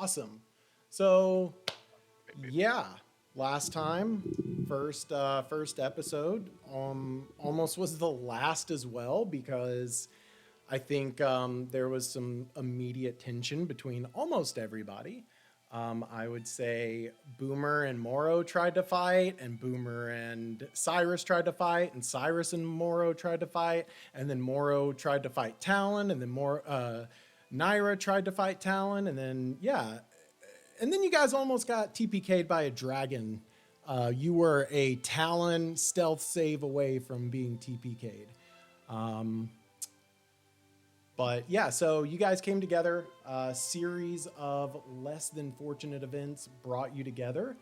Awesome. So, yeah, last time, first episode, almost was the last as well because I think there was some immediate tension between almost everybody. I would say Boomer and Morrow tried to fight, and Boomer and Cyrus tried to fight, and Cyrus and Morrow tried to fight, and then Morrow tried to fight Talon, and then Naira tried to fight Talon, and then yeah, and then you guys almost got TPK'd by a dragon. You were a Talon stealth save away from being TPK'd. Um, but yeah, so you guys came together. A series of less than fortunate events brought you together.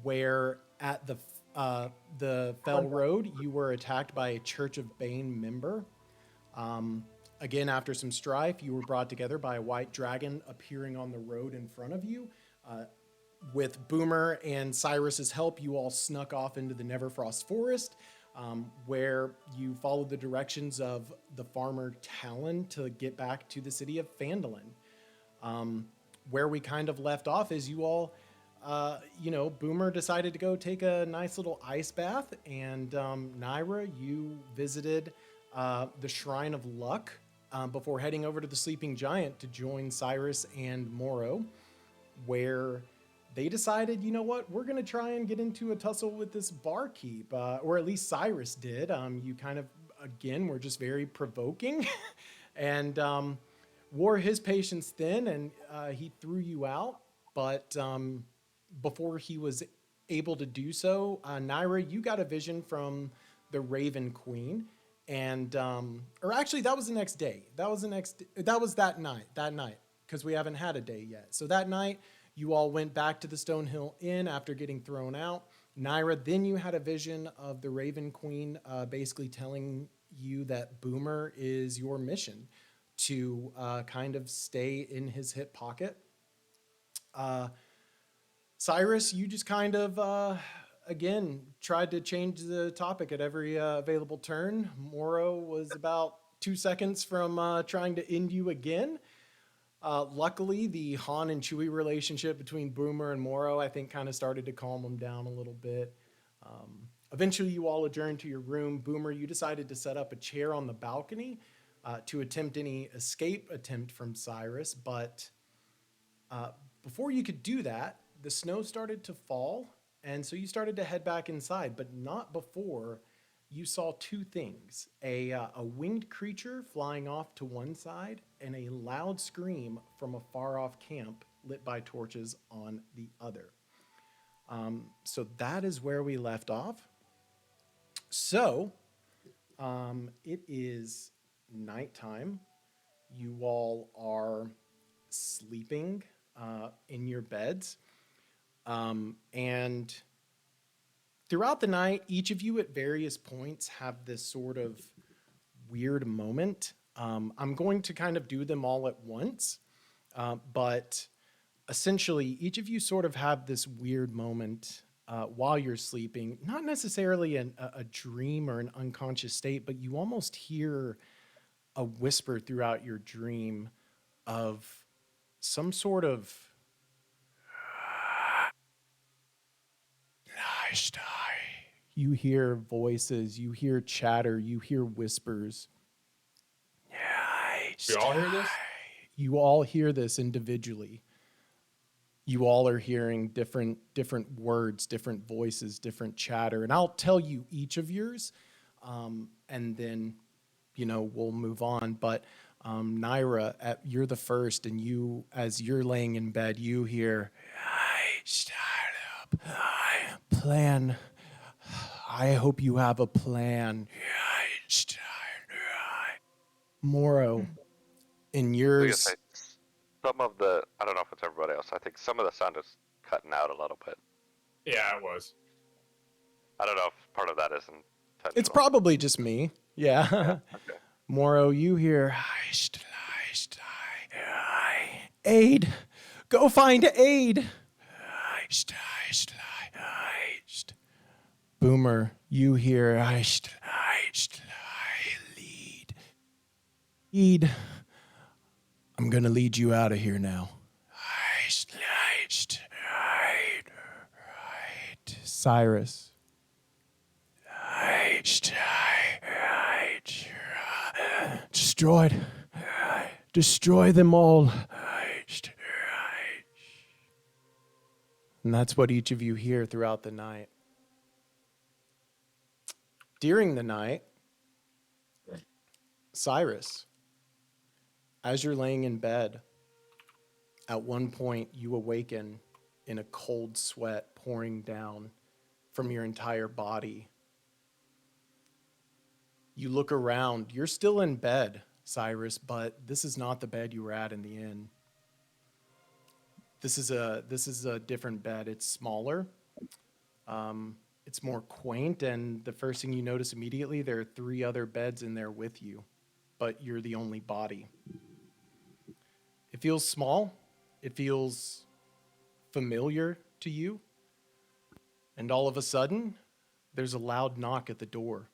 Where at the Fell Road, you were attacked by a Church of Bane member. Um, Again, after some strife, you were brought together by a white dragon appearing on the road in front of you. Uh, with Boomer and Cyrus's help, you all snuck off into the Neverfrost Forest, where you followed the directions of the farmer Talon to get back to the city of Phandalin. Where we kind of left off is you all, Boomer decided to go take a nice little ice bath, and Naira, you visited the Shrine of Luck before heading over to the Sleeping Giant to join Cyrus and Morrow, where they decided, you know what, we're going to try and get into a tussle with this barkeep, or at least Cyrus did. You kind of, again, were just very provoking and wore his patience thin, and he threw you out. But before he was able to do so, Naira, you got a vision from the Raven Queen. And, or actually, that was the next day. That was that night, because we haven't had a day yet. So that night, you all went back to the Stonehill Inn after getting thrown out. Naira, then you had a vision of the Raven Queen basically telling you that Boomer is your mission to kind of stay in his hip pocket. Cyrus, you just kind of, again, tried to change the topic at every available turn. Morrow was about 2 seconds from trying to end you again. Luckily, the Han and Chewie relationship between Boomer and Morrow, I think, kind of started to calm them down a little bit. Eventually, you all adjourned to your room. Boomer, you decided to set up a chair on the balcony to attempt any escape attempt from Cyrus. But before you could do that, the snow started to fall. And so you started to head back inside, but not before you saw two things: a winged creature flying off to one side, and a loud scream from a far off camp lit by torches on the other. So that is where we left off. So it is nighttime. You all are sleeping in your beds. And throughout the night, each of you at various points have this sort of weird moment. I'm going to kind of do them all at once, but essentially, each of you sort of have this weird moment while you're sleeping. Not necessarily a dream or an unconscious state, but you almost hear a whisper throughout your dream of some sort of nice die. You hear voices, you hear chatter, you hear whispers. We all hear this? You all hear this individually. You all are hearing different words, different voices, different chatter. And I'll tell you each of yours, and then, we'll move on. But Naira, you're the first, and you, as you're laying in bed, you hear, start up. Plan. I hope you have a plan. Morrow, in yours. Some of the, I don't know if it's everybody else, I think some of the sound is cutting out a little bit. Yeah, it was. I don't know if part of that is intentional. It's probably just me. Yeah. Okay. Morrow, you hear, aid. Go find aid. Boomer, you hear, lead. I'm going to lead you out of here now. Cyrus. Destroyed. Destroy them all. And that's what each of you hear throughout the night. During the night, Cyrus, as you're laying in bed, at one point you awaken in a cold sweat pouring down from your entire body. You look around. You're still in bed, Cyrus, but this is not the bed you were at in the inn. This is a different bed. It's smaller. It's more quaint, and the first thing you notice immediately, there are 3 other beds in there with you, but you're the only body. It feels small. It feels familiar to you. And all of a sudden, there's a loud knock at the door,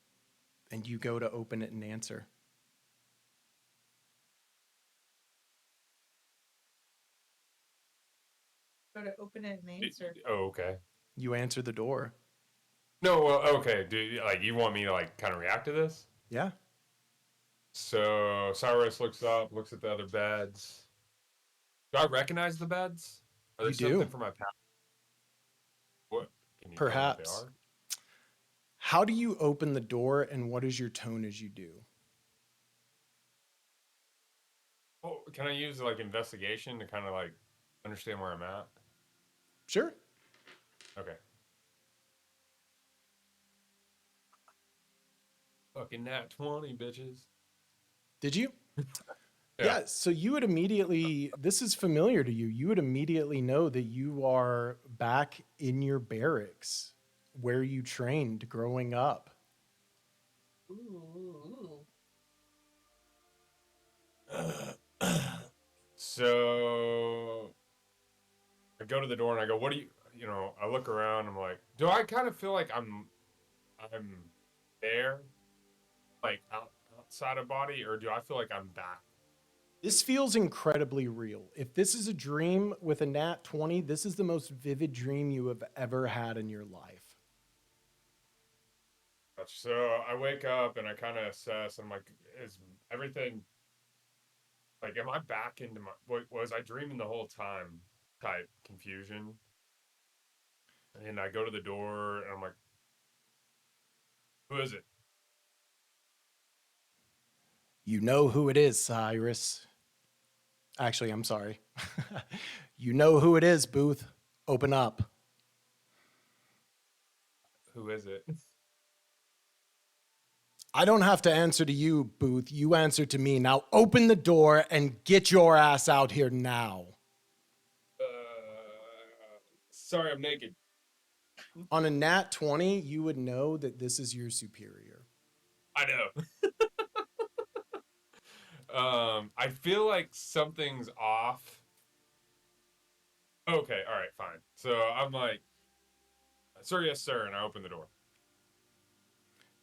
and you go to open it and answer. Go to open it and answer. Oh, okay. You answer the door. No, well, okay. Do you want me to kind of react to this? Yeah. So Cyrus looks up, looks at the other beds. Do I recognize the beds? Are they You do. something from my past? What? Can you tell me what they Perhaps. are? How do you open the door, and what is your tone as you do? Oh, can I use investigation to kind of understand where I'm at? Sure. Okay. Fucking nat 20, bitches. Did you? Yeah. Yeah, so you would immediately, this is familiar to you. You would immediately know that you are back in your barracks where you trained growing up. Ooh. So I go to the door and I go, "What do you?" I look around. I'm like, "Do I kind of feel like I'm there, outside of body, or do I feel like I'm back?" This feels incredibly real. If this is a dream with a nat 20, this is the most vivid dream you have ever had in your life. So I wake up and I kind of assess. I'm like, "Is everything am I back into my? Was I dreaming the whole time?" Type confusion. And I go to the door and I'm like, "Who is it?" You know who it is, Cyrus. Actually, I'm sorry. You know who it is, Booth. Open up. Who is it? I don't have to answer to you, Booth. You answer to me. Now open the door and get your ass out here now. Sorry, I'm naked. On a nat 20, you would know that this is your superior. I know. I feel like something's off. Okay, all right, fine. So I'm like, "Sir, yes, sir," and I open the door.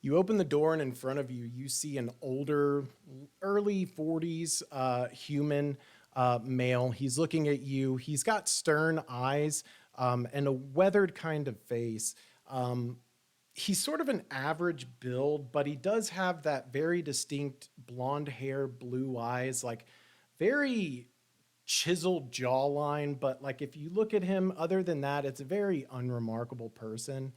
You open the door, and in front of you, you see an older, early 40s human male. He's looking at you. He's got stern eyes and a weathered kind of face. He's sort of an average build, but he does have that very distinct blonde hair, blue eyes, very chiseled jawline. But if you look at him, other than that, it's a very unremarkable person.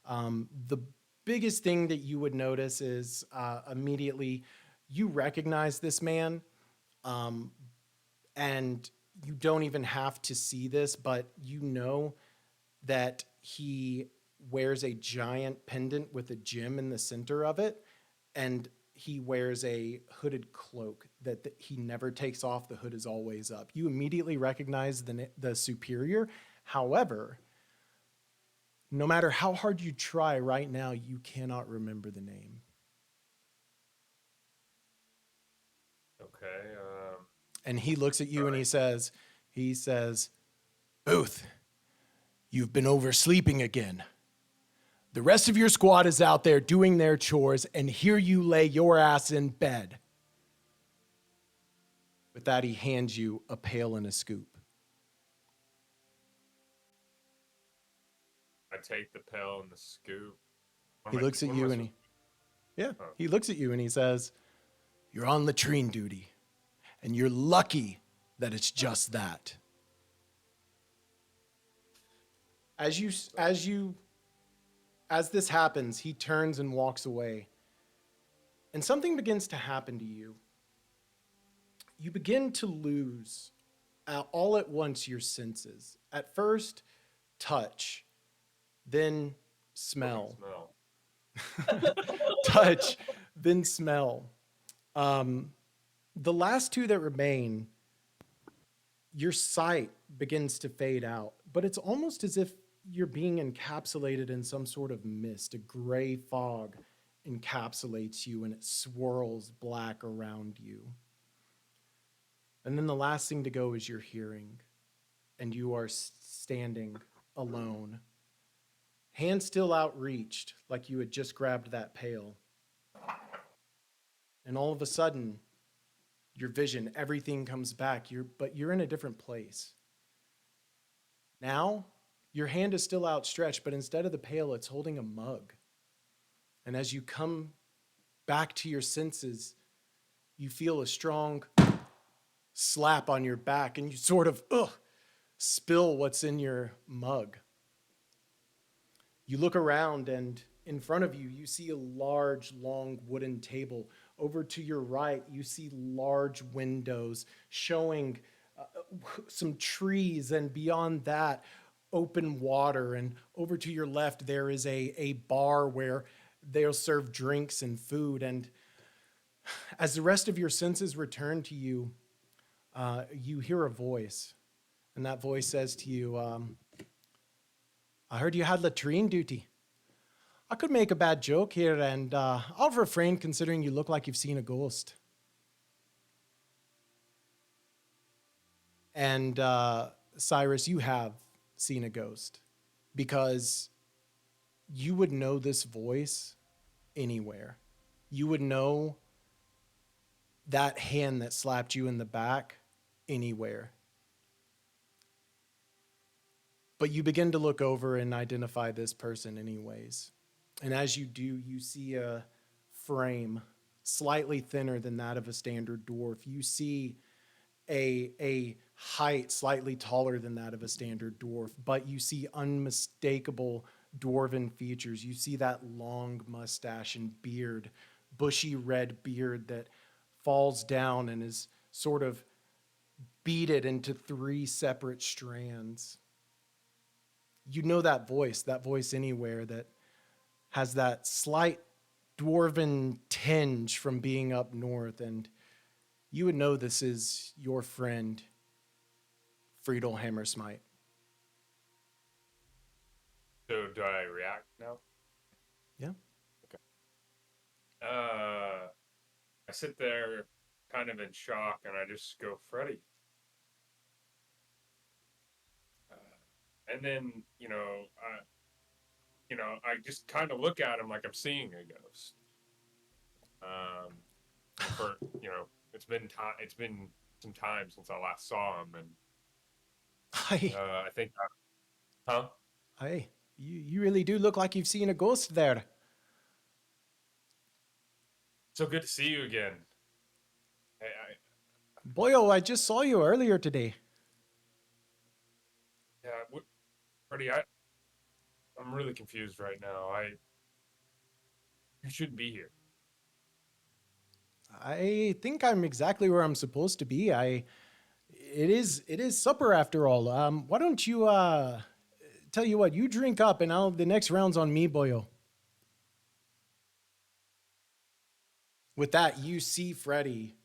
The biggest thing that you would notice is immediately you recognize this man, and you don't even have to see this, but you know that he wears a giant pendant with a gem in the center of it, and he wears a hooded cloak that he never takes off. The hood is always up. You immediately recognize the superior. However, no matter how hard you try right now, you cannot remember the name. Okay. And he looks at you and he says, Booth, you've been oversleeping again. The rest of your squad is out there doing their chores, and here you lay your ass in bed. With that, he hands you a pail and a scoop. I take the pill and the scoop. He looks at you and he looks at you and he says, "You're on latrine duty, and you're lucky that it's just that." As this happens, he turns and walks away. And something begins to happen to you. You begin to lose all at once your senses. At first, touch, then smell. Touch, then smell. The last two that remain, your sight begins to fade out, but it's almost as if you're being encapsulated in some sort of mist. A gray fog encapsulates you and it swirls black around you. And then the last thing to go is your hearing, and you are standing alone, hand still outreached like you had just grabbed that pail. And all of a sudden, your vision, everything comes back, but you're in a different place. Now, your hand is still outstretched, but instead of the pail, it's holding a mug. And as you come back to your senses, you feel a strong slap on your back, and you sort of spill what's in your mug. You look around, and in front of you, you see a large, long wooden table. Over to your right, you see large windows showing some trees, and beyond that, open water. And over to your left, there is a bar where they'll serve drinks and food. And as the rest of your senses return to you, you hear a voice. And that voice says to you, "I heard you had latrine duty. I could make a bad joke here, and I'll refrain considering you look like you've seen a ghost." And Cyrus, you have seen a ghost, because you would know this voice anywhere. You would know that hand that slapped you in the back anywhere. But you begin to look over and identify this person anyways. And as you do, you see a frame slightly thinner than that of a standard dwarf. You see a height slightly taller than that of a standard dwarf, but you see unmistakable dwarven features. You see that long mustache and beard, bushy red beard that falls down and is sort of beaded into 3 separate strands. You know that voice anywhere, that has that slight dwarven tinge from being up north, and you would know this is your friend, Friedel Hammersmite. So do I react now? Yeah. Okay. I sit there kind of in shock, and I just go, "Freddy." And then, I just kind of look at him like I'm seeing a ghost. For it's been some time since I last saw him, and I think, huh? Hey, you really do look like you've seen a ghost there. So good to see you again. Hey, Boyo, I just saw you earlier today. Freddie, I'm really confused right now. You shouldn't be here. I think I'm exactly where I'm supposed to be. It is supper after all. Why don't you tell you what, you drink up, and the next round's on me, Boyo. With that, you see Freddy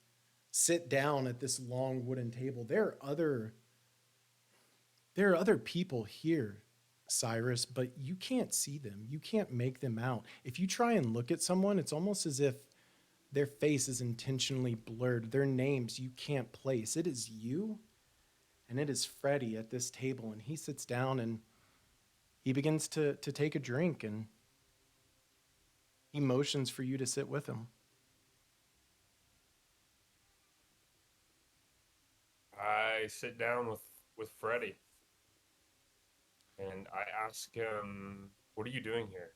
sit down at this long wooden table. There are other people here, Cyrus, but you can't see them. You can't make them out. If you try and look at someone, it's almost as if their face is intentionally blurred. Their names you can't place. It is you, and it is Freddy at this table, and he sits down and he begins to take a drink, and he motions for you to sit with him. I sit down with Freddy. and I ask him, "What are you doing here?"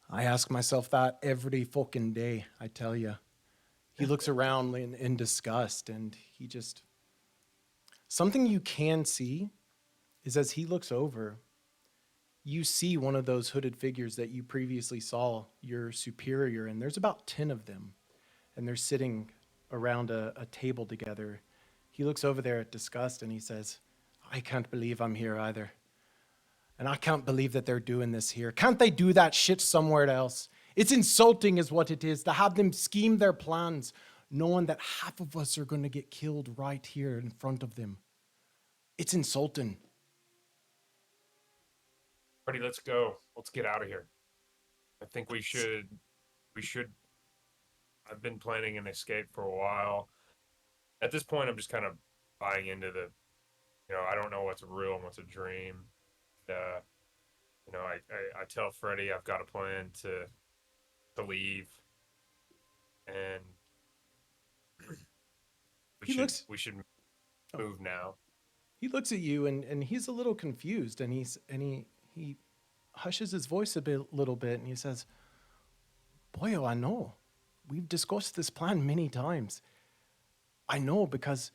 I ask myself that every fucking day, I tell you. He looks around in disgust, and he just... Something you can see is as he looks over, you see one of those hooded figures that you previously saw, your superior, and there's about 10 of them, and they're sitting around a table together. He looks over there at disgust, and he says, I can't believe I'm here either. And I can't believe that they're doing this here. Can't they do that shit somewhere else? It's insulting is what it is to have them scheme their plans, knowing that half of us are going to get killed right here in front of them. It's insulting. Freddie, let's go. Let's get out of here. I think we should. We should. I've been planning an escape for a while. At this point, I'm just kind of buying into the. I don't know what's real and what's a dream. I tell Freddie I've got a plan to leave, and we should move now. He looks at you and he's a little confused, and he hushes his voice little bit, and he says, Boyo, I know. We've discussed this plan many times. I know because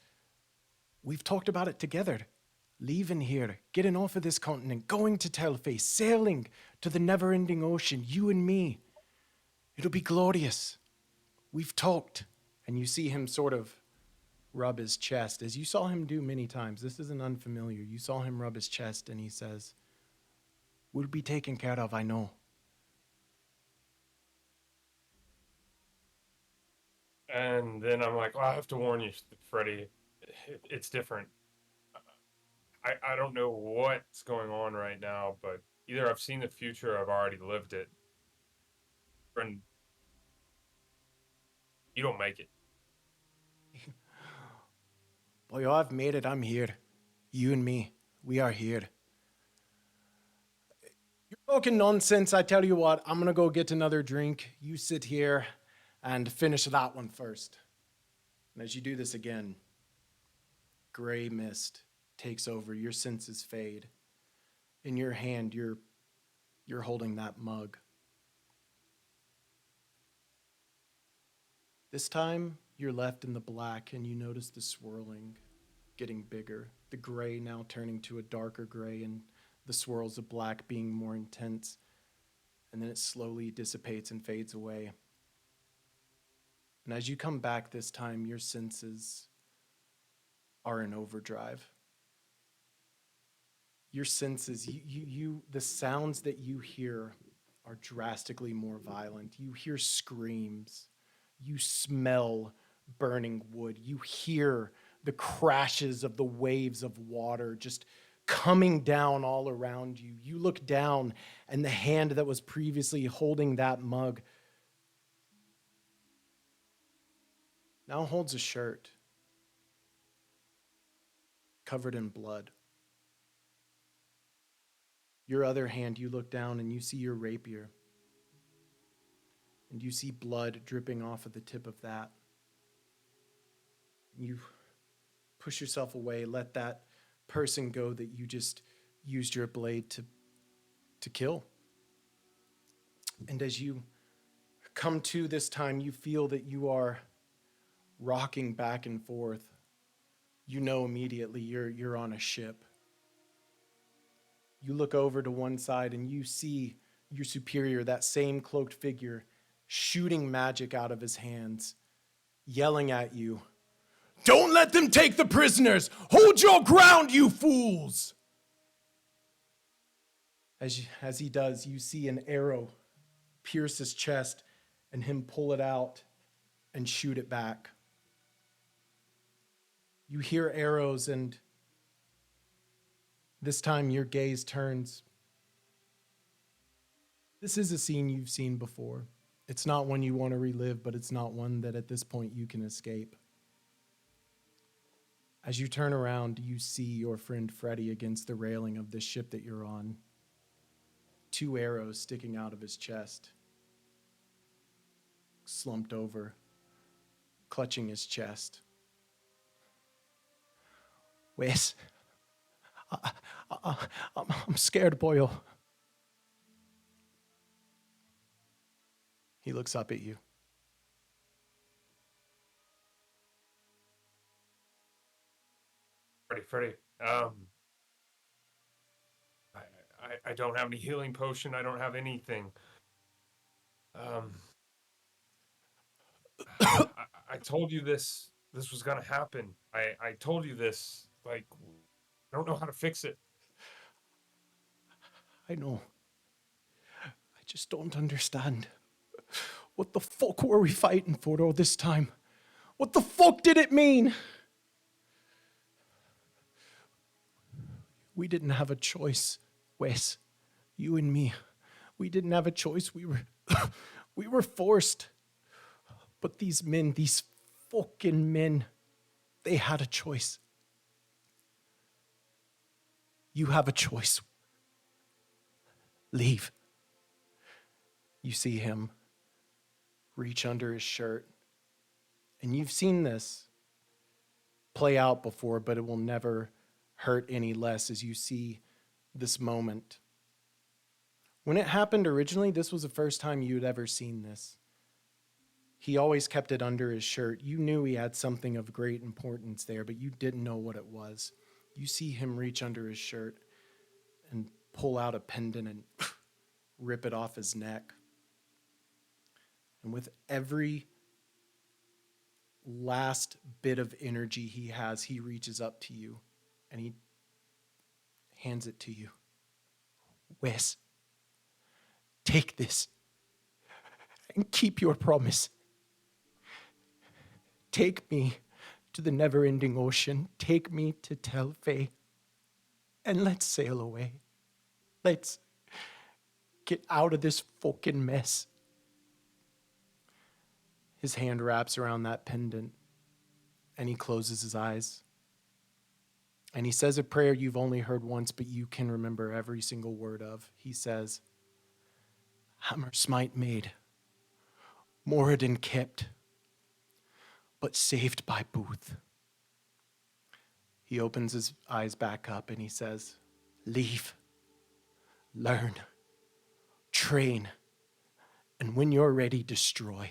we've talked about it together. Leaving here, getting off of this continent, going to Telface, sailing to the never-ending ocean, you and me. It'll be glorious. We've talked. And you see him sort of rub his chest, as you saw him do many times. This isn't unfamiliar. You saw him rub his chest, and he says, we'll be taken care of, I know. And then I'm like, well, I have to warn you, Freddie. It's different. I don't know what's going on right now, but either I've seen the future or I've already lived it. And you don't make it. Boy, I've made it. I'm here. You and me, we are here. You're talking nonsense. I tell you what, I'm going to go get another drink. You sit here and finish that one first. And as you do this again, gray mist takes over. Your senses fade. In your hand, you're holding that mug. This time, you're left in the black, and you notice the swirling getting bigger. The gray now turning to a darker gray, and the swirls of black being more intense. And then it slowly dissipates and fades away. And as you come back this time, your senses are in overdrive. Your senses, the sounds that you hear are drastically more violent. You hear screams. You smell burning wood. You hear the crashes of the waves of water just coming down all around you. You look down, and the hand that was previously holding that mug now holds a shirt covered in blood. Your other hand, you look down and you see your rapier. And you see blood dripping off of the tip of that. You push yourself away, let that person go that you just used your blade to kill. And as you come to this time, you feel that you are rocking back and forth. You know immediately you're on a ship. You look over to one side and you see your superior, that same cloaked figure, shooting magic out of his hands, yelling at you, "Don't let them take the prisoners! Hold your ground, you fools!" As he does, you see an arrow pierce his chest and him pull it out and shoot it back. You hear arrows, and this time your gaze turns. This is a scene you've seen before. It's not one you want to relive, but it's not one that at this point you can escape. As you turn around, you see your friend Freddie against the railing of this ship that you're on. 2 arrows sticking out of his chest. Slumped over, clutching his chest. Wes, I'm scared, Boyle. He looks up at you. Freddie. I don't have any healing potion. I don't have anything. I told you this was gonna happen. I told you this. Like, I don't know how to fix it. I know. I just don't understand. What the fuck were we fighting for all this time? What the fuck did it mean? We didn't have a choice, Wes. You and me. We didn't have a choice. We were forced. But these men, these fucking men, they had a choice. You have a choice. Leave. You see him reach under his shirt. And you've seen this play out before, but it will never hurt any less as you see this moment. When it happened originally, this was the first time you'd ever seen this. He always kept it under his shirt. You knew he had something of great importance there, but you didn't know what it was. You see him reach under his shirt and pull out a pendant and rip it off his neck. And with every last bit of energy he has, he reaches up to you and he hands it to you. Wes, take this and keep your promise. Take me to the never-ending ocean. Take me to Telfae. And let's sail away. Let's get out of this fucking mess. His hand wraps around that pendant and he closes his eyes. And he says a prayer you've only heard once, but you can remember every single word of. He says, Hammer smite made, Moradin kept, but saved by Booth. He opens his eyes back up and he says, leave, learn, train, and when you're ready, destroy.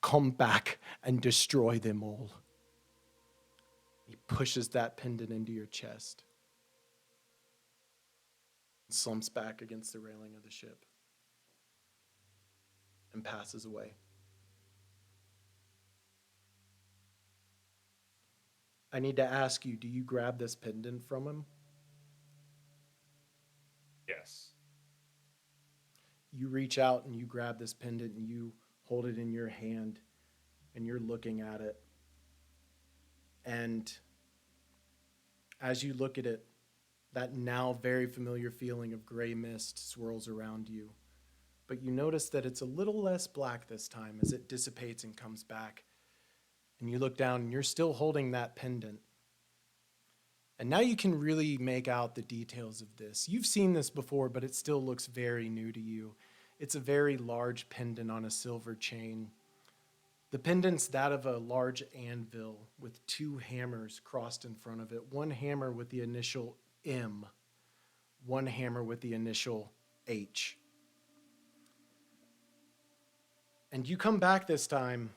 Come back and destroy them all. He pushes that pendant into your chest, slumps back against the railing of the ship, and passes away. I need to ask you, do you grab this pendant from him? Yes. You reach out and you grab this pendant and you hold it in your hand and you're looking at it. And as you look at it, that now very familiar feeling of gray mist swirls around you. But you notice that it's a little less black this time as it dissipates and comes back. And you look down and you're still holding that pendant. And now you can really make out the details of this. You've seen this before, but it still looks very new to you. It's a very large pendant on a silver chain. The pendant's that of a large anvil with two hammers crossed in front of it. One hammer with the initial M, one hammer with the initial H. And you come back this time,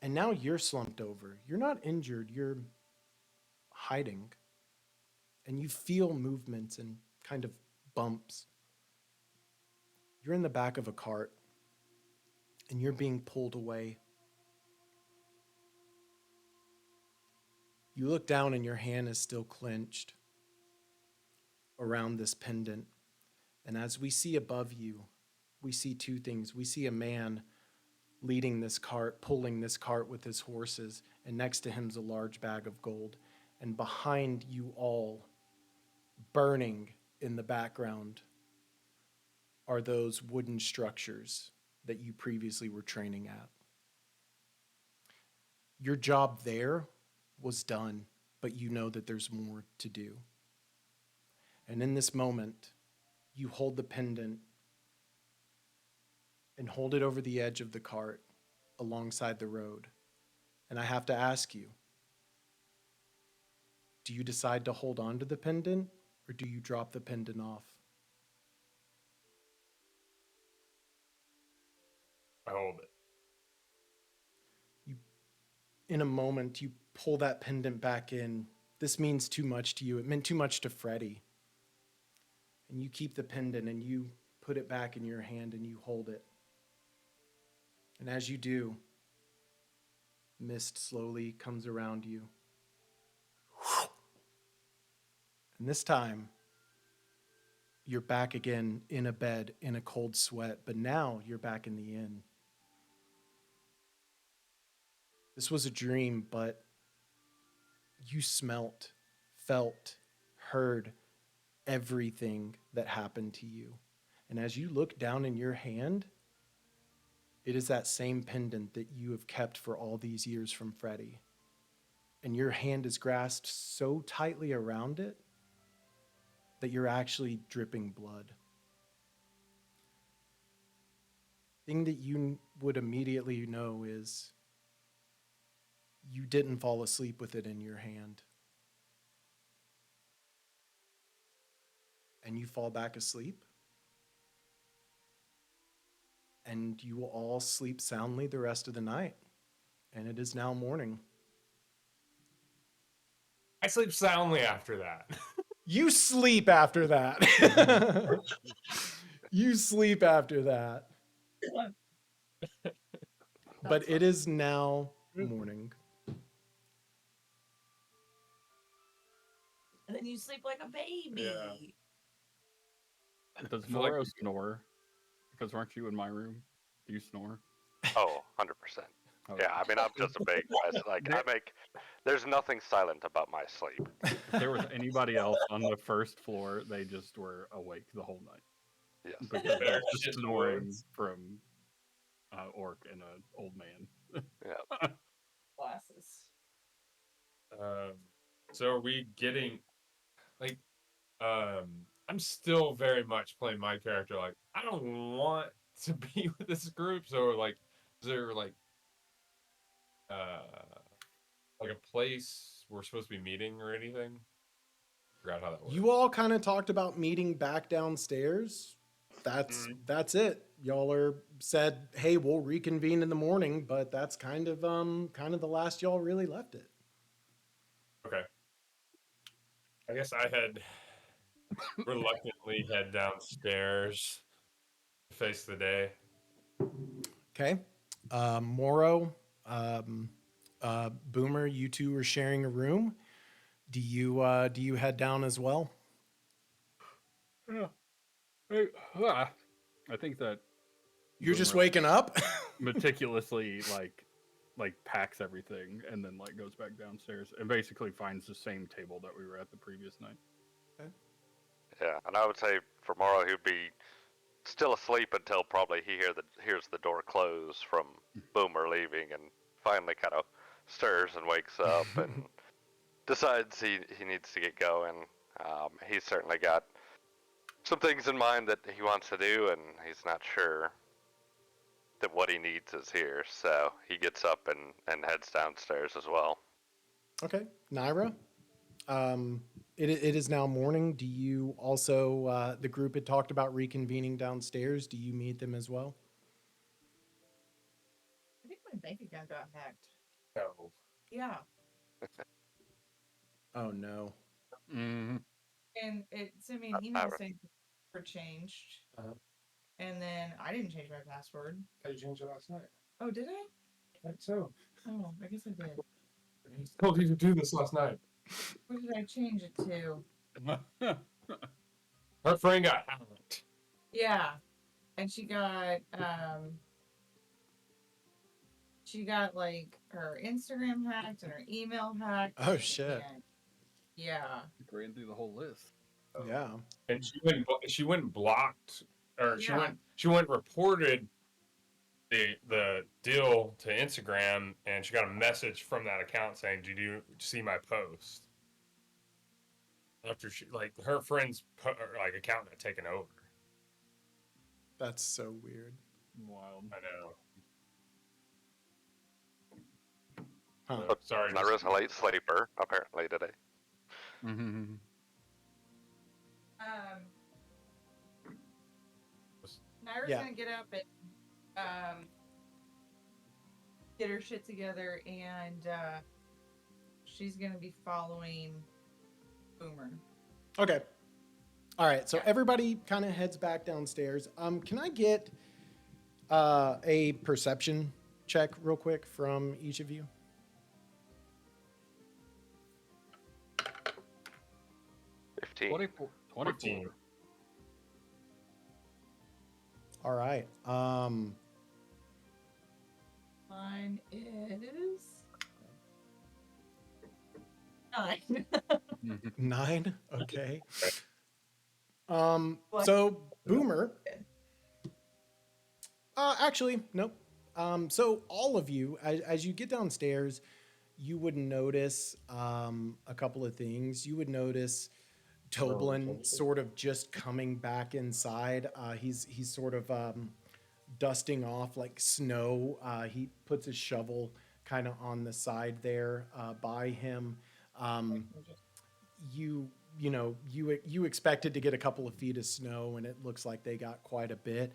and now you're slumped over. You're not injured, you're hiding. And you feel movements and kind of bumps. You're in the back of a cart, and you're being pulled away. You look down and your hand is still clenched around this pendant. And as we see above you, we see two things. We see a man leading this cart, pulling this cart with his horses, and next to him is a large bag of gold. And behind you all, burning in the background, are those wooden structures that you previously were training at. Your job there was done, but you know that there's more to do. And in this moment, you hold the pendant and hold it over the edge of the cart alongside the road. And I have to ask you, Do you decide to hold on to the pendant, or do you drop the pendant off? I hold it. In a moment, you pull that pendant back in. This means too much to you. It meant too much to Freddie. And you keep the pendant and you put it back in your hand and you hold it. And as you do, mist slowly comes around you. And this time, you're back again in a bed in a cold sweat, but now you're back in the inn. This was a dream, but you smelt, felt, heard everything that happened to you. And as you look down in your hand, it is that same pendant that you have kept for all these years from Freddie. And your hand is grasped so tightly around it that you're actually dripping blood. Thing that you would immediately know is you didn't fall asleep with it in your hand. And you fall back asleep. And you will all sleep soundly the rest of the night. And it is now morning. I sleep soundly after that. You sleep after that. You sleep after that. But it is now morning. And then you sleep like a baby. Yeah. Does I feel like- Moro snore? Because aren't you in my room? Do you snore? Oh, 100%. Oh, Yeah, I mean, I'm just a big mess. Like, there's nothing silent about my sleep. If there was anybody else on the first floor, they just were awake the whole night. Yes. Because Bear there's shit just in the snoring woods. from Orc and an old man. Yeah. Glasses. So are we getting like I'm still very much playing my character like I don't want to be with this group, so like is there like a place we're supposed to be meeting or anything? Forgot how that works. You all kind of talked about meeting back downstairs. That's it. Y'all are said, "Hey, we'll reconvene in the morning," but that's kind of the last y'all really left it. Okay. I guess I had reluctantly head downstairs to face the day. Okay. Morrow, Boomer, you two are sharing a room. Do you head down as well? Yeah. I think that You're just Boomer, waking up? meticulously like packs everything and then like goes back downstairs and basically finds the same table that we were at the previous night. Yeah, and I would say for Morrow, he would be still asleep until probably he hears the door close from Boomer leaving, and finally kind of stirs and wakes up and decides he needs to get going. He's certainly got some things in mind that he wants to do, and he's not sure that what he needs is here. So he gets up and heads downstairs as well. Okay. Naira, it is now morning. Do you also, the group had talked about reconvening downstairs. Do you meet them as well? I think my bank account got hacked. No. Yeah. Oh, no. Mm-hmm. And it sent me an email saying for changed. And then I didn't change my password. You changed it last night. Oh, did I? I think so. Oh, I guess I did. I told you to do this last night. What did I change it to? Her friend got hacked. Yeah. And she got like her Instagram hacked and her email hacked. Oh, shit. And yeah. Ran through the whole list. Yeah. And she went and blocked, or Yeah. she went and reported the deal to Instagram, and she got a message from that account saying, "Did you see my post?" After she like her friend's like account had taken over. That's so weird. Wild. I know. Huh. Sorry. Naira's a late sleeper apparently today. Mm-hmm. Naira's Yeah. gonna get up and get her shit together, and she's gonna be following Boomer. Okay. All right. So Yeah. everybody kind of heads back downstairs. Can I get a perception check real quick from each of you? 15. 24. 14. All right. Mine is 9. 9. Okay. What? So Boomer. Actually, nope. So all of you, as you get downstairs, you would notice a couple of things. You would notice Toblen sort of just coming back inside. He's sort of dusting off like snow. He puts his shovel kind of on the side there by him. You expected to get a couple of feet of snow, and it looks like they got quite a bit.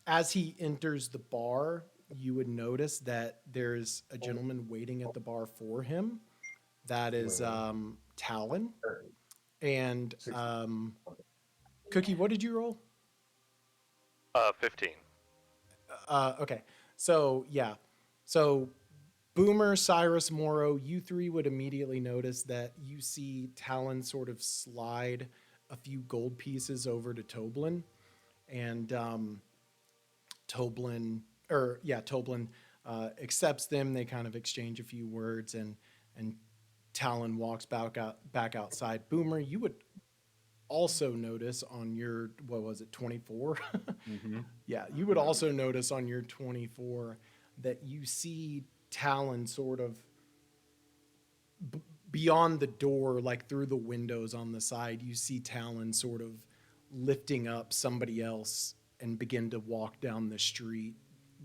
As he enters the bar, you would notice that there's a gentleman waiting at the bar for him. That is Talon. And Cookie, what did you roll? 15. Okay. So, yeah. So, Boomer, Cyrus, Morrow, you three would immediately notice that you see Talon sort of slide a few gold pieces over to Toblen. And Toblen accepts them. They kind of exchange a few words, and Talon walks back outside. Boomer, you would also notice on your, what was it, 24? Mm-hmm. Yeah, you would also notice on your 24 that you see Talon sort of beyond the door, like through the windows on the side. You see Talon sort of lifting up somebody else and begin to walk down the street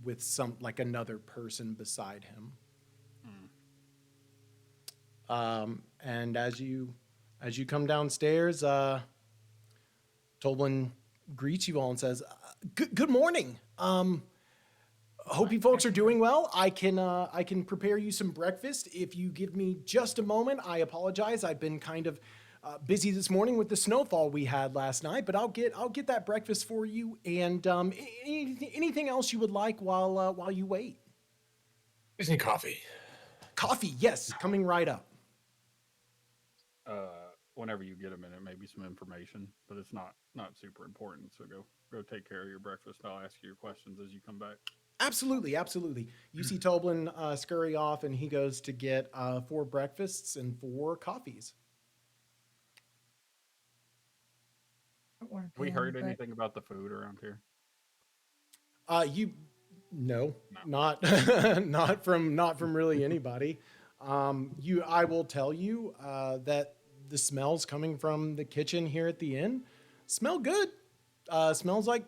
with another person beside him. And as you come downstairs, Toblen greets you all and says, "Good morning. Hope you folks are doing well. I can prepare you some breakfast if you give me just a moment. I apologize. I've been kind of busy this morning with the snowfall we had last night, but I'll get that breakfast for you. And anything else you would like while you wait? Just need coffee. Coffee, yes, coming right up. Whenever you get a minute, maybe some information, but it's not super important. So go take care of your breakfast. I'll ask you your questions as you come back. Absolutely. You see Toblen scurry off, and he goes to get 4 breakfasts and 4 coffees. We heard anything about the food around here? No, not not from really anybody. I will tell you that the smells coming from the kitchen here at the inn smell good. Smells like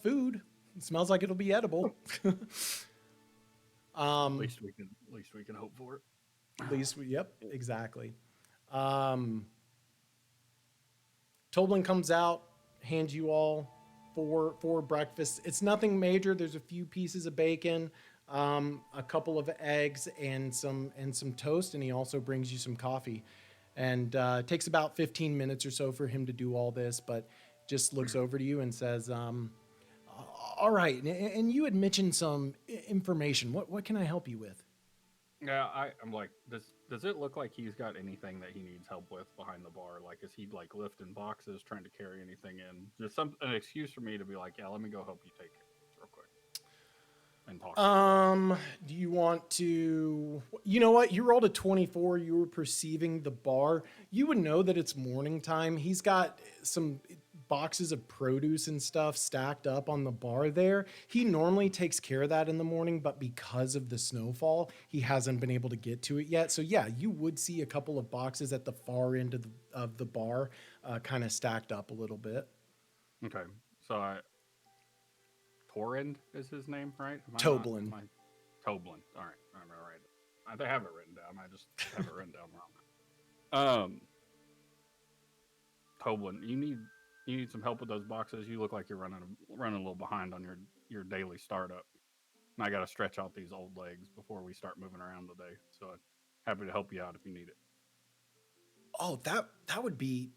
food. It smells like it'll be edible. At least we can hope for it. Yep, exactly. Toblen comes out, hands you all 4 breakfasts. It's nothing major. There's a few pieces of bacon, a couple of eggs, and some toast, and he also brings you some coffee. And it takes about 15 minutes or so for him to do all this, but just looks over to you and says, all right, and you had mentioned some information. What can I help you with? Yeah, I'm like, does it look like he's got anything that he needs help with behind the bar? Like, is he like lifting boxes, trying to carry anything in? Just an excuse for me to be like, yeah, let me go help you take care of this real quick. And talk. Do you want to? You know what? You rolled a 24. You were perceiving the bar. You would know that it's morning time. He's got some boxes of produce and stuff stacked up on the bar there. He normally takes care of that in the morning, but because of the snowfall, he hasn't been able to get to it yet. So yeah, you would see a couple of boxes at the far end of the bar, kind of stacked up a little bit. Okay, so Torrend is his name, right? Toblen. Toblen. All right, I'm gonna write it. They have it written down. I just have it written down wrong. Toblen, you need some help with those boxes. You look like you're running a little behind on your daily startup. And I got to stretch out these old legs before we start moving around today. So I'm happy to help you out if you need it. Oh, that would be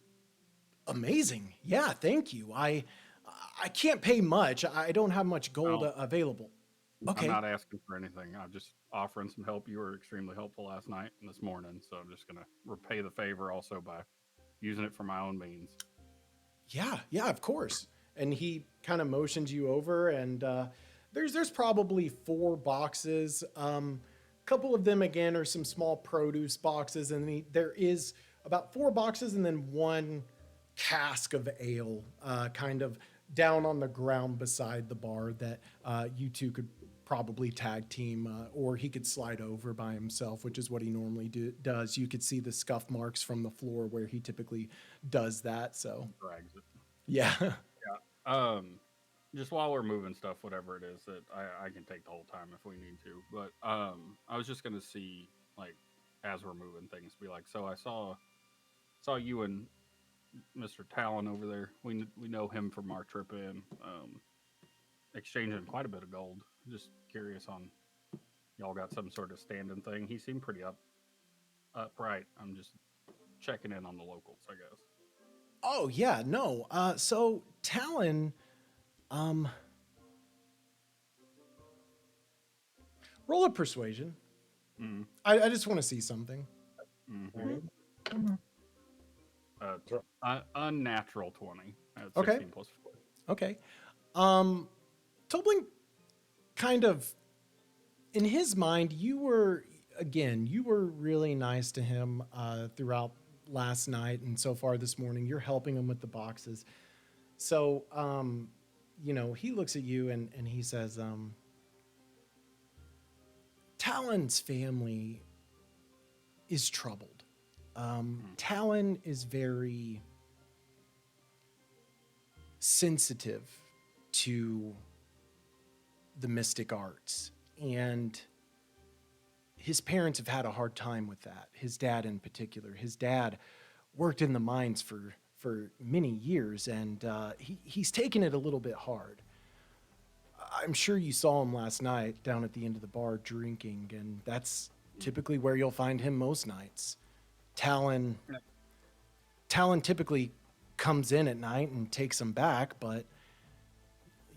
amazing. Yeah, thank you. I can't pay much. I don't have much gold Well, available. Okay. I'm not asking for anything. I'm just offering some help. You were extremely helpful last night and this morning, so I'm just gonna repay the favor also by using it for my own means. Yeah, of course. And he kind of motions you over, and there's probably 4 boxes. Couple of them again are some small produce boxes, and there is about 4 boxes, and then 1 cask of ale, kind of down on the ground beside the bar that you two could probably tag team, or he could slide over by himself, which is what he normally does. You could see the scuff marks from the floor where he typically does that. So Drags it. yeah. Just while we're moving stuff, whatever it is, that I can take the whole time if we need to. But I was just gonna see, like, as we're moving things, be like, so I saw you and Mr. Talon over there. We know him from our trip in, exchanging quite a bit of gold. Just curious on y'all got some sort of standing thing. He seemed pretty upright. I'm just checking in on the locals, I guess. Oh yeah, no. So Talon, roll a persuasion. Mm. I just want to see something. Mm-hmm. Unnatural 20. That's Okay. 16 plus 4. Okay. Toblen kind of, in his mind, you were really nice to him throughout last night and so far this morning. You're helping him with the boxes. So, he looks at you and he says, Talon's family is troubled. Talon is very sensitive to the mystic arts, and his parents have had a hard time with that. His dad in particular. His dad worked in the mines for many years, and he's taken it a little bit hard. I'm sure you saw him last night down at the end of the bar drinking, and that's typically where you'll find him most nights. Talon typically comes in at night and takes him back, but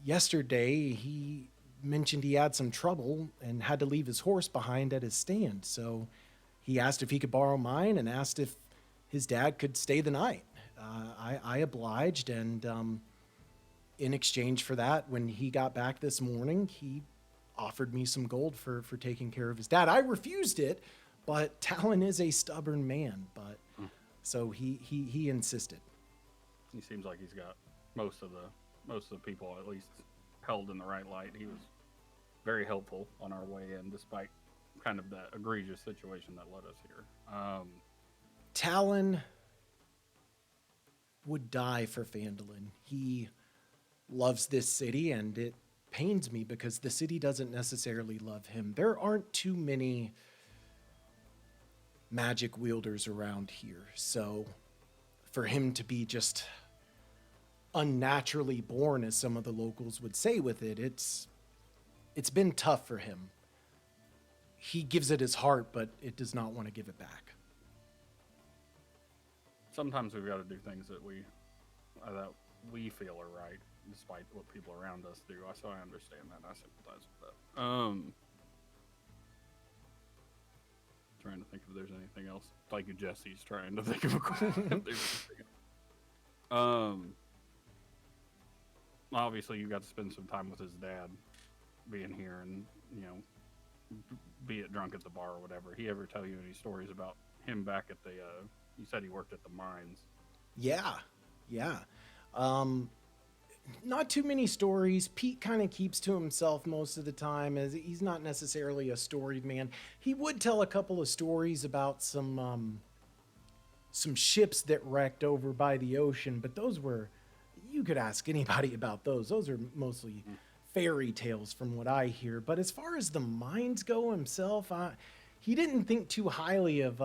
yesterday he mentioned he had some trouble and had to leave his horse behind at his stand. So he asked if he could borrow mine and asked if his dad could stay the night. I obliged, and in exchange for that, when he got back this morning, he offered me some gold for taking care of his dad. I refused it, but Talon is a stubborn man. But so he insisted. He seems like he's got most of the people at least held in the right light. He was very helpful on our way in, despite kind of that egregious situation that led us here. Talon would die for Phandalin. He loves this city, and it pains me because the city doesn't necessarily love him. There aren't too many magic wielders around here, so for him to be just unnaturally born, as some of the locals would say with it, it's been tough for him. He gives it his heart, but it does not want to give it back. Sometimes we've got to do things that we feel are right, despite what people around us do. So I understand that. I sympathize with that. Trying to think if there's anything else. Like Jesse's trying to think of a question. Obviously, you got to spend some time with his dad, being here, and be it drunk at the bar or whatever. He ever tell you any stories about him back at the? You said he worked at the mines. Yeah. Not too many stories. Pete kind of keeps to himself most of the time, as he's not necessarily a storied man. He would tell a couple of stories about some ships that wrecked over by the ocean, but those were, you could ask anybody about those. Those are mostly fairy tales from what I hear. But as far as the mines go himself, he didn't think too highly of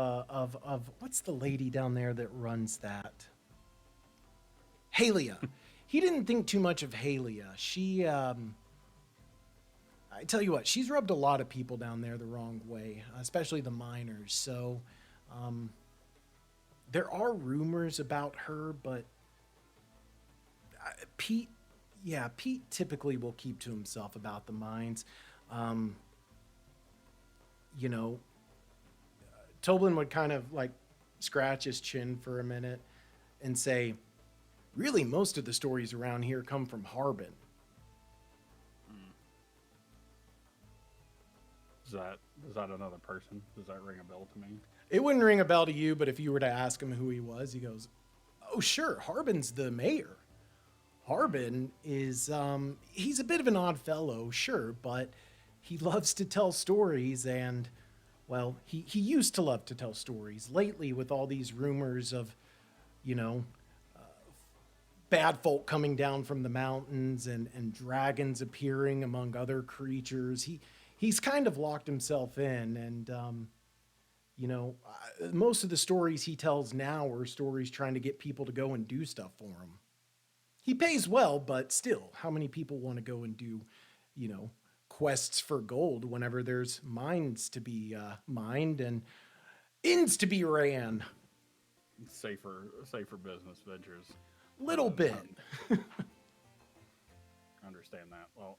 what's the lady down there that runs that? Halia. He didn't think too much of Halia. She, I tell you what, she's rubbed a lot of people down there the wrong way, especially the miners. So, there are rumors about her, but Pete typically will keep to himself about the mines. You know, Toblen would kind of like scratch his chin for a minute and say, really, most of the stories around here come from Harbin. Is that another person? Does that ring a bell to me? It wouldn't ring a bell to you, but if you were to ask him who he was, he goes, oh, sure, Harbin's the mayor. Harbin is, he's a bit of an odd fellow, sure, but he loves to tell stories and, well, he used to love to tell stories. Lately, with all these rumors of, you know, bad folk coming down from the mountains and dragons appearing among other creatures, he's kind of locked himself in and, you know, most of the stories he tells now are stories trying to get people to go and do stuff for him. He pays well, but still, how many people want to go and do, you know, quests for gold whenever there's mines to be mined and inns to be ran? Safer business ventures. Little bit. I understand that. Well,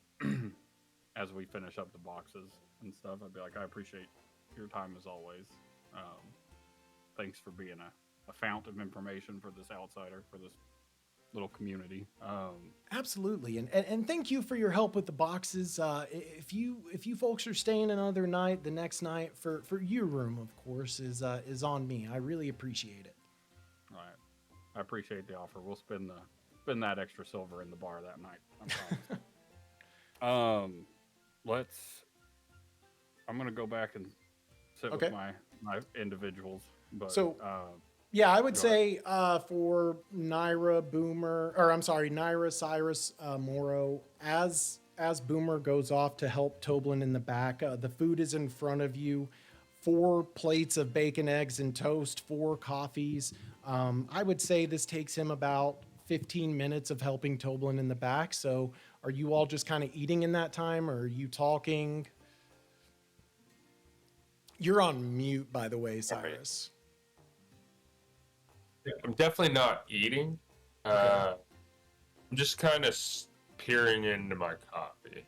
as we finish up the boxes and stuff, I'd be like, I appreciate your time as always. Thanks for being a fount of information for this outsider, for this little community. Absolutely, and thank you for your help with the boxes. If you folks are staying another night, the next night for your room, of course, is on me. I really appreciate it. All right, I appreciate the offer. We'll spend that extra silver in the bar that night. I promise. I'm gonna go back and sit Okay. with my individuals. But So, yeah, I would go say for Naira, Cyrus, Morro, as Boomer goes off to help Toblen in the back, the food is in front of you. 4 plates of bacon, eggs, and toast, 4 coffees. I would say this takes him about 15 minutes of helping Toblen in the back. So are you all just kind of eating in that time, or are you talking? You're on mute, by the way, Cyrus. I'm definitely not eating. I'm just kind of peering into my coffee.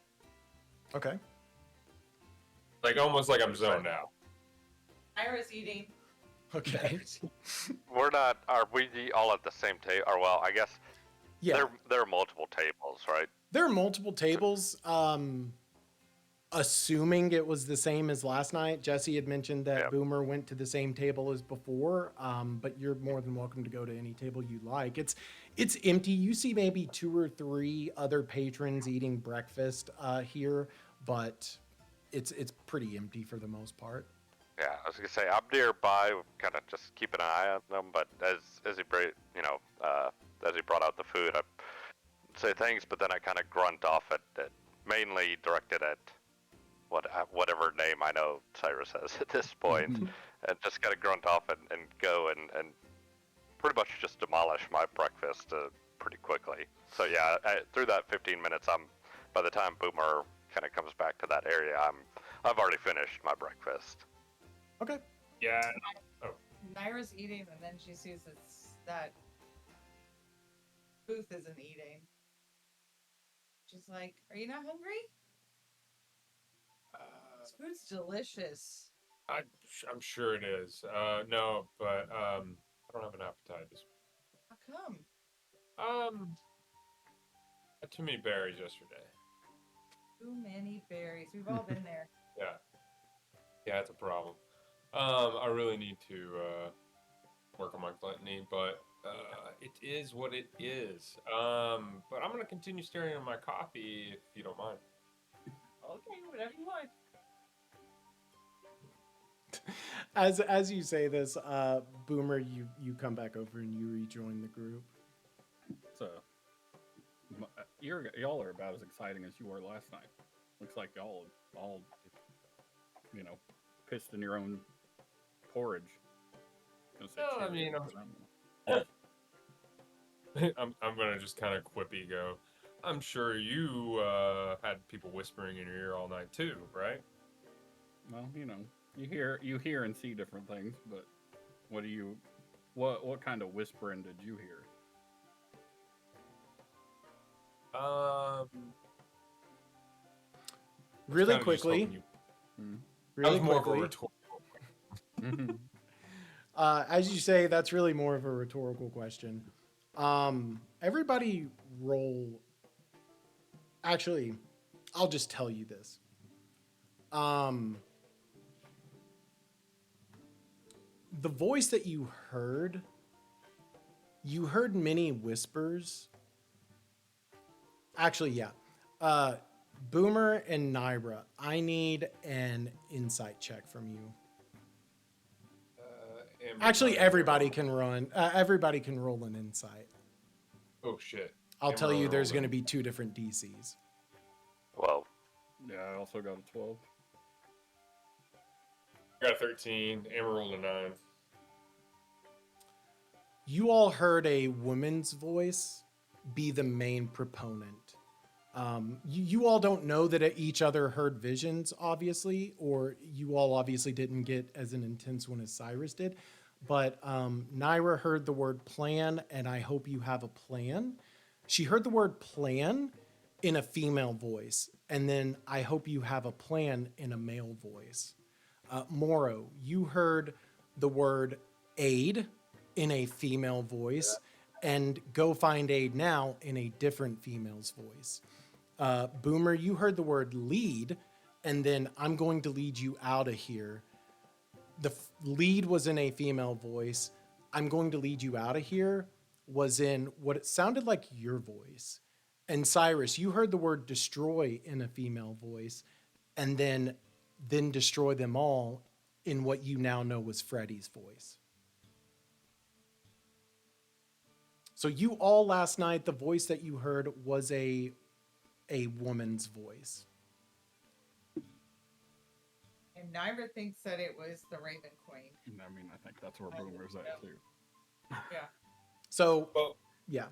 Okay. Like almost like I'm zoned out. Ira's eating. Okay. Are we all at the same table? Or, well, I guess Yeah. there are multiple tables, right? There are multiple tables. Assuming it was the same as last night, Jesse had mentioned that Yep. Boomer went to the same table as before. But you're more than welcome to go to any table you like. It's empty. You see maybe 2 or 3 other patrons eating breakfast here, but it's pretty empty for the most part. Yeah, I was gonna say I'm nearby, kind of just keep an eye on them. But as he brought out the food, I say thanks, but then I kind of grunt off at mainly directed at whatever name I know Cyrus has at this point, and just kind of grunt off and go and pretty much just demolish my breakfast pretty quickly. So yeah, through that 15 minutes, by the time Boomer kind of comes back to that area, I've already finished my breakfast. Okay. Yeah. Naira's eating, and then she sees that Booth isn't eating. She's like, "Are you not hungry? This food's delicious." I'm sure it is. No, but I don't have an appetite. How come? I had too many berries yesterday. Too many berries. We've all been there. Yeah, it's a problem. I really need to work on my gluttony, but it is what it is. But I'm gonna continue staring at my coffee if you don't mind. Okay, whatever you want. As you say this, Boomer, you come back over and you rejoin the group. So, y'all are about as exciting as you were last night. Looks like y'all all, pissed in your own porridge. Gonna say No, I Cheerios, mean, but I don't know. I'm gonna just kind of quippy go. I'm sure you had people whispering in your ear all night too, right? Well, you hear and see different things, but what kind of whispering did you hear? Um, Really kinda just quickly, hoping you- that really was more of a quickly. rhetorical. As you say, that's really more of a rhetorical question. Everybody roll. Actually, I'll just tell you this. The voice that you heard many whispers. Actually, yeah. Boomer and Naira, I need an insight check from you. Actually, everybody can run. Everybody can roll an insight. Oh shit! I'll tell you, there's going to rolling. be 2 different DCs. Well, Yeah, I also got a 12. I got a 13. Amber rolled a 9. You all heard a woman's voice be the main proponent. You all don't know that each other heard visions, obviously, or you all obviously didn't get as an intense one as Cyrus did. But Naira heard the word plan, and I hope you have a plan. She heard the word plan in a female voice, and then I hope you have a plan in a male voice. Morrow, you heard the word aid in a female voice, and go find aid now in a different female's voice. Boomer, you heard the word lead, and then I'm going to lead you out of here. The lead was in a female voice. I'm going to lead you out of here was in what it sounded like your voice. And Cyrus, you heard the word destroy in a female voice, and then destroy them all in what you now know was Freddy's voice. So you all last night, the voice that you heard was a woman's voice. And Naira thinks that it was the Raven Queen. I mean, I think that's where Boomer's at too. Yeah. So, Well, yeah.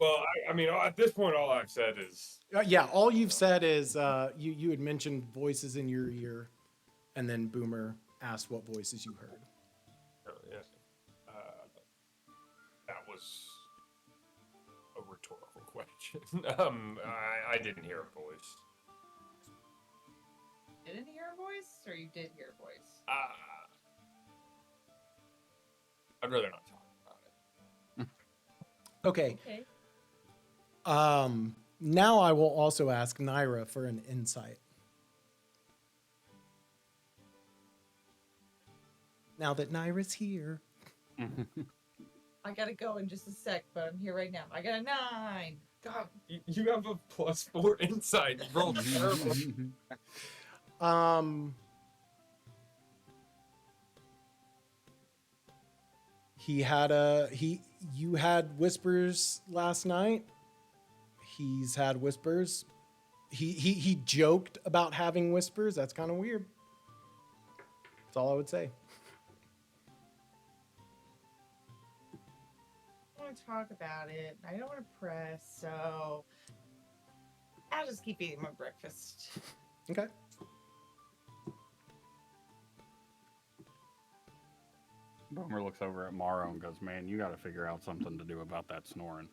well, I mean, at this point, all I've said is Yeah, all you've said is you had mentioned voices in your ear, and then Boomer asked what voices you heard. yeah, that was a rhetorical question. I didn't hear a voice. Didn't hear a voice, or you did hear a voice? I'd rather not talk about it. Okay. Okay. Now I will also ask Naira for an insight. Now that Naira's here. I gotta go in just a sec, but I'm here right now. I got a 9. God, you have a +4 insight. You rolled terrible. You had whispers last night. He's had whispers. He joked about having whispers. That's kind of weird. That's all I would say. I want to talk about it. I don't want to press, so I'll just keep eating my breakfast. Okay. Boomer looks over at Morrow and goes, "Man, you got to figure out something to do about that snoring."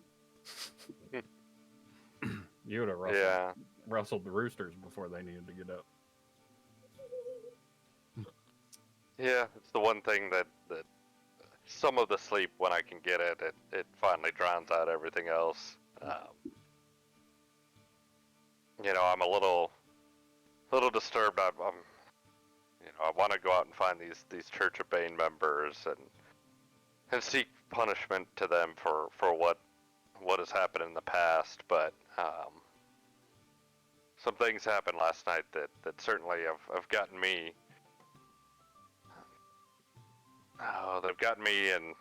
You would have rustled the roosters before they needed to get up. yeah, it's the one thing that some of the sleep, when I can get it, it finally drowns out everything else. I'm a little disturbed. I want to go out and find these Church of Bane members and seek punishment to them for what has happened in the past. But some things happened last night that certainly have gotten me. Oh, they've gotten me in,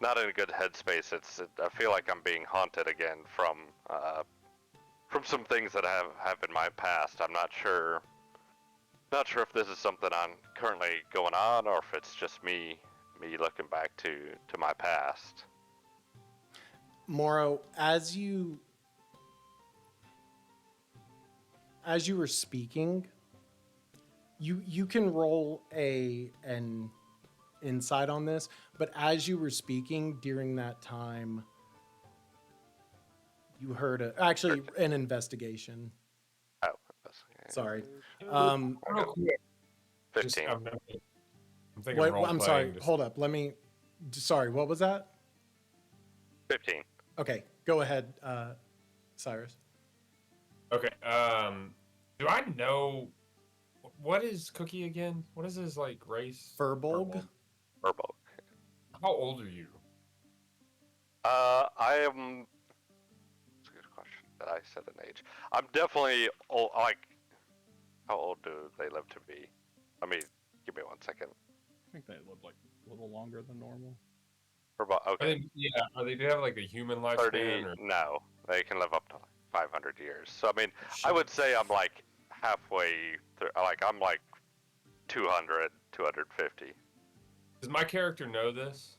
not in a good headspace. I feel like I'm being haunted again from some things that have happened in my past. I'm not sure Not sure if this is something I'm currently going on, or if it's just me looking back to my past. Morrow, as you were speaking, you can roll an insight on this, but as you were speaking during that time, you heard an investigation. Oh, Sorry. Real quick, 15. I'm thinking What? role I'm playing. sorry. Hold up. Sorry. What was that? 15. Okay, go ahead, Cyrus. Okay. Do I know what is Cookie again? What is his like race? Furbolg. Furbolg. How old are you? I am. That's a good question. Did I set an age? I'm definitely old. Like, how old do they live to be? Let me give me 1 second. I think they live like a little longer than normal. Furbolg. Okay. Are they do they have like a human 30. lifespan? Or No, they can live up to 500 years. So I mean, I Shit. would say I'm like halfway through. Like I'm like 200, 250. does my character know this?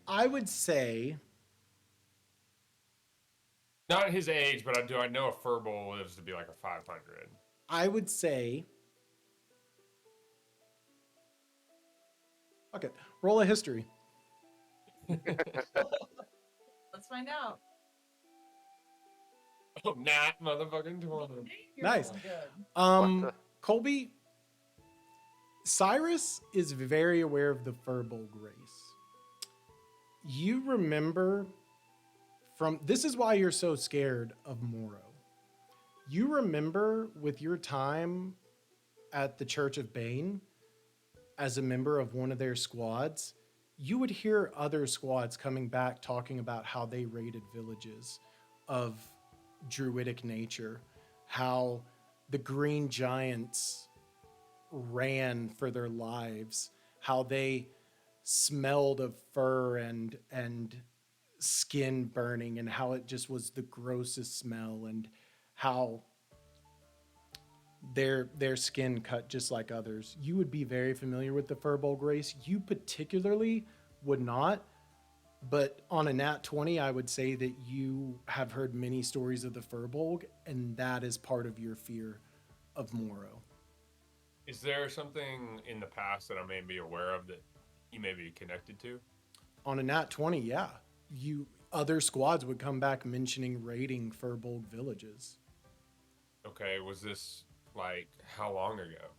I would say Not his age, but do I know a Furble lives to be like a 500? I would say. Okay, roll a history. Let's find out. Oh, Nat, motherfucking 20. You're Nice. rolling good. What the? Colby, Cyrus is very aware of the Furbolg race. You remember this is why you're so scared of Morrow. You remember with your time at the Church of Bane as a member of one of their squads, you would hear other squads coming back talking about how they raided villages of druidic nature, how the green giants ran for their lives, how they smelled of fur and skin burning, and how it just was the grossest smell, and how their skin cut just like others. You would be very familiar with the Furbolg race. You particularly would not, but on a nat 20, I would say that you have heard many stories of the Furbolg, and that is part of your fear of Morrow. Is there something in the past that I may be aware of that you may be connected to? On a nat 20, yeah. Other squads would come back mentioning raiding Furbolg villages. Okay, was this like how long ago?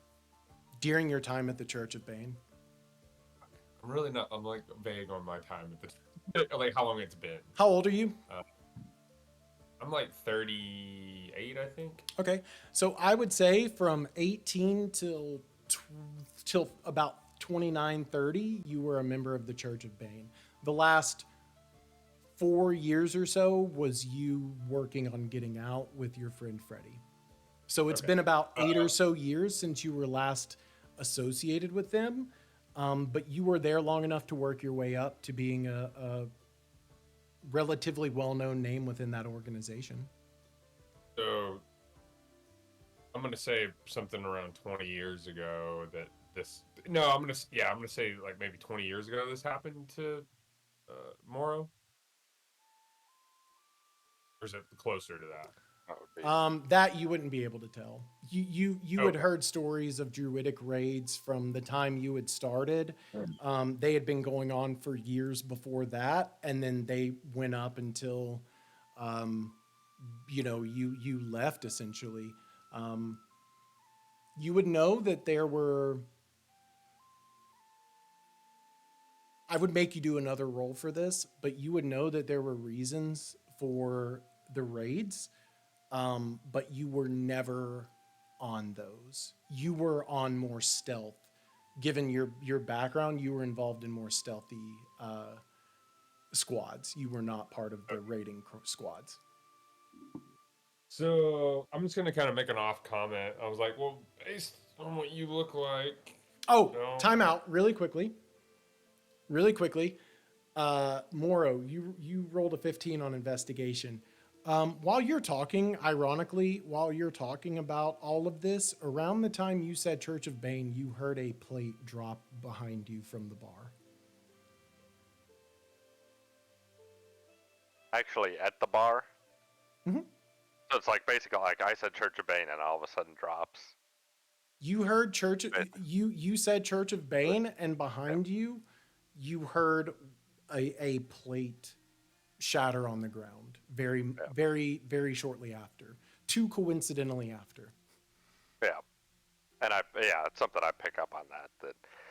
During your time at the Church of Bane. I'm really not. I'm like vague on my time at the like how long it's been. How old are you? I'm like 38, I think. Okay, so I would say from 18 till about 29, 30, you were a member of the Church of Bane. The last 4 years or so was you working on getting out with your friend Freddie. So it's been about 8 or so years since you were last associated with them, but you were there long enough to work your way up to being a relatively well-known name within that organization. So I'm gonna say something around 20 years ago that this. No, I'm gonna say like maybe 20 years ago this happened to Morrow. Or is it closer to that? That would be. That you wouldn't be able to tell. You had Okay. heard stories of druidic raids from the time you had started. They had been going on for years before that, and then they went up until, you left essentially. You would know that there were. I would make you do another roll for this, but you would know that there were reasons for the raids. But you were never on those. You were on more stealth. Given your background, you were involved in more stealthy squads. You were not part of the raiding squads. So I'm just gonna kind of make an off comment. I was like, well, based on what you look like. Oh, No. time out really quickly. Really quickly. Morrow, you rolled a 15 on investigation. While you're talking, ironically, while you're talking about all of this, around the time you said Church of Bane, you heard a plate drop behind you from the bar. Actually, at the bar. Mhm. So it's like basically like I said Church of Bane, and all of a sudden drops. You heard But- you said Church of Bane, and behind you, you heard a plate shatter on the ground very shortly after. Too coincidentally after. Yeah. And it's something I pick up on that.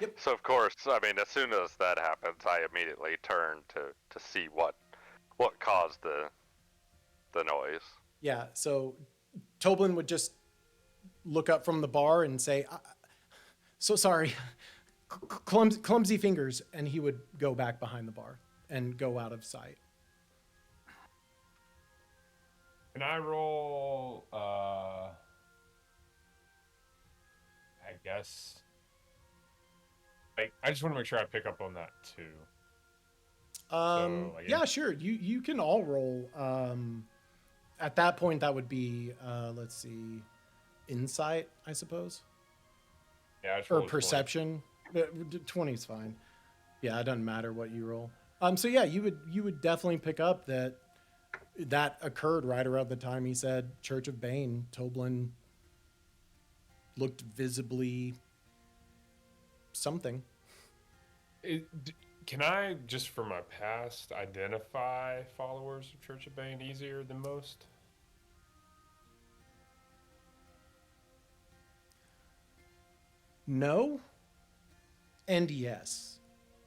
Yep. So of course, I mean, as soon as that happens, I immediately turn to see what caused the noise. Yeah, so Toblen would just look up from the bar and say, so sorry, clumsy fingers, and he would go back behind the bar and go out of sight. Can I roll? I guess. I just want to make sure I pick up on that too. Yeah, sure. You can all roll. At that point, that would be let's see, insight, I suppose, Yeah, I just or rolled a 20. perception. 20 is fine. Yeah, it doesn't matter what you roll. So yeah, you would definitely pick up that occurred right around the time he said Church of Bane. Toblen looked visibly something. Can I, just from my past, identify followers of Church of Bane easier than most? No and yes.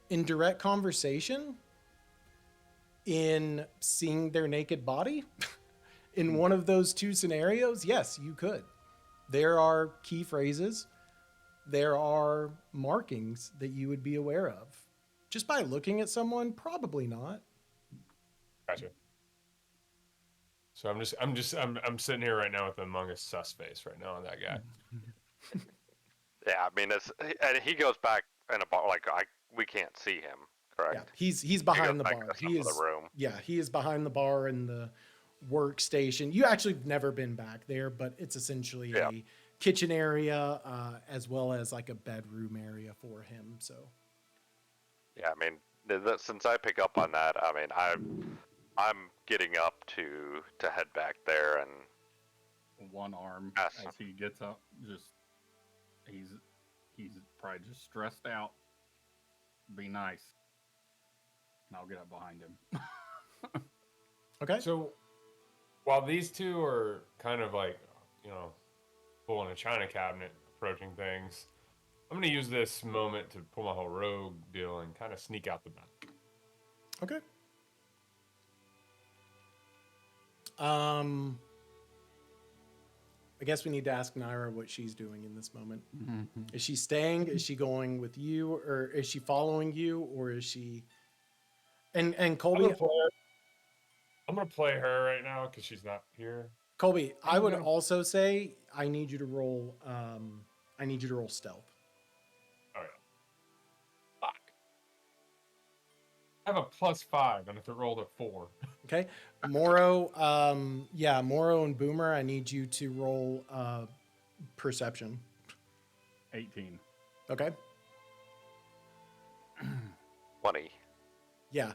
In direct conversation, in seeing their naked body, in one of those two scenarios, yes, you could. There are key phrases, there are markings that you would be aware of. Just by looking at someone, probably not. Gotcha. So I'm sitting here right now with the Among Us sus face right now on that guy. Yeah, I mean, and he goes back in a bar like we can't see him, correct? Yeah, he's behind the back bar. to He is the room. Yeah, he is behind the bar in the workstation. You actually have never been back there, but it's essentially a kitchen area as well as like a bedroom area for him. So Yeah, I mean, since I pick up on that, I mean, I'm getting up to head back there, and One arm Yes. as he gets up, just he's probably just stressed out. Be nice, and I'll get up behind him. okay. So while these two are kind of like, pulling a china cabinet, approaching things, I'm going to use this moment to pull my whole rogue deal and kind of sneak out the back. Okay. I guess we need to ask Naira what she's doing in this moment. Is she staying? Is she going with you, or is she following you, or is she? And Colby, I'm gonna play her right now because she's not here. Colby, I would also say I need you to roll. I need you to roll stealth. Oh yeah. Fuck. I have a +5, and if it rolled a 4. Okay, Morro. Morro and Boomer. I need you to roll perception. 18. Okay. 20. Yeah.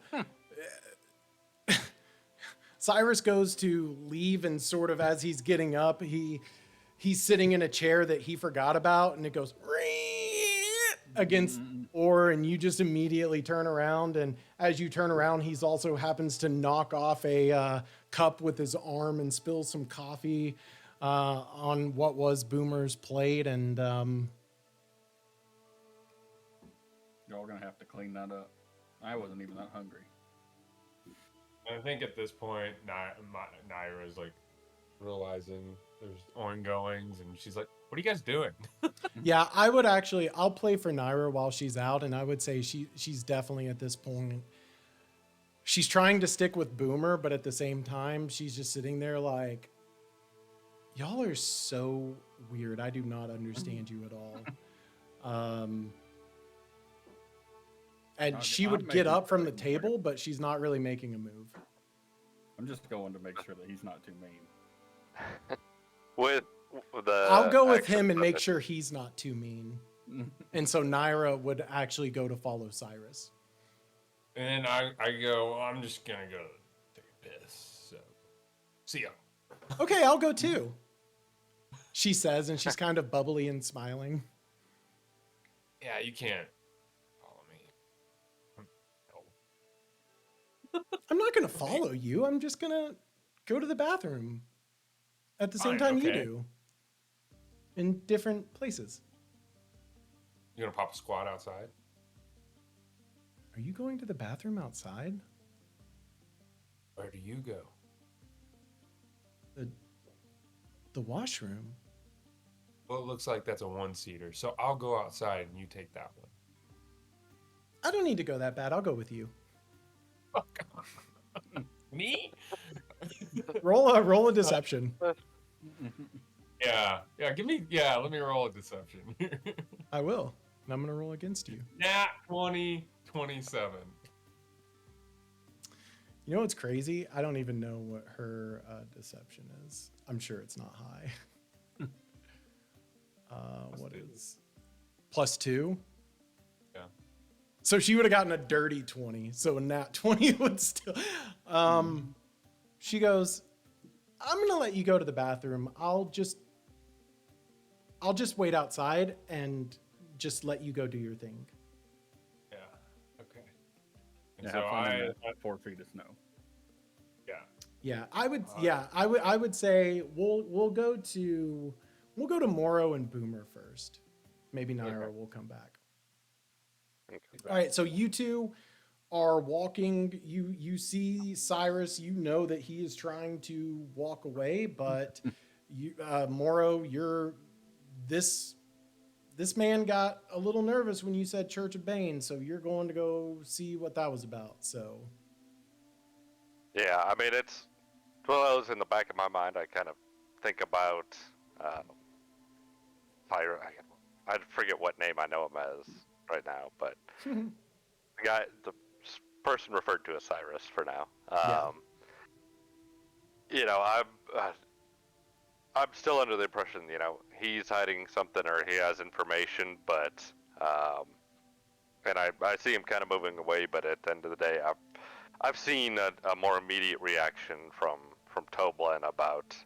Cyrus goes to leave, and sort of as he's getting up, he's sitting in a chair that he forgot about, and it goes against Orr, and you just immediately turn around, and as you turn around, he's also happens to knock off a cup with his arm and spills some coffee on what was Boomer's plate, and Y'all gonna have to clean that up. I wasn't even that hungry. I think at this point, Naira is like realizing there's ongoings, and she's like, "What are you guys doing?" yeah, I'll play for Naira while she's out, and I would say she's definitely at this point. She's trying to stick with Boomer, but at the same time, she's just sitting there like, y'all are so weird. I do not understand you at all. And she would get up from the table, but she's not really making a move. I'm just going to make sure that he's not too mean. With the I'll go with extra him and make credit- sure he's not too mean. And so Naira would actually go to follow Cyrus. And then I go, well, I'm just gonna go take a piss. So, see ya. Okay, I'll go too. She says, and she's kind of bubbly and smiling. Yeah, you can't follow me. No. I'm not going to follow you. I'm just going to go to the bathroom at the same Fine, time you okay. do. In different places. You gonna pop a squat outside? Are you going to the bathroom outside? Where do you go? The washroom? Well, it looks like that's a one-seater, so I'll go outside and you take that one. I don't need to go that bad. I'll go with you. Oh, God. Me? Roll a deception. Yeah, let me roll a deception. I will. And I'm going to roll against you. Nat 20, 27. You know what's crazy? I don't even know what her deception is. I'm sure it's not high. What is +2? Yeah. So she would have gotten a dirty 20. So a nat 20 would still. She goes, I'm going to let you go to the bathroom. I'll just wait outside and just let you go do your thing. Yeah. Okay. And Yeah, so have fun in that 4 feet of snow. yeah. I would say we'll go to Morro and Boomer first. Maybe Naira Okay. will come back. Okay. All right, so you two are walking. You see Cyrus. You know that he is trying to walk away, but you, Morro, this man got a little nervous when you said Church of Bane, so you're going to go see what that was about. So Yeah, I mean, it's one of those in the back of my mind. I kind of think about Fire. I forget what name I know him as right now, but the person referred to as Cyrus for now. Yeah. You know, I'm still under the impression, you know, he's hiding something or he has information, but and I see him kind of moving away. But at the end of the day, I've seen a more immediate reaction from Toblen about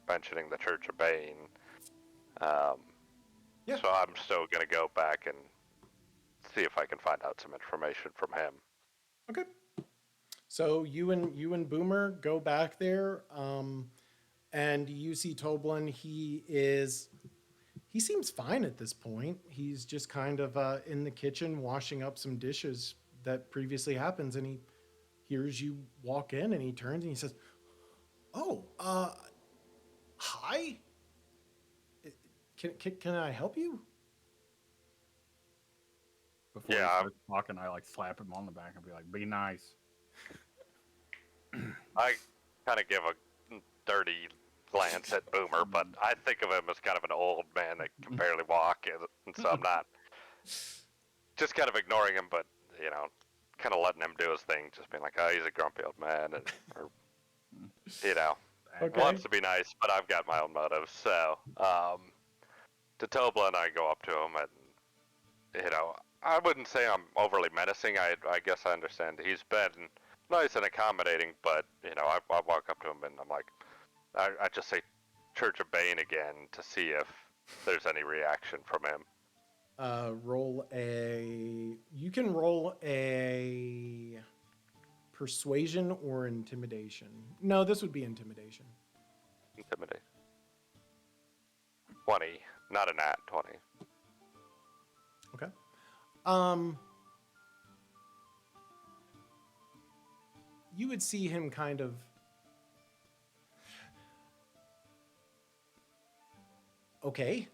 mentioning the Church of Bane. Yeah. So I'm still gonna go back and see if I can find out some information from him. Okay. So you and Boomer go back there, and you see Toblen. He seems fine at this point. He's just kind of in the kitchen washing up some dishes that previously happens, and he hears you walk in, and he turns and he says, "Oh, hi. Can I help you?" Before Yeah, he I'm- starts talking, I like slap him on the back and be like, "Be nice." I kind of give a dirty glance at Boomer, but I think of him as kind of an old man that can barely walk, and so I'm not just kind of ignoring him, but you know, kind of letting him do his thing, just being like, "Oh, he's a grumpy old man," and, or you know, Okay. wants to be nice, but I've got my own motives. So, to Toblen, I go up to him, and you know, I wouldn't say I'm overly menacing. I guess I understand he's been nice and accommodating, but you know, I walk up to him and I'm like, I just say Church of Bane again to see if there's any reaction from him. You can roll a persuasion or intimidation. No, this would be intimidation. Intimidate. 20, not a nat 20. Okay. You would see him kind of okay.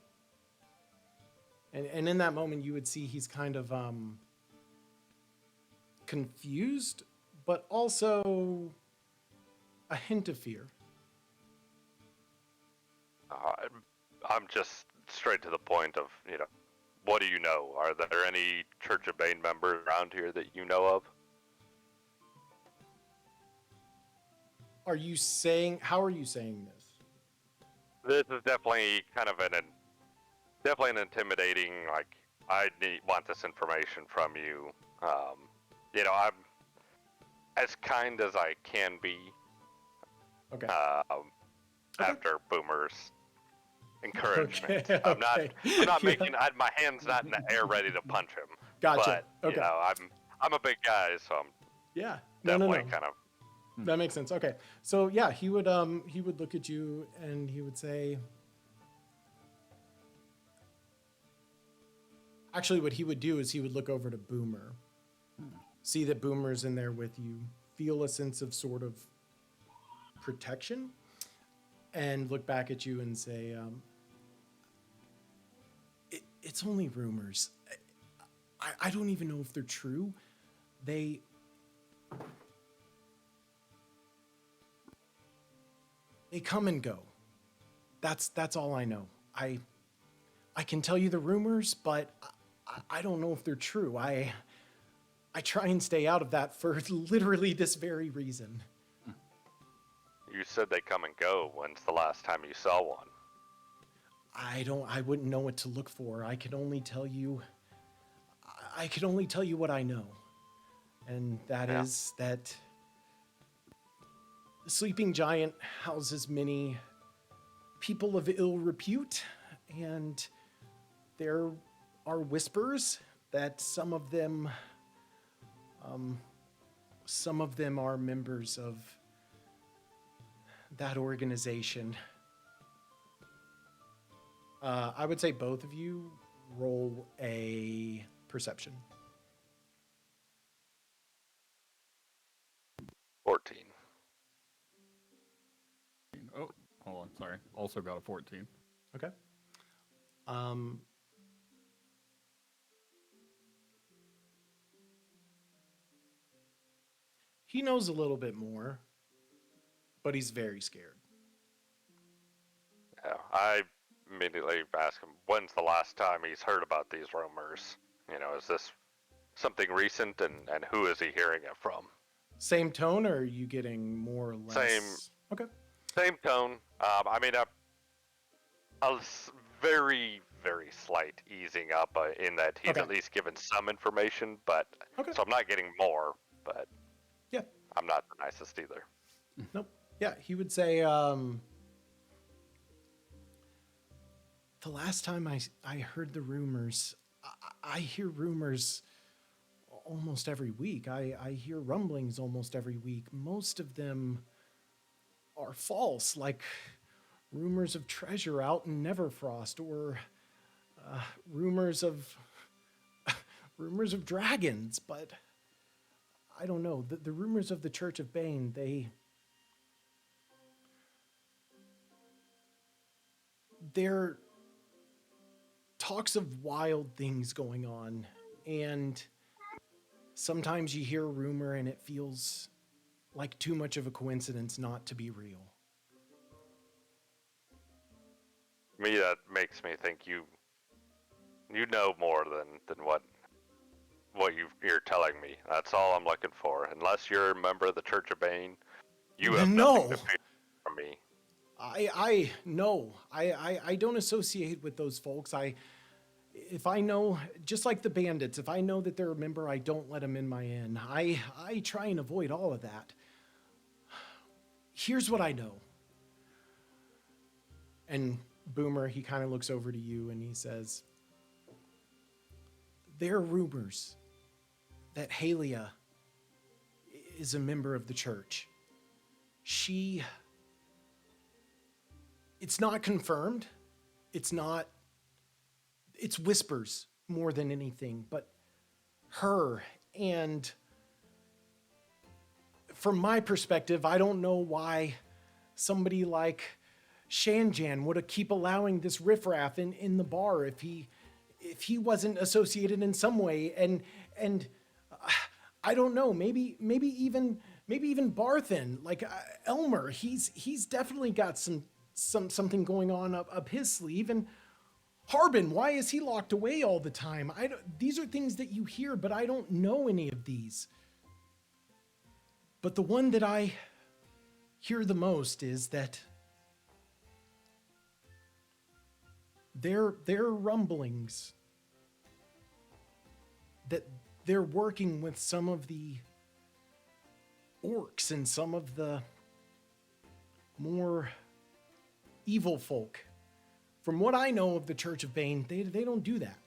And in that moment you would see he's kind of confused, but also a hint of fear. I'm just straight to the point of, you know, what do you know? Are there any Church of Bane members around here that you know of? are you saying? How are you saying this? This is definitely kind of definitely an intimidating. Like, want this information from you. I'm as kind as I can be. Okay. After Boomer's encouragement, Okay, I'm not yeah. making. My hand's not in the air, ready to punch him. Gotcha. But Okay. I'm a big guy, so I'm Yeah. definitely No. kind of. That makes sense. Okay. So yeah, he would look at you and he would say, actually what he would do is he would look over to Boomer, see that Boomer's in there with you, feel a sense of sort of protection, and look back at you and say, it's only rumors. I don't even know if they're true. They come and go. That's all I know. I can tell you the rumors, but I don't know if they're true. I try and stay out of that for literally this very reason. You said they come and go. When's the last time you saw one? I wouldn't know what to look for. I can only tell you what I know. And that is that the sleeping giant houses many people of ill repute, and there are whispers that some of them are members of that organization. I would say both of you roll a perception. 14. Oh, hold on. Sorry. Also got a 14. Okay. He knows a little bit more, but he's very scared. Yeah, I immediately ask him, when's the last time he's heard about these rumors? Is this something recent, and who is he hearing it from? Same tone, or are you getting more or less? Same. Okay. Same tone. A very, very slight easing up in that he's at least given some information, but so I'm not getting more, but yeah, I'm not the nicest either. Nope. Yeah, he would say, the last time I heard the rumors, I hear rumors almost every week. I hear rumblings almost every week. Most of them are false, like rumors of treasure out in Neverfrost, or rumors of dragons. But I don't know. The rumors of the Church of Bane, they're talks of wild things going on, and sometimes you hear a rumor and it feels like too much of a coincidence not to be real. Me, that makes me think you know more than what you're telling me. That's all I'm looking for. Unless you're a member of the Church of Bane, you have nothing to fear from me. I don't associate with those folks. If I know, just like the bandits, if I know that they're a member, I don't let them in my inn. I try and avoid all of that. Here's what I know. And Boomer, he kind of looks over to you and he says, there are rumors that Halia is a member of the church. It's not confirmed. It's whispers more than anything, but her, and from my perspective, I don't know why somebody like Shanjan would keep allowing this riffraff in the bar if he wasn't associated in some way, and I don't know, maybe even Barthen, like Elmer, he's definitely got something going on up his sleeve. And Harbin, why is he locked away all the time? These are things that you hear, but I don't know any of these. But the one that I hear the most is that there are rumblings that they're working with some of the orcs and some of the more evil folk. From what I know of the Church of Bane, they don't do that.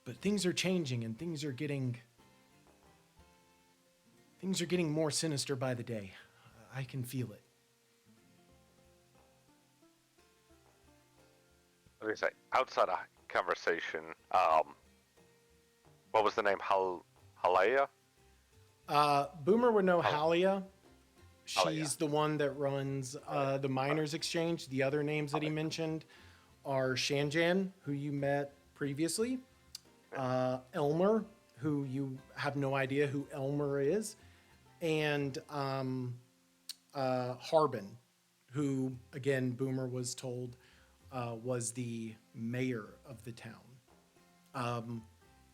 But things are changing and things are getting more sinister by the day. I can feel it. What do you say? Outside of conversation, what was the name? Halea? Boomer would know Hal- Halia. Halia. She's the one that runs the Miners Exchange. The other names that he mentioned are Shanjan, who you met previously, Elmer, who you have no idea who Elmer is, and Harbin, who, again, Boomer was told was the mayor of the town.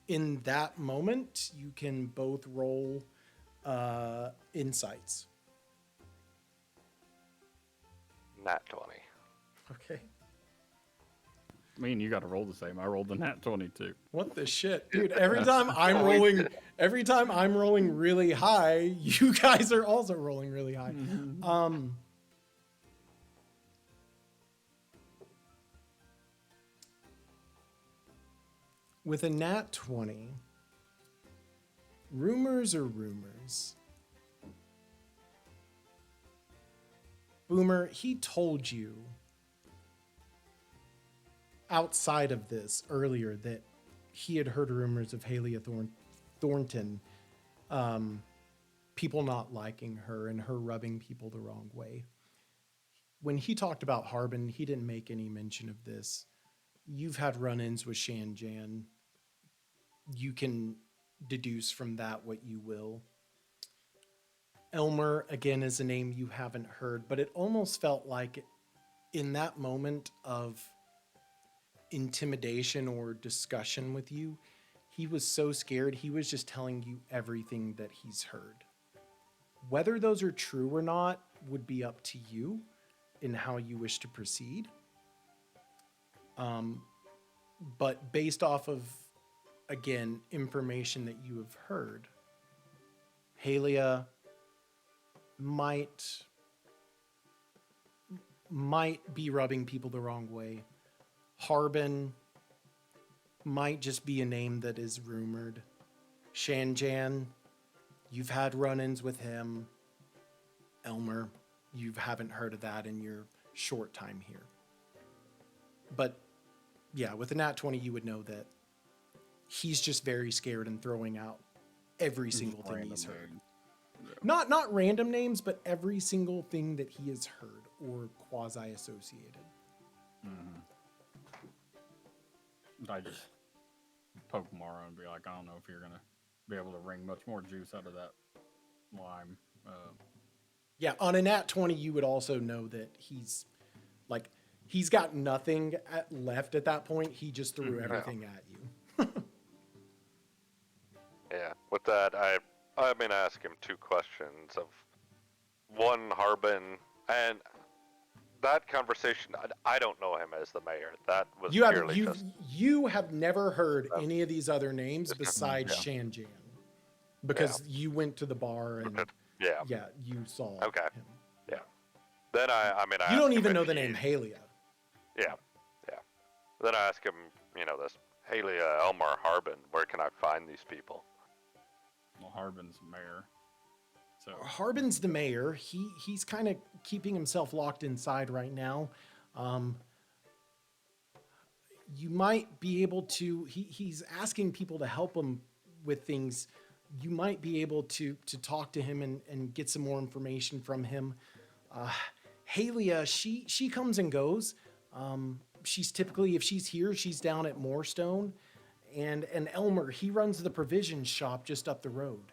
In that moment, you can both roll insights. Nat 20. Okay. I mean, you got to roll the same. I rolled the nat 22. What the shit, dude? Every time I'm rolling really high, you guys are also rolling really high. With a nat 20, rumors are rumors. Boomer, he told you outside of this earlier that he had heard rumors of Halia Thornton, people not liking her and her rubbing people the wrong way. When he talked about Harbin, he didn't make any mention of this. You've had run-ins with Shanjan. You can deduce from that what you will. Elmer, again, is a name you haven't heard, but it almost felt like in that moment of intimidation or discussion with you, he was so scared, he was just telling you everything that he's heard. Whether those are true or not would be up to you in how you wish to proceed. But based off of, again, information that you have heard, Halia might be rubbing people the wrong way. Harbin might just be a name that is rumored. Shanjan, you've had run-ins with him. Elmer, you haven't heard of that in your short time here. But yeah, with a nat 20, you would know that he's just very scared and throwing out every single thing he's heard. Yeah. Not random names, but every single thing that he has heard or quasi-associated. Mm-hmm. I just poke Mara and be like, I don't know if you're going to be able to wring much more juice out of that lime. Yeah, on a nat 20, you would also know that he's got nothing left at that point. He just threw everything at you. Yeah. With that, I'm gonna ask him two questions. Of one, Harbin, and that conversation. I don't know him as the mayor. That was you have never heard any of these other names besides Shanjan, because you went to the bar and you saw him. Yeah. Then I You don't even know the name Halia. Yeah. Then I ask him, this Halia, Elmer, Harbin. Where can I find these people? Well, Harbin's mayor. So Harbin's the mayor. He's kind of keeping himself locked inside right now. You might be able to. He's asking people to help him with things. You might be able to talk to him and get some more information from him. Halia, she comes and goes. She's typically, if she's here, she's down at Moorstone. And Elmer, he runs the provision shop just up the road.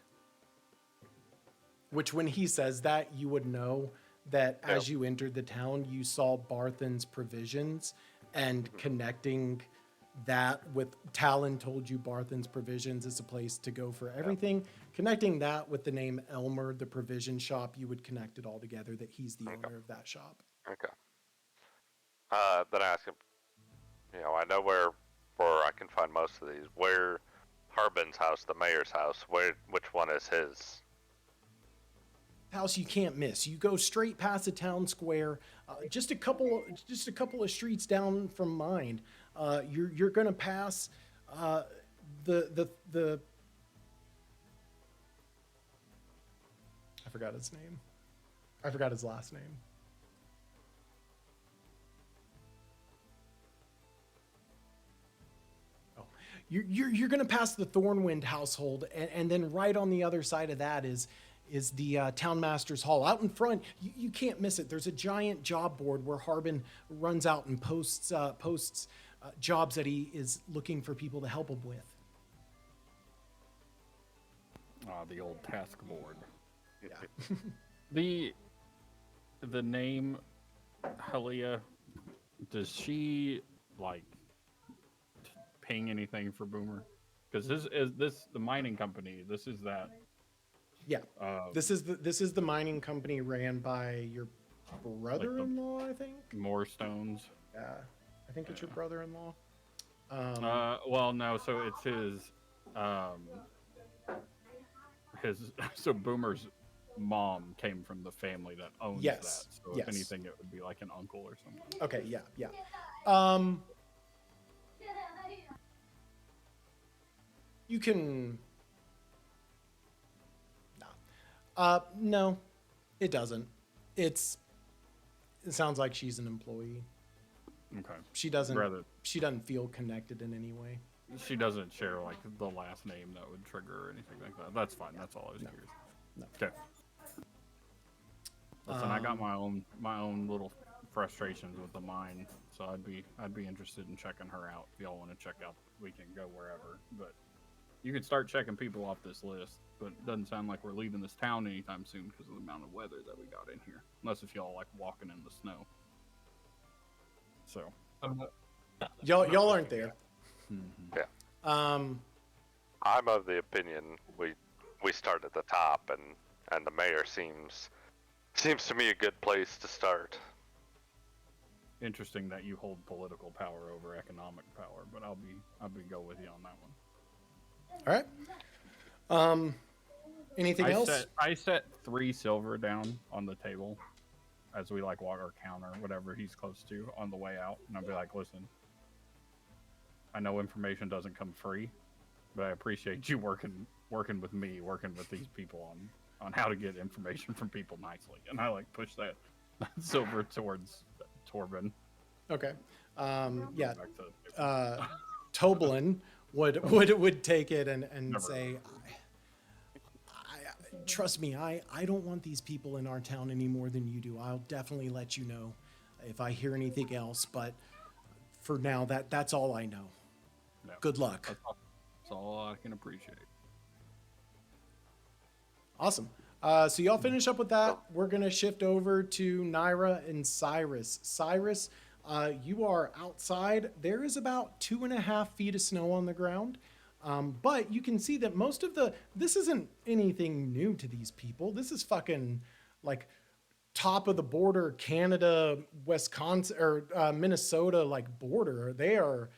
Which, when he says that, you would know that as you entered the town, you saw Barthen's Provisions and connecting that with Talon told you Barthen's Provisions is a place to go for everything. Connecting that with the name Elmer, the provision shop, you would connect it all together that he's the owner of that shop. Okay. Then I ask him, I know where I can find most of these. Where Harbin's house, the mayor's house, which one is his? House you can't miss. You go straight past the town square, just a couple of streets down from mine. You're gonna pass the I forgot his name. I forgot his last name. Oh, you're gonna pass the Thornwind household, and then right on the other side of that is the town master's hall. Out in front, you can't miss it. There's a giant job board where Harbin runs out and posts jobs that he is looking for people to help him with. The old task board. Yeah. The name Helia, does she like ping anything for Boomer? Because this the mining company. This is that. Yeah. This is the mining company ran by your brother-in-law, I think. More stones. Yeah, I think it's your brother-in-law. Well, no. So it's his. So Boomer's mom came from the family that owns that. So if anything, it would be like an uncle or something. Okay. Yeah. You can. No, it doesn't. It sounds like she's an employee. Okay. She doesn't feel connected in any way. She doesn't share like the last name that would trigger or anything like that. That's fine. That's all I was curious. No. Okay. Listen, I got my own little frustrations with the mine, so I'd be interested in checking her out. If y'all want to check out, we can go wherever. But you can start checking people off this list. But it doesn't sound like we're leaving this town anytime soon because of the amount of weather that we got in here. Unless if y'all like walking in the snow. So y'all aren't there. Mm-hmm. Yeah. I'm of the opinion we start at the top, and the mayor seems to me a good place to start. Interesting that you hold political power over economic power, but I'll be go with you on that one. All right. Anything else? I set 3 silver down on the table as we like walk our counter, whatever he's close to, on the way out, and I'll be like, listen, I know information doesn't come free, but I appreciate you working with me, working with these people on how to get information from people nicely. And I like push that silver towards Torben. Okay. Yeah. Toblen would take it and say, trust me, I don't want these people in our town any more than you do. I'll definitely let you know if I hear anything else, but for now, that's all I know. No. Good luck. That's all I can appreciate. Awesome. So y'all finish up with that. We're going to shift over to Naira and Cyrus. Cyrus, you are outside. There is about 2.5 feet of snow on the ground. But you can see that this isn't anything new to these people. This is fucking like top of the border Canada, Wisconsin, or Minnesota, like border. They're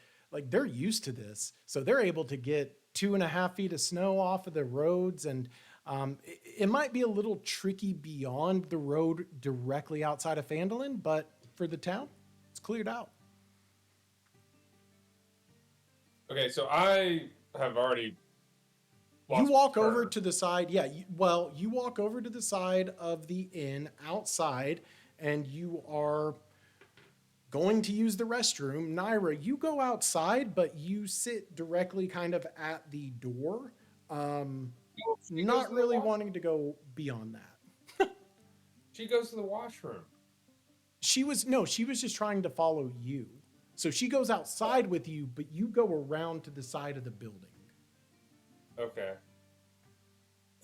used to this. So they're able to get 2.5 feet of snow off of the roads. And it might be a little tricky beyond the road directly outside of Phandalin, but for the town, it's cleared out. Okay, so I have already. You walk over to the side. Yeah, you walk over to the side of the inn outside, and you are going to use the restroom. Naira, you go outside, but you sit directly kind of at the door. Not really wanting to go beyond that. She goes to the washroom. She was just trying to follow you. So she goes outside with you, but you go around to the side of the building. Okay.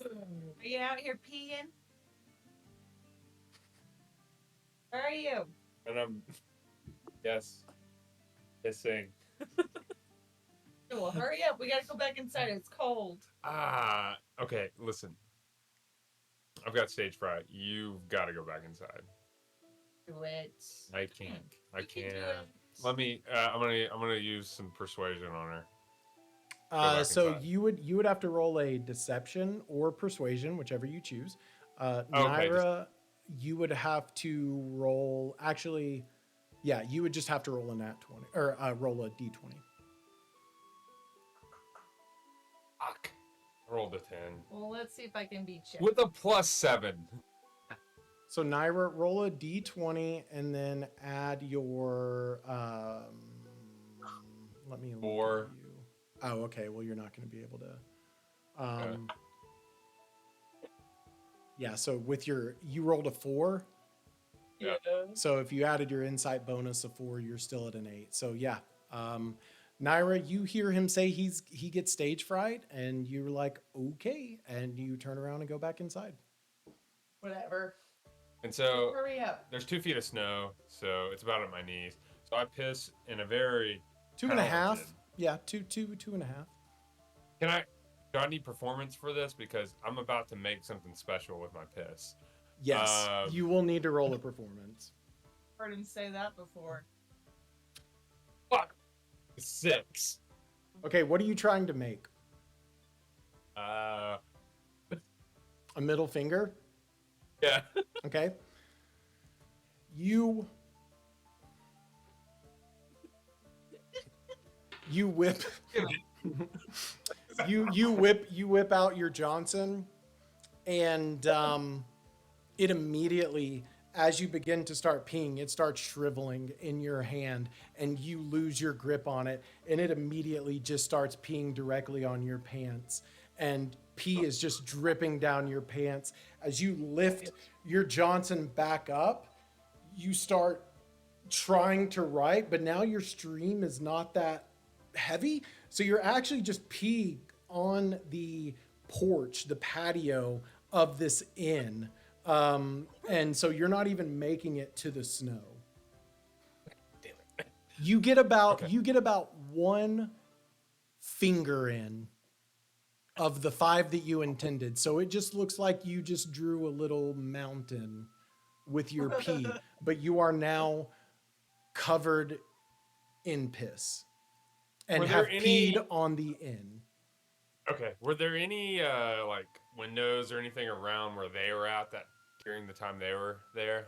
Are you out here peeing? Where are you? And I'm, yes, hissing. Well, hurry up. We gotta go back inside. It's cold. Okay, listen. I've got stage fright. You've got to go back inside. Do it. I can't. I You can do can't. it. Let me. I'm gonna use some persuasion on her. Go back So inside. you would have to roll a deception or persuasion, whichever you choose. Okay, Naira, you would have to roll. Actually, yeah, you would just have to roll a nat 20 or roll a d20. Fuck. I rolled a 10 Well, let's see if I can beat you. with a +7. So Naira, roll a d20 and then add your. Let me look 4. at you. Oh, okay. Well, you're not going to be able to. Yeah. So with you rolled a 4. Yeah. So if you added your insight bonus of 4, you're still at an 8. So yeah. Naira, you hear him say he gets stage fright, and you're like, okay, and you turn around and go back inside. Whatever. And so Hurry up. there's 2 feet of snow, so it's about at my knees. So I piss in a very 2.5. talented- Yeah, two and a half. Do I need performance for this? Because I'm about to make something special with my piss. Yes, you will need to roll a performance. Heard him say that before. Fuck. 6. Okay, what are you trying to make? Uh, A middle finger? yeah. Okay. You whip you whip out your Johnson, and it immediately, as you begin to start peeing, it starts shriveling in your hand, and you lose your grip on it, and it immediately just starts peeing directly on your pants, and pee is just dripping down your pants. As you lift your Johnson back up, you start trying to write, but now your stream is not that heavy, so you're actually just peeing on the porch, the patio of this inn, and so you're not even making it to the snow. Damn it. You get about Okay. you get about 1 finger in of the 5 that you intended, so it just looks like you just drew a little mountain with your pee, but you are now covered in piss and Were have there any- peed on the inn. Okay. Were there any like windows or anything around where they were at that during the time they were there?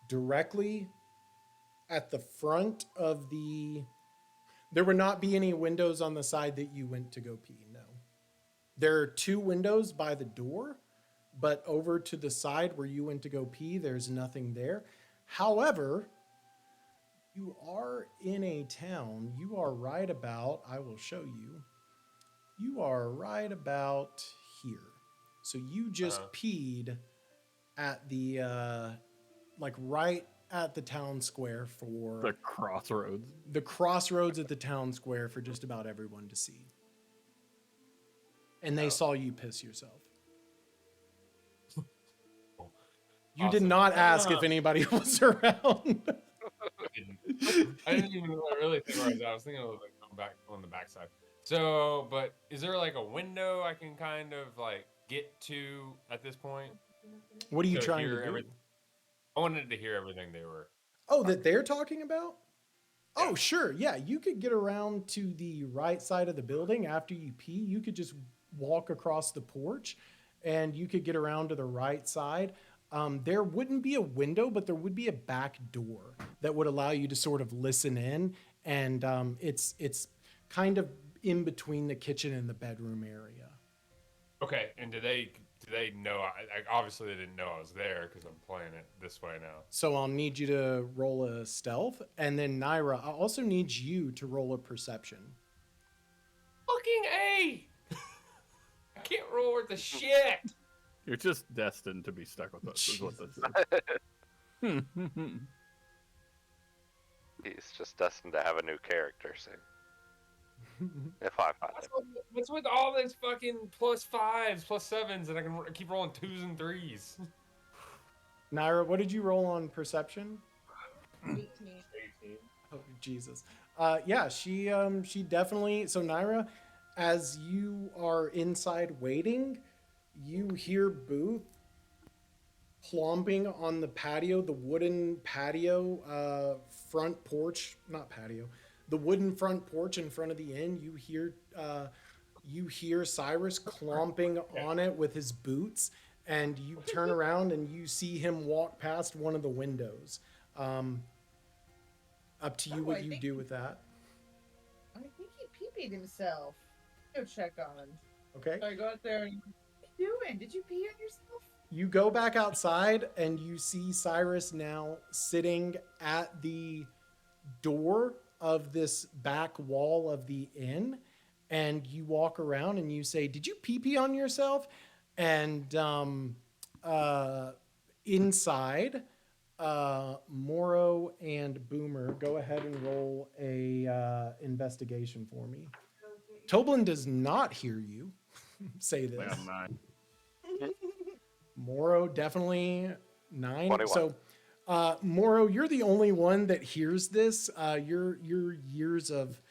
Directly at the front of there would not be any windows on the side that you went to go pee, no. There are 2 windows by the door, but over to the side where you went to go pee, there's nothing there. However, you are in a town. You are right about, I will show you. You are right about here. So you just peed at the, like right at the town square for The crossroads. the crossroads at the town square for just about everyone to see. And they saw you piss yourself. You did Awesome. not ask if anybody was around. I didn't even really think where I was at. I was thinking of like going back on the backside. So, but is there like a window I can kind of like get to at this point? What are you To trying hear to do? everything? I wanted to hear everything they were. Oh, that they're talking about? Yeah. Oh, sure. Yeah, you could get around to the right side of the building after you pee. You could just walk across the porch and you could get around to the right side. There wouldn't be a window, but there would be a back door that would allow you to sort of listen in. And it's kind of in between the kitchen and the bedroom area. Okay, and do they know? I obviously they didn't know I was there because I'm playing it this way now. So I'll need you to roll a stealth. And then Naira, I also need you to roll a perception. Fucking A! I can't roll worth the shit. You're just destined to be stuck with us, is what this is. He's just destined to have a new character soon. If I find it. What's with all this fucking +5s, +7s, and I can keep rolling 2s and 3s? Naira, what did you roll on perception? 18. 18. Oh, Jesus. Yeah, she definitely. So Naira, as you are inside waiting, you hear Booth plomping on the patio, the wooden patio, front porch, not patio, the wooden front porch in front of the inn. You hear Cyrus clomping on it with his boots, and you turn around and you see him walk past one of the windows. Up to you Oh, what I you think do with that. I think he pee-peed himself. Go check on him. Okay. So I go out there and what are you doing? Did you pee on yourself? You go back outside and you see Cyrus now sitting at the door of this back wall of the inn. And you walk around and you say, "Did you pee pee on yourself?" And inside, Morrow and Boomer, go ahead and roll a investigation for me. Toblen does not hear you say this. Yeah, 9. Morrow definitely 9. 21. So, Morrow, you're the only one that hears this. Your years of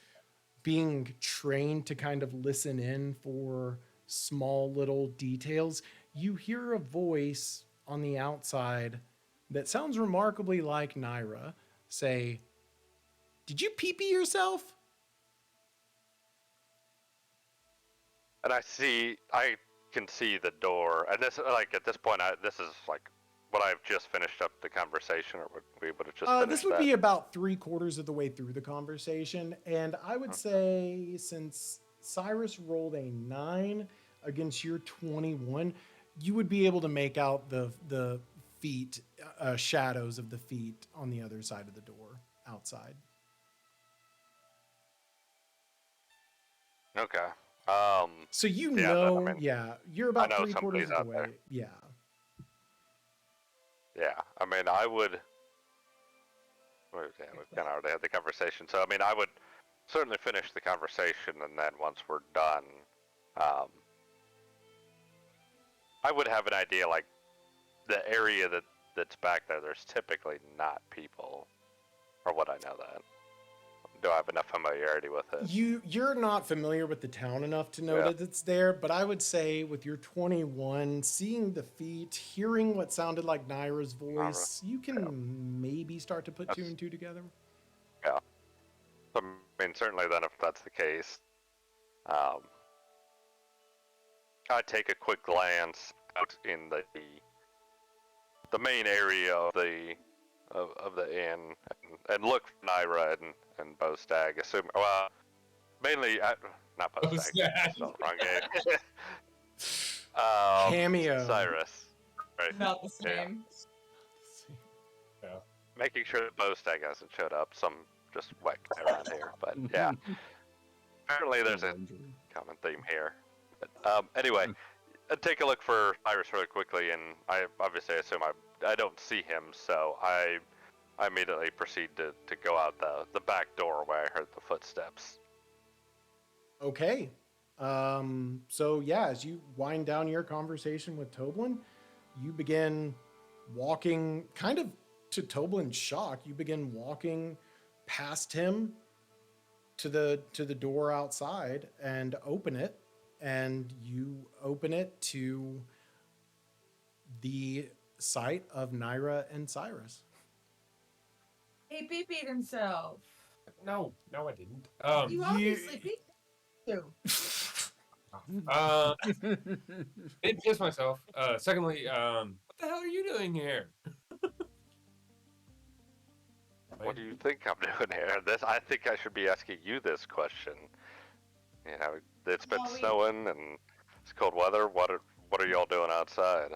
being trained to kind of listen in for small little details. You hear a voice on the outside that sounds remarkably like Naira say, "Did you pee-pee yourself?" And I can see the door, and this, like, at this point, this is like what I've just finished up the conversation, or we would have just finished This would that. be about 3/4 of the way through the conversation. And I would say, since Cyrus rolled a 9 against your 21, you would be able to make out the feet, shadows of the feet on the other side of the door outside. Okay. So you Yeah, know, I mean, you're I about know 3/4 somebody's of the out there. way. Yeah. Yeah, I mean, I would. Well, yeah, we've kind of already had the conversation, so I mean, I would certainly finish the conversation, and then once we're done, I would have an idea, like, the area that's back there. There's typically not people, or would I know that? Do I have enough familiarity with it? You're not familiar with the town enough to know Yeah. that it's there, but I would say with your 21, seeing the feet, hearing what sounded like Naira's voice, you can maybe start to put two That's- and two together. Yeah. I mean, certainly then, if that's the case, I take a quick glance out in the main area of the inn, and look for Naira and Bostag. Mainly not Bostag. That's not the wrong game. Cameo. Cyrus. Right. Not the Yeah. same. Yeah. Making sure that Bostag hasn't showed up. Some just wet guy around here, but yeah. Apparently, there's a common theme here. But anyway, I'd take a look for Cyrus really quickly, and I obviously assume I don't see him, so I immediately proceed to go out the back door where I heard the footsteps. Okay. So yeah, as you wind down your conversation with Toblen, you begin walking, kind of to Toblen's shock, you begin walking past him to the door outside and open it, and you open it to the sight of Naira and Cyrus. He pee-peed himself. No, I didn't. You obviously pee-peed too. Didn't kiss myself. Secondly, what the hell are you doing here? What do you think I'm doing here? I think I should be asking you this question. You know, it's been snowing and it's cold weather. What are y'all doing outside?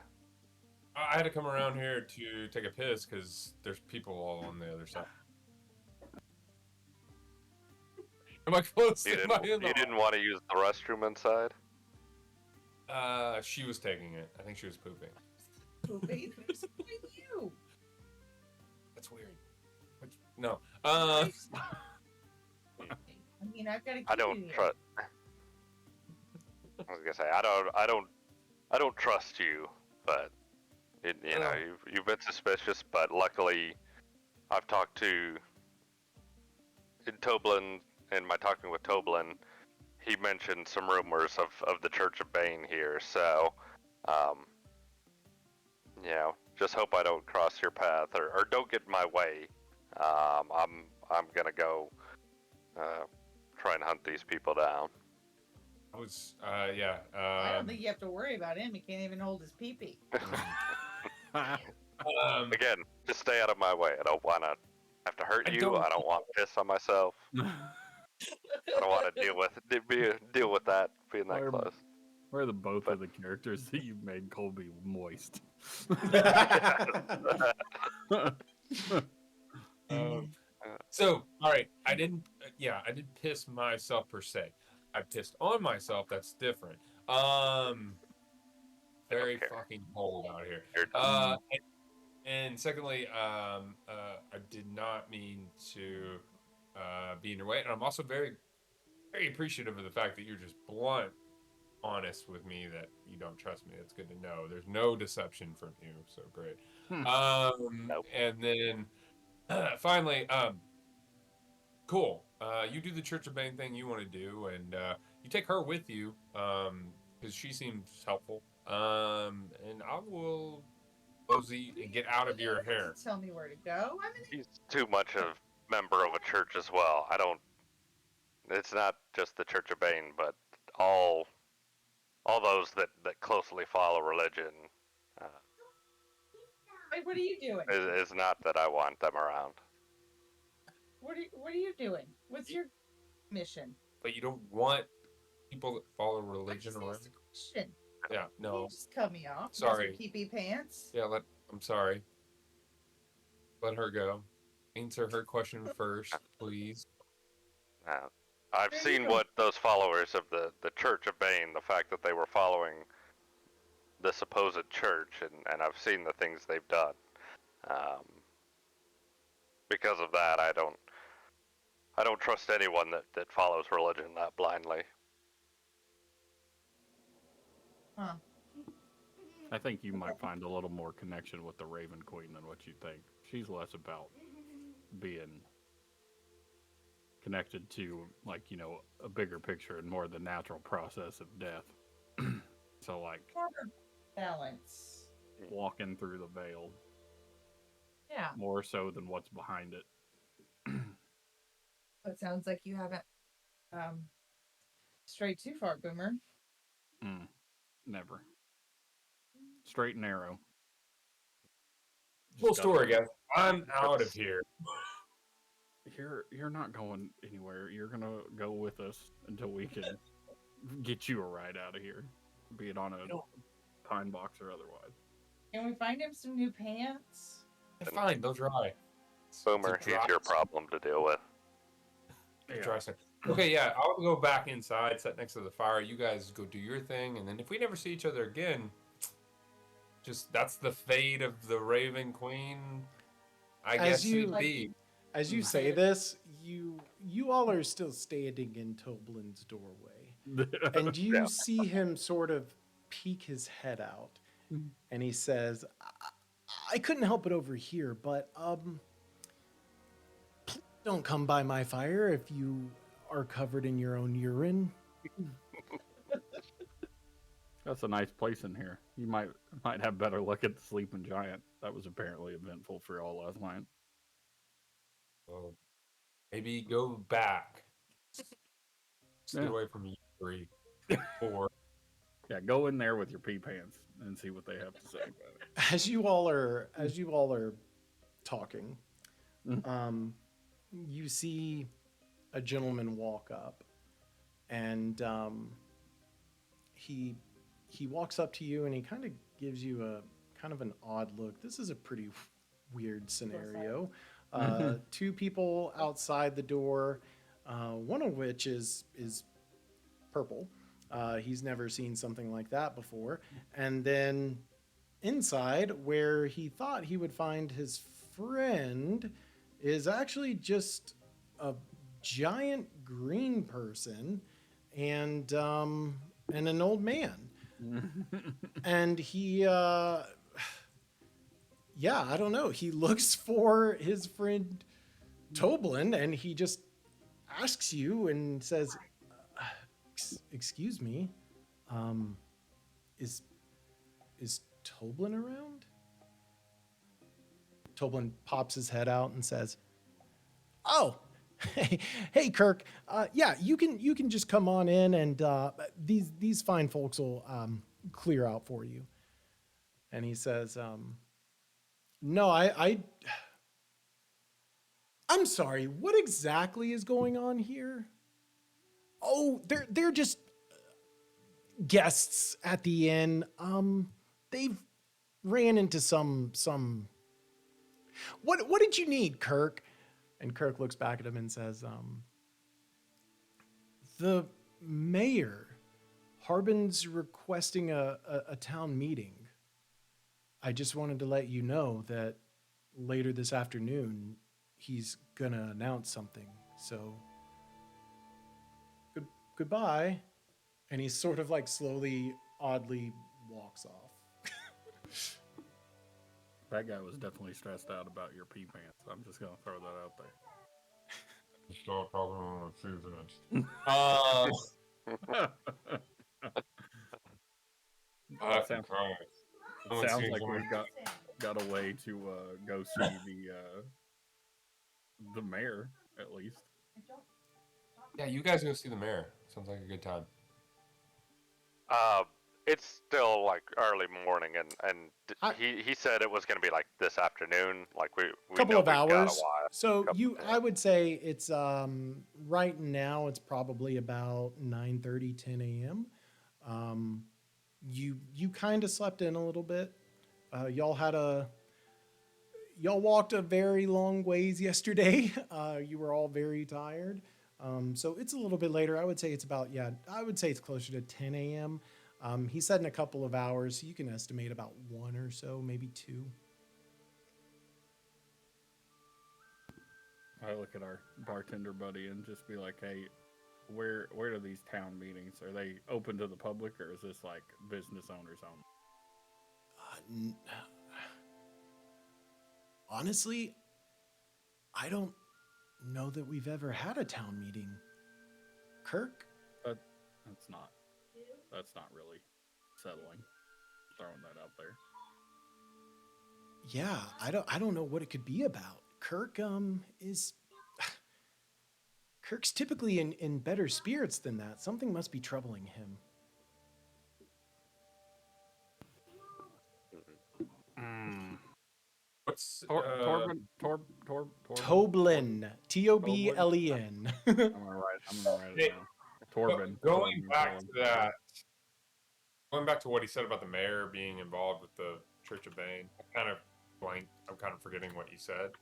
I had to come around here to take a piss because there's people all on the other side. Am I close? You didn't want to use the restroom inside? She was taking it. I think she was pooping. Pooping? Who's you? That's weird. No. I mean, I've got to. I don't trust. I was gonna say I don't trust you, but you know you've been suspicious. But luckily, I've talked to in Toblen, in my talking with Toblen, he mentioned some rumors of the Church of Bane here. So, you know, just hope I don't cross your path or don't get in my way. I'm gonna go try and hunt these people down. I was, I don't think you have to worry about him. He can't even hold his pee-pee. Again, just stay out of my way. I don't want to have to hurt you. I don't want to piss on myself. I don't want to deal with that being that close. Where are the both of the characters that you've made Colby moist? So, all right, I didn't piss myself per se. I pissed on myself. That's different. Very fucking cold out here. And secondly, I did not mean to be in your way, and I'm also very, very appreciative of the fact that you're just blunt, honest with me that you don't trust me. That's good to know. There's no deception from you, so great. Nope. And then finally, cool. You do the Church of Bane thing you want to do, and you take her with you because she seems helpful. And I will Posey and get out of your hair. Tell me where to go. He's too much of a member of a church as well. I don't. It's not just the Church of Bane, but all those that closely follow religion. Like, what are you doing? Is not that I want them around. What are you doing? What's your mission? But you don't want people that follow religion around? Asked a question. Yeah, no. You just cut me off. Sorry. Pee-pee pants. Yeah, I'm sorry. Let her go. Answer her question first, please. I've seen what those followers of the Church of Bane, the fact that they were following the supposed church, and I've seen the things they've done. Because of that, I don't trust anyone that follows religion that blindly. Huh. I think you might find a little more connection with the Raven Queen than what you think. She's less about being connected to, like, you know, a bigger picture and more the natural process of death. So, like, balance. Walking through the veil. Yeah. More so than what's behind it. It sounds like you haven't strayed too far, Boomer. Never. Straight and narrow. Full story, guys. I'm out of here. You're not going anywhere. You're gonna go with us until we can get you a ride out of here, be it on a pine box or otherwise. Can we find him some new pants? Fine, they'll dry. Boomer, he's your problem to deal with. Yeah. Okay, yeah, I'll go back inside, sit next to the fire. You guys go do your thing, and then if we never see each other again, just that's the fate of the Raven Queen. I guess it'd be. As you say this, you all are still standing in Toblen's doorway, and you see him sort of peek his head out, and he says, "I couldn't help it over here, but please don't come by my fire if you are covered in your own urine." That's a nice place in here. You might have better luck at the Sleeping Giant. That was apparently eventful for y'all last night. Well, maybe go back. Stay away from you 3, 4. Yeah, go in there with your pee pants and see what they have to say about it. As you all are talking, you see a gentleman walk up, and he walks up to you and he kind of gives you a kind of an odd look. This is a pretty weird scenario. 2 people outside the door, one of which is purple. He's never seen something like that before. And then inside, where he thought he would find his friend, is actually just a giant green person and an old man. And he I don't know. He looks for his friend Toblen, and he just asks you and says, "Excuse me, um, is Toblen around?" Toblen pops his head out and says, "Oh, hey, Kirk. Yeah, you can just come on in, and these fine folks will clear out for you." And he says, "No, I'm sorry. What exactly is going on here?" "Oh, they're just guests at the inn. They've ran into some. What did you need, Kirk?" And Kirk looks back at him and says, "The mayor, Harbin's requesting a town meeting. I just wanted to let you know that later this afternoon, he's gonna announce something. So, goodbye." And he sort of like slowly, oddly walks off. That guy was definitely stressed out about your pee pants. I'm just gonna throw that out there. Still a problem with Susan. It sounds, Christ. it sounds like we've got a way to go see the mayor at least. Yeah, you guys go see the mayor. Sounds like a good time. It's still like early morning, and he said it was going to be like this afternoon. Like we Couple know of we've got a hours. while. So Couple- I would say it's right now it's probably about 9:30, 10 a.m. You kind of slept in a little bit. Y'all walked a very long ways yesterday. You were all very tired. So it's a little bit later. I would say it's about, I would say it's closer to 10 a.m. He said in a couple of hours, so you can estimate about 1 or so, maybe 2. I look at our bartender buddy and just be like, "Hey, where are these town meetings? Are they open to the public, or is this like business owners only?" Honestly, I don't know that we've ever had a town meeting. Kirk? That's not really settling. Throwing that out there. Yeah, I don't know what it could be about. Kirk's typically in better spirits than that. Something must be troubling him. What's Toblen. Toblen. Toblen. I'm gonna write it down. Torben. Going back to that, going back to what he said about the mayor being involved with the Church of Bane, I kind of blanked. I'm kind of forgetting what he said.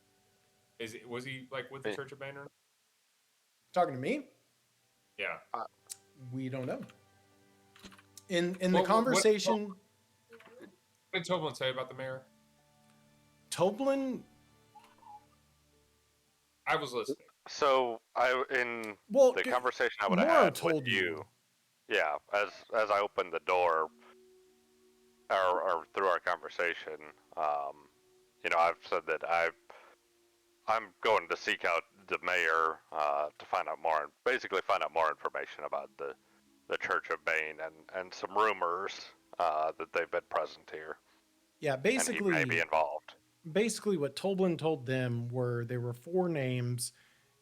Was he like with the Church of Bane or not? Talking to me? Yeah. We don't know. In the conversation, What did Toblen say about the mayor? Toblen. I was listening. So the conversation I would have Morrow had told with you, yeah, as I opened the door, or through our conversation, I've said that I'm going to seek out the mayor to find out find out more information about the Church of Bane and some rumors that they've been present here. Yeah, basically, and he may be involved. Basically, what Toblen told them there were 4 names.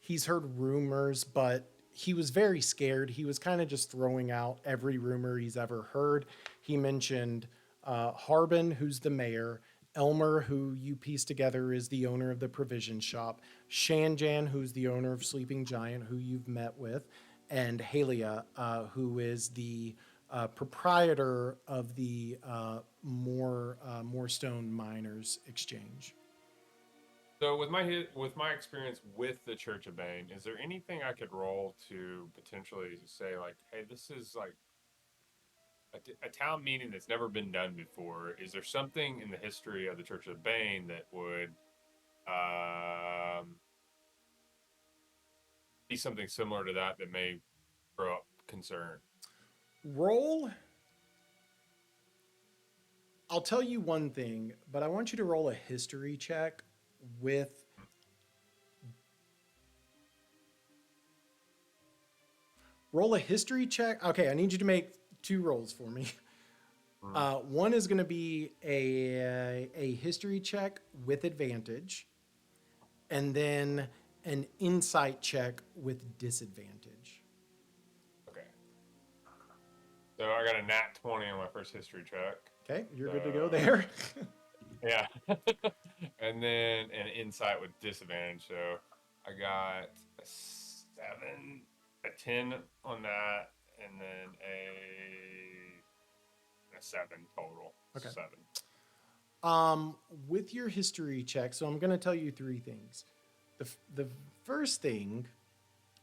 He's heard rumors, but he was very scared. He was kind of just throwing out every rumor he's ever heard. He mentioned Harbin, who's the mayor, Elmer, who you piece together is the owner of the provision shop, Shanjan, who's the owner of Sleeping Giant, who you've met with, and Halia, who is the proprietor of the Moorstone Miners Exchange. So with my experience with the Church of Bane, is there anything I could roll to potentially say like, hey, this is like a town meeting that's never been done before? Is there something in the history of the Church of Bane that would be something similar to that may throw up concern? Roll. I'll tell you one thing, but I want you to roll a history check with Roll a history check. Okay, I need you to make 2 rolls for me. One is going to be a history check with advantage, and then an insight check with disadvantage. Okay. So I got a nat 20 on my first history check. Okay, you're good to go there. Yeah. And then an insight with disadvantage. So I got a 7, a 10 on that, and then a 7 total. Okay. 7. With your history check, so I'm going to tell you 3 things. The first thing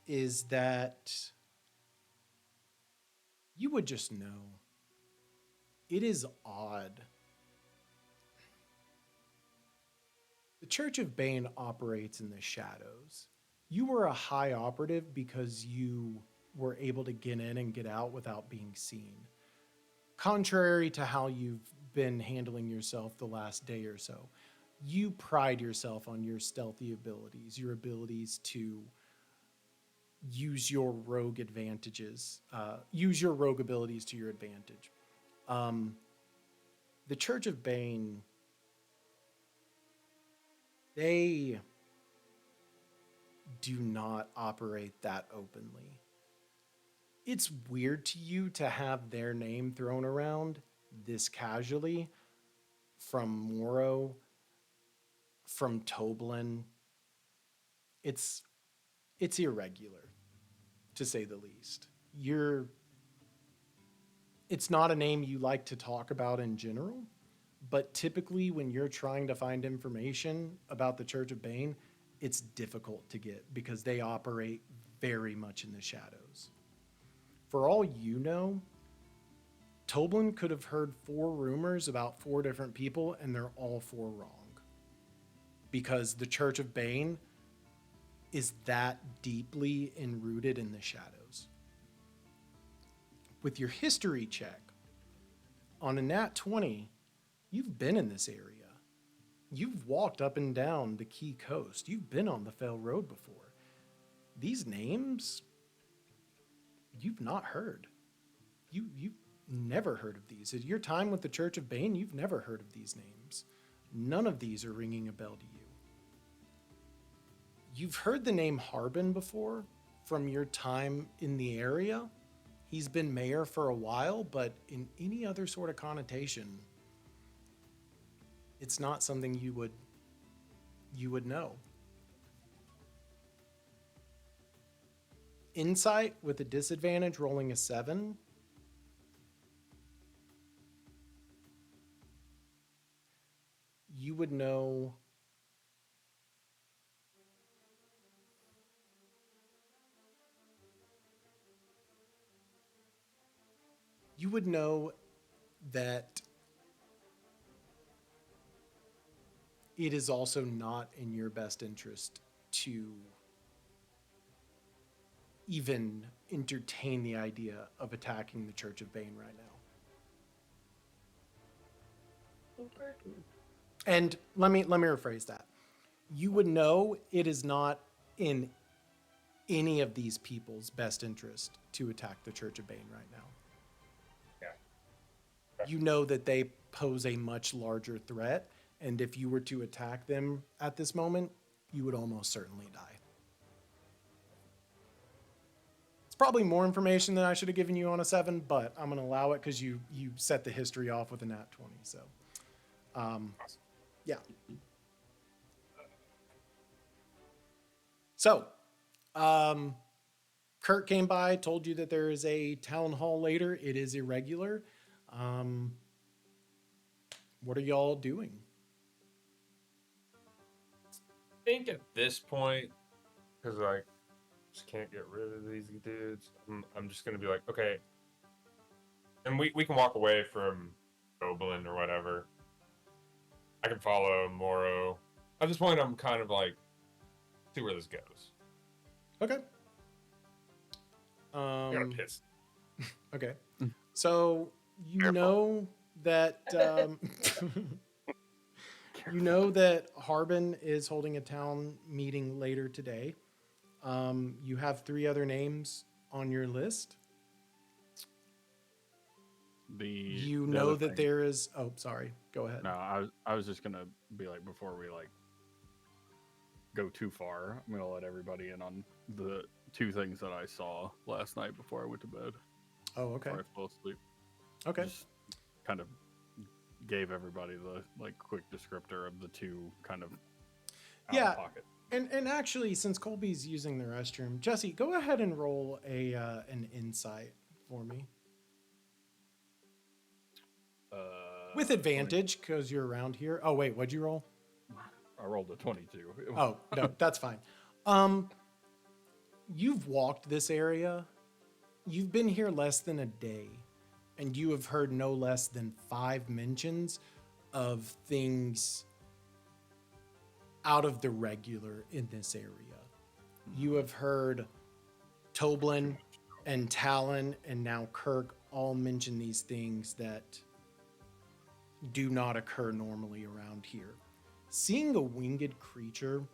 is that you would just know. It is odd. The Church of Bane operates in the shadows. You were a high operative because you were able to get in and get out without being seen. Contrary to how you've been handling yourself the last day or so, you pride yourself on your stealthy abilities, your abilities to use your rogue advantages, use your rogue abilities to your advantage. The Church of Bane, they do not operate that openly. It's weird to you to have their name thrown around this casually from Morro, from Toblen. It's irregular, to say the least. It's not a name you like to talk about in general, but typically when you're trying to find information about the Church of Bane, it's difficult to get because they operate very much in the shadows. For all you know, Toblen could have heard 4 rumors about 4 different people, and they're all 4 wrong. Because the Church of Bane is that deeply enrooted in the shadows. With your history check, on a nat 20, you've been in this area. You've walked up and down the Key Coast. You've been on the Fell Road before. These names, you've not heard. You've never heard of these. At your time with the Church of Bane, you've never heard of these names. None of these are ringing a bell to you. You've heard the name Harbin before from your time in the area. He's been mayor for a while, but in any other sort of connotation, it's not something you would know. Insight with a disadvantage, rolling a 7. You would know that it is also not in your best interest to even entertain the idea of attacking the Church of Bane right now. And let me rephrase that. You would know it is not in any of these people's best interest to attack the Church of Bane right now. Yeah. You know that they pose a much larger threat, and if you were to attack them at this moment, you would almost certainly die. It's probably more information than I should have given you on a 7, but I'm going to allow it because you set the history off with a nat 20. So, yeah. So, Kurt came by, told you that there is a town hall later. It is irregular. What are y'all doing? I think at this point, because I just can't get rid of these dudes, I'm just gonna be like, okay, and we can walk away from Toblen or whatever. I can follow Morro. At this point, I'm kind of like, see where this goes. Okay. I got a piss. Okay. So you know that you know that Harbin is holding a town meeting later today. You have 3 other names on your list. You The know other that thing- there is. Oh, sorry. Go ahead. No, I was just gonna be like, before we like go too far, I'm gonna let everybody in on the two things that I saw last night before I went to bed. Oh, okay. Before I fell asleep. Okay. Just kind of gave everybody the like quick descriptor of the two kind of out of pocket. And actually, since Colby's using the restroom, Jesse, go ahead and roll an insight for me with advantage because you're around here. Oh wait, what'd you roll? I rolled a 22. Oh no, that's fine. You've walked this area. You've been here less than a day, and you have heard no less than 5 mentions of things out of the regular in this area. You have heard Toblen and Talon and now Kirk all mention these things that do not occur normally around here. Seeing a winged creature,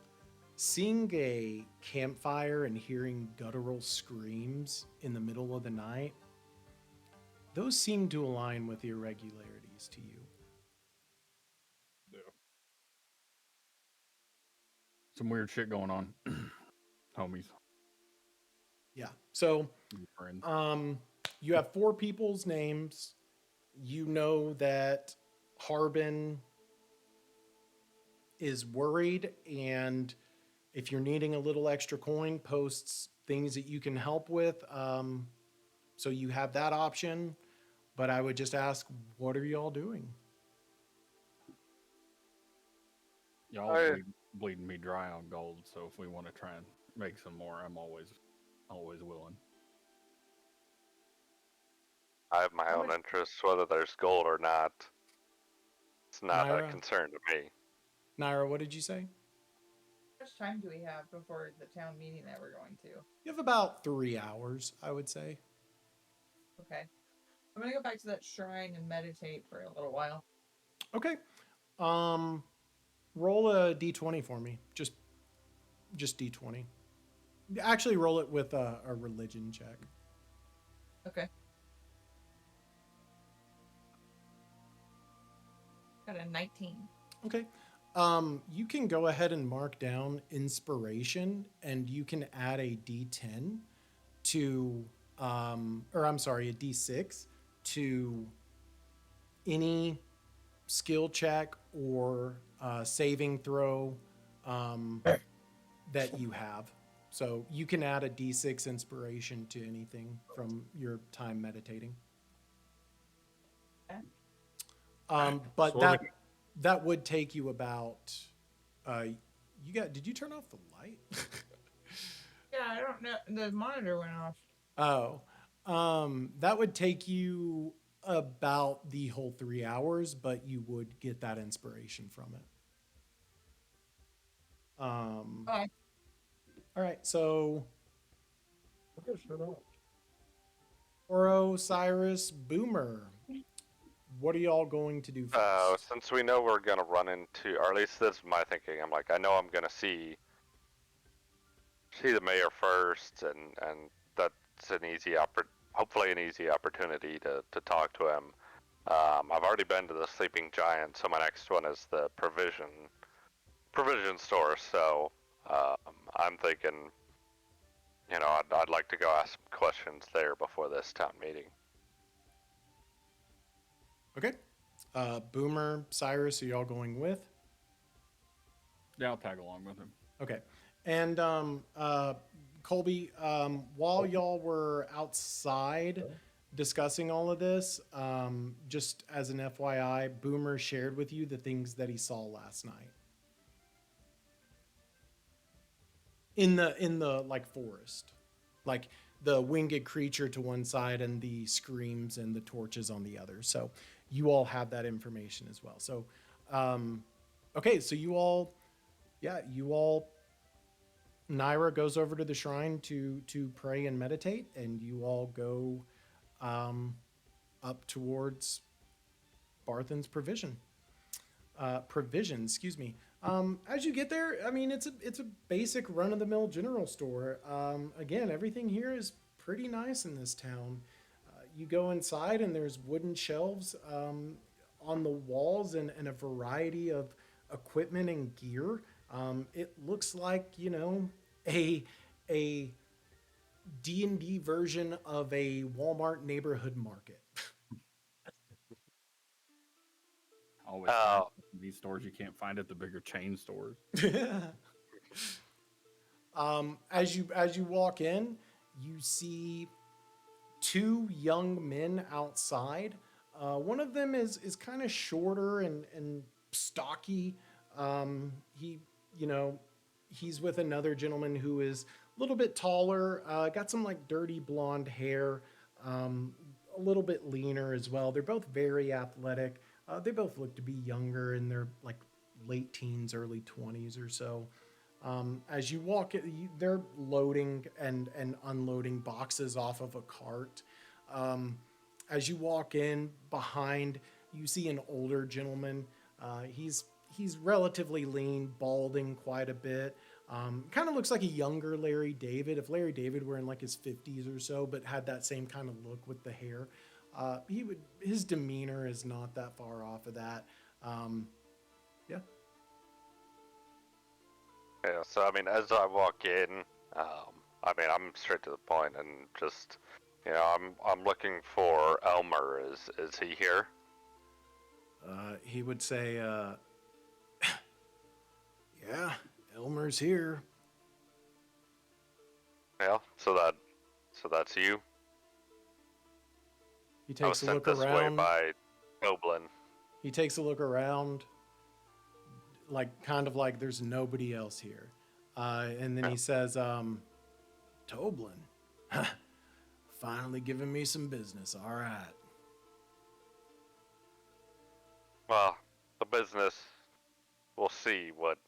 seeing a campfire and hearing guttural screams in the middle of the night, those seem to align with irregularities to you. Yeah. Some weird shit going on, homies. Yeah. So, Friends. you have 4 people's names. You know that Harbin is worried, and if you're needing a little extra coin, posts things that you can help with. So you have that option. But I would just ask, what are y'all doing? Y'all bleeding me dry on gold, so if we want to try and make some more, I'm always willing. I have my own interests, whether there's gold or not. It's not Naira? a concern to me. Naira, what did you say? How much time do we have before the town meeting that we're going to? You have about 3 hours, I would say. Okay. I'm gonna go back to that shrine and meditate for a little while. Okay. Roll a d20 for me. Just d20. Actually, roll it with a religion check. Okay. Got a 19. Okay. You can go ahead and mark down inspiration, and you can add a d10 to, or I'm sorry, a d6 to any skill check or saving throw that you have. So you can add a d6 inspiration to anything from your time meditating. But that would take you about. Did you turn off the light? Yeah, I don't know. The monitor went off. Oh, that would take you about the whole 3 hours, but you would get that inspiration from it. Okay. All right, so Morro, Cyrus, Boomer. What are y'all going to do first? Since we know we're gonna run into, or at least this is my thinking. I'm like, I know I'm gonna see the mayor first, and that's an easy hopefully an easy opportunity to talk to him. I've already been to the Sleeping Giant, so my next one is the provision store. So I'm thinking, I'd like to go ask some questions there before this town meeting. Okay. Boomer, Cyrus, are y'all going with? Yeah, I'll tag along with him. Okay. And Colby, while y'all were outside discussing all of this, just as an FYI, Boomer shared with you the things that he saw last night. In the like forest. Like the winged creature to one side and the screams and the torches on the other. So you all have that information as well. So okay, so you all Naira goes over to the shrine to pray and meditate, and you all go up towards Barthen's provision. Excuse me. As you get there, I mean, it's a basic run-of-the-mill general store. Again, everything here is pretty nice in this town. You go inside, and there's wooden shelves on the walls and a variety of equipment and gear. It looks like, a a D&D version of a Walmart neighborhood market. Always find stuff in these stores you can't find at the bigger chain stores. As you walk in, you see two young men outside. One of them is kind of shorter and stocky. He, you know, he's with another gentleman who is a little bit taller, got some like dirty blonde hair, a little bit leaner as well. They're both very athletic. They both look to be younger in their like late teens, early 20s or so. As you walk, they're loading and unloading boxes off of a cart. As you walk in behind, you see an older gentleman. He's relatively lean, balding quite a bit. Kind of looks like a younger Larry David. If Larry David were in like his 50s or so, but had that same kind of look with the hair, his demeanor is not that far off of that. Yeah. Yeah, so I mean, as I walk in, I mean, I'm straight to the point and just, I'm looking for Elmer. Is he here? He would say, yeah, Elmer's here. Yeah, so that's you. He I was takes a sent look this way around. by Toblen. He takes a look around, like kind of like there's nobody else here. And then he says, Toblen, finally giving me some business. All right. Well, the business, we'll see what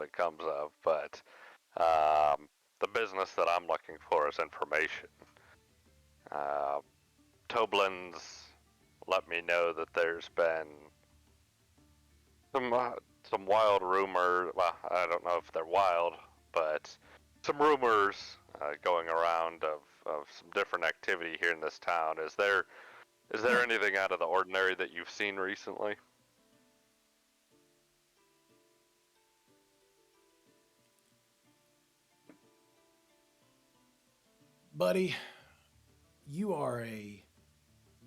it comes of, but the business that I'm looking for is information. Toblen's let me know that there's been some wild rumors. Well, I don't know if they're wild, but some rumors going around of some different activity here in this town. Is there anything out of the ordinary that you've seen recently? Buddy, you are a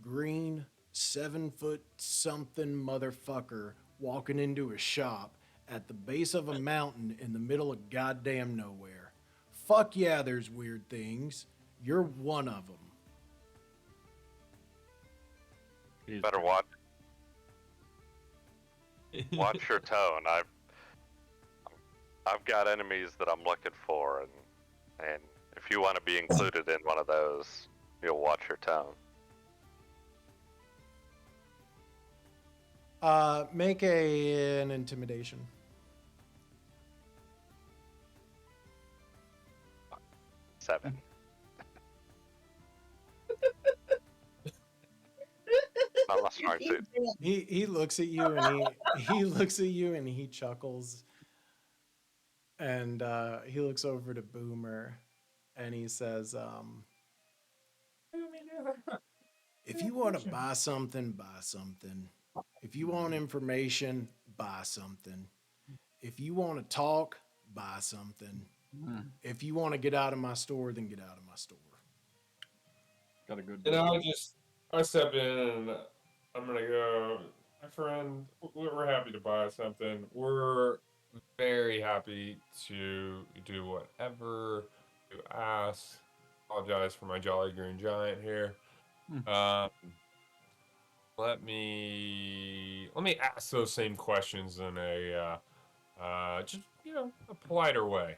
green 7-foot something motherfucker walking into a shop at the base of a mountain in the middle of goddamn nowhere. Fuck yeah, there's weird things. You're one of them. Better watch your tone. I've got enemies that I'm looking for, and if you want to be included in one of those, you'll watch your tone. Make an intimidation. 7. Not my strong suit. He looks at you and he looks at you and he chuckles. And he looks over to Boomer and he says, if you want to buy something, buy something. If you want information, buy something. If you want to talk, buy something. If you want to get out of my store, then get out of my store. Got a good. I step in and I'm gonna go, my friend. We're happy to buy something. We're very happy to do whatever you ask. Apologize for my Jolly Green Giant here. Let me ask those same questions in a just a politer way.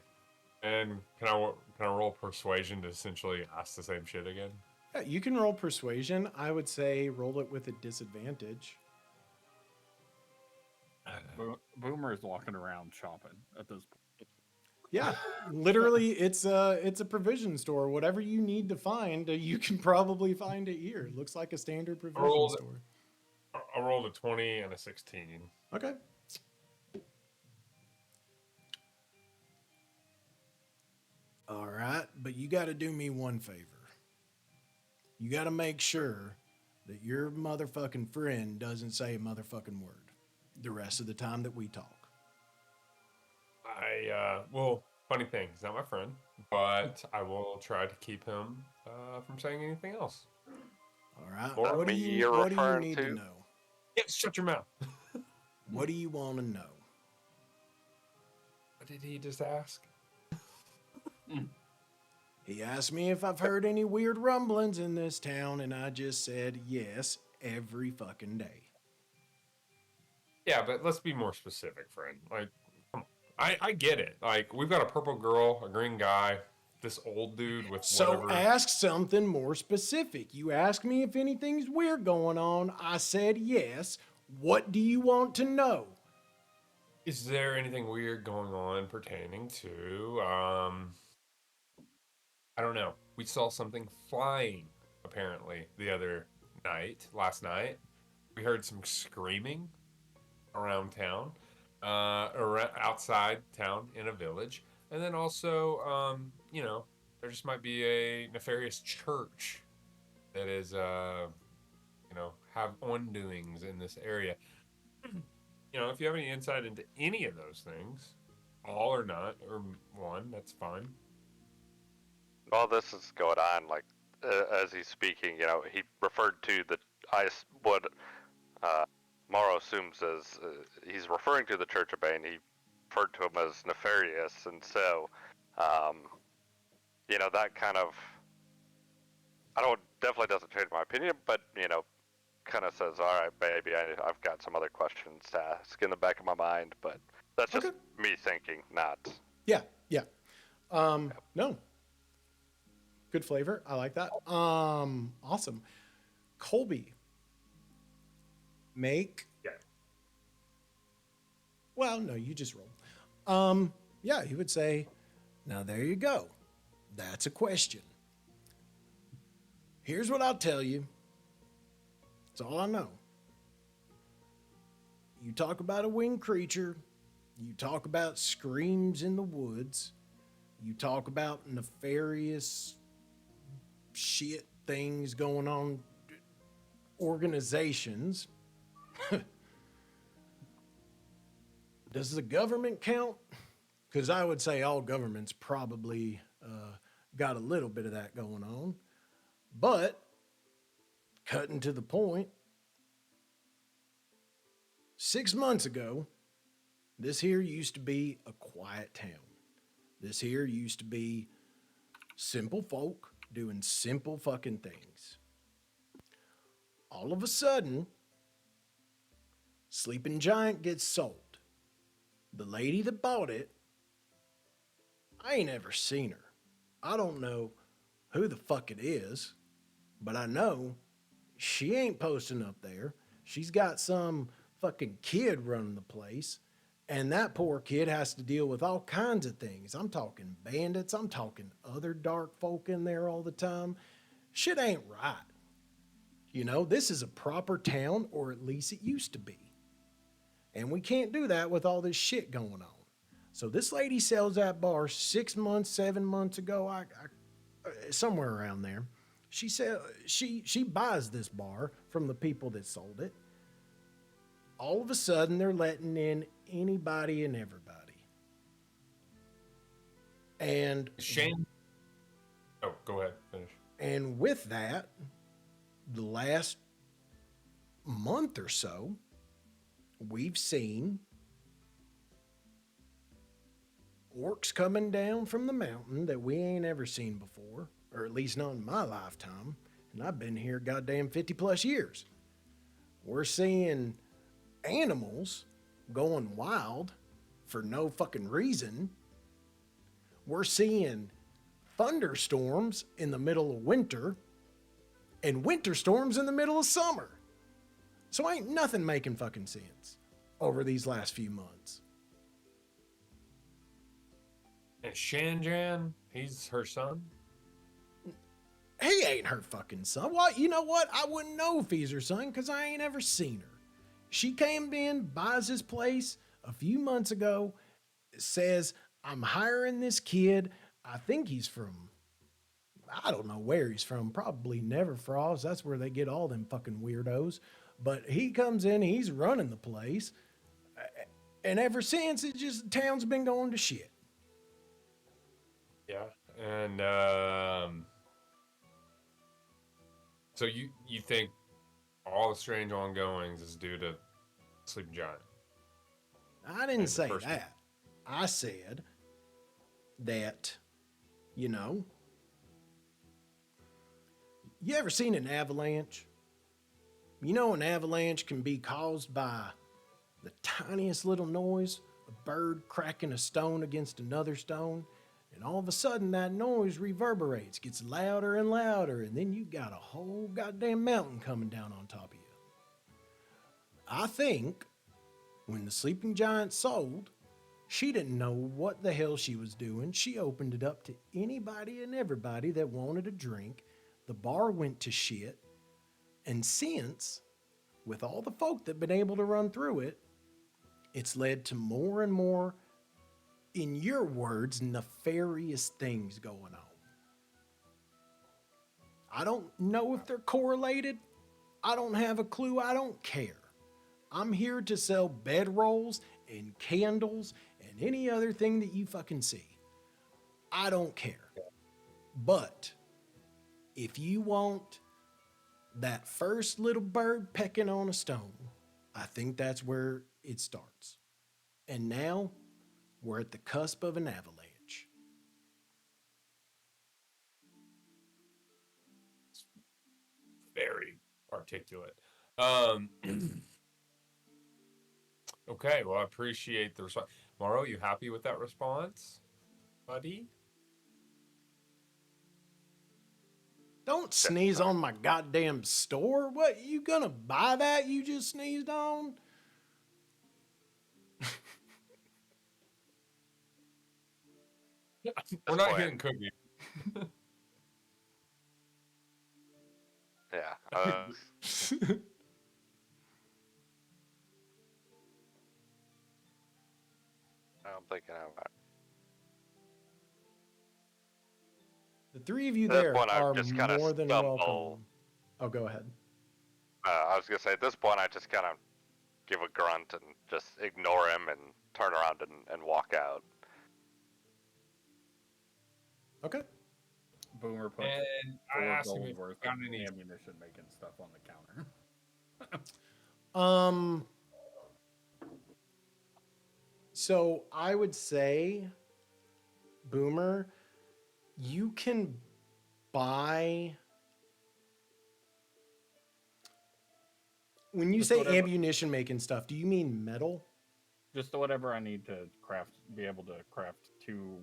And can I roll persuasion to essentially ask the same shit again? Yeah, you can roll persuasion. I would say roll it with a disadvantage. Boomer is walking around shopping at this point. Yeah, literally, it's a provision store. Whatever you need to find, you can probably find it here. Looks like a standard provision store. I rolled a 20 and a 16. Okay. All right, but you got to do me one favor. you got to make sure that your motherfucking friend doesn't say a motherfucking word the rest of the time that we talk. Well, funny thing, he's not my friend, but I will try to keep him from saying anything else. All right. Or What do me you you're What do you referring need to? to know? Yeah, shut your mouth. What do you want to know? What did he just ask? He asked me if I've heard any weird rumblings in this town, and I just said yes every fucking day. Yeah, but let's be more specific, friend. Like, come on. I get it. Like, we've got a purple girl, a green guy, this old dude with So whatever. ask something more specific. You asked me if anything's weird going on. I said yes. What do you want to know? Is there anything weird going on pertaining to, I don't know. We saw something flying, apparently, last night. We heard some screaming around town, outside town in a village. And then also, there just might be a nefarious church that is, have undoings in this area. If you have any insight into any of those things, all or not, or one, that's fine. While this is going on, like as he's speaking, he referred to what Morrow assumes as he's referring to the Church of Bane. He referred to him as nefarious, and so that kind of definitely doesn't change my opinion, but kind of says, all right, baby, I've got some other questions to ask in the back of my mind, but that's just me thinking, not. Yeah. No. Good flavor. I like that. Awesome. Colby. Yeah. Well, no, you just roll. Yeah, he would say, now there you go. That's a question. Here's what I'll tell you. It's all I know. You talk about a winged creature. You talk about screams in the woods. You talk about nefarious shit things going on, organizations. Does the government count? Because I would say all governments probably got a little bit of that going on. But, cutting to the point, 6 months ago, this here used to be a quiet town. This here used to be simple folk doing simple fucking things. All of a sudden, Sleeping Giant gets sold. The lady that bought it, I ain't ever seen her. I don't know who the fuck it is, but I know she ain't posting up there. She's got some fucking kid running the place, and that poor kid has to deal with all kinds of things. I'm talking bandits. I'm talking other dark folk in there all the time. Shit ain't right. This is a proper town, or at least it used to be. And we can't do that with all this shit going on. So this lady sells that bar 6 months, 7 months ago, somewhere around there. She said she buys this bar from the people that sold it. All of a sudden, they're letting in anybody and everybody. And Shane. Oh, go ahead. Finish. And with that, the last month or so, we've seen orcs coming down from the mountain that we ain't ever seen before, or at least not in my lifetime, and I've been here goddamn 50 plus years. We're seeing animals going wild for no fucking reason. We're seeing thunderstorms in the middle of winter and winter storms in the middle of summer. So ain't nothing making fucking sense over these last few months. And Shanjan, he's her son? He ain't her fucking son. Well, you know what? I wouldn't know if he's her son because I ain't ever seen her. She came in, buys his place a few months ago, says, I'm hiring this kid. I think he's from, I don't know where he's from. Probably Neverfrost. That's where they get all them fucking weirdos. But he comes in, he's running the place. And ever since, it just, town's been going to shit. Yeah. And so you think all the strange ongoings is due to Sleeping Giant? I didn't say first one. that. I said that, you know, you ever seen an avalanche? You know, an avalanche can be caused by the tiniest little noise, a bird cracking a stone against another stone, and all of a sudden that noise reverberates, gets louder and louder, and then you got a whole goddamn mountain coming down on top of you. I think when the Sleeping Giant sold, she didn't know what the hell she was doing. She opened it up to anybody and everybody that wanted a drink. The bar went to shit. And since, with all the folk that been able to run through it, it's led to more and more, in your words, nefarious things going on. I don't know if they're correlated. I don't have a clue. I don't care. I'm here to sell bedrolls and candles and any other thing that you fucking see. I don't care. But if you want that first little bird pecking on a stone, I think that's where it starts. And now we're at the cusp of an avalanche. Very articulate. Okay, well, I appreciate the response. Morrow, you happy with that response, buddy? Don't sneeze on my goddamn store. What, you gonna buy that you just sneezed on? We're not hitting cookies. Yeah. I'm thinking about The three of you At this there point, I are just kinda more than stumble. welcome. Oh, go ahead. I was gonna say, at this point, I just kind of give a grunt and just ignore him and turn around and walk out. Okay. Boomer puts And I 4 asked him gold if worth he of found any. ammunition making stuff on the counter. So I would say, Boomer, you can buy. When you Just say whatever. ammunition making stuff, do you mean metal? Just whatever I need to be able to craft 2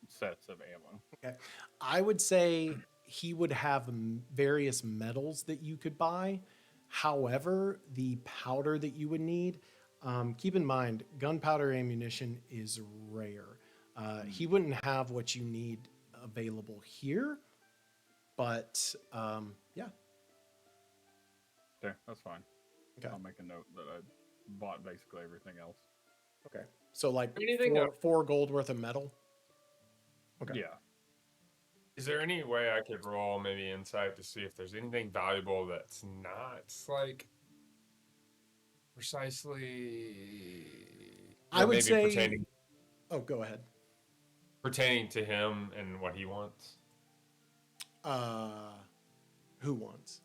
sets of ammo. Okay. I would say he would have various metals that you could buy. However, the powder that you would need, keep in mind, gunpowder ammunition is rare. He wouldn't have what you need available here, but yeah. Okay, that's fine. Okay. I'll make a note that I bought basically everything else. Okay. So like Anything four gold worth of metal. Okay. Yeah. Is there any way I could roll maybe insight to see if there's anything valuable that's not like precisely? I would say. Pertaining, go ahead. Pertaining to him and what he wants. Who wants?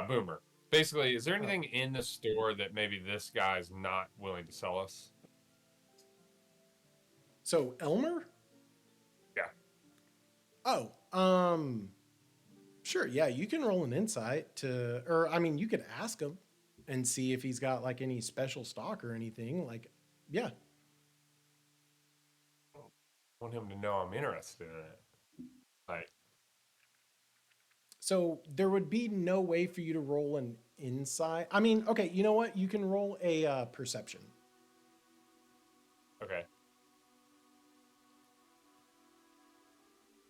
Boomer. Basically, is there anything in the store that maybe this guy's not willing to sell us? So Elmer? Yeah. Oh, sure. Yeah, you can roll an insight you could ask him and see if he's got like any special stock or anything. Like, yeah. I want him to know I'm interested in it. Like, so there would be no way for you to roll an insight. I mean, okay, you know what? You can roll a perception. okay.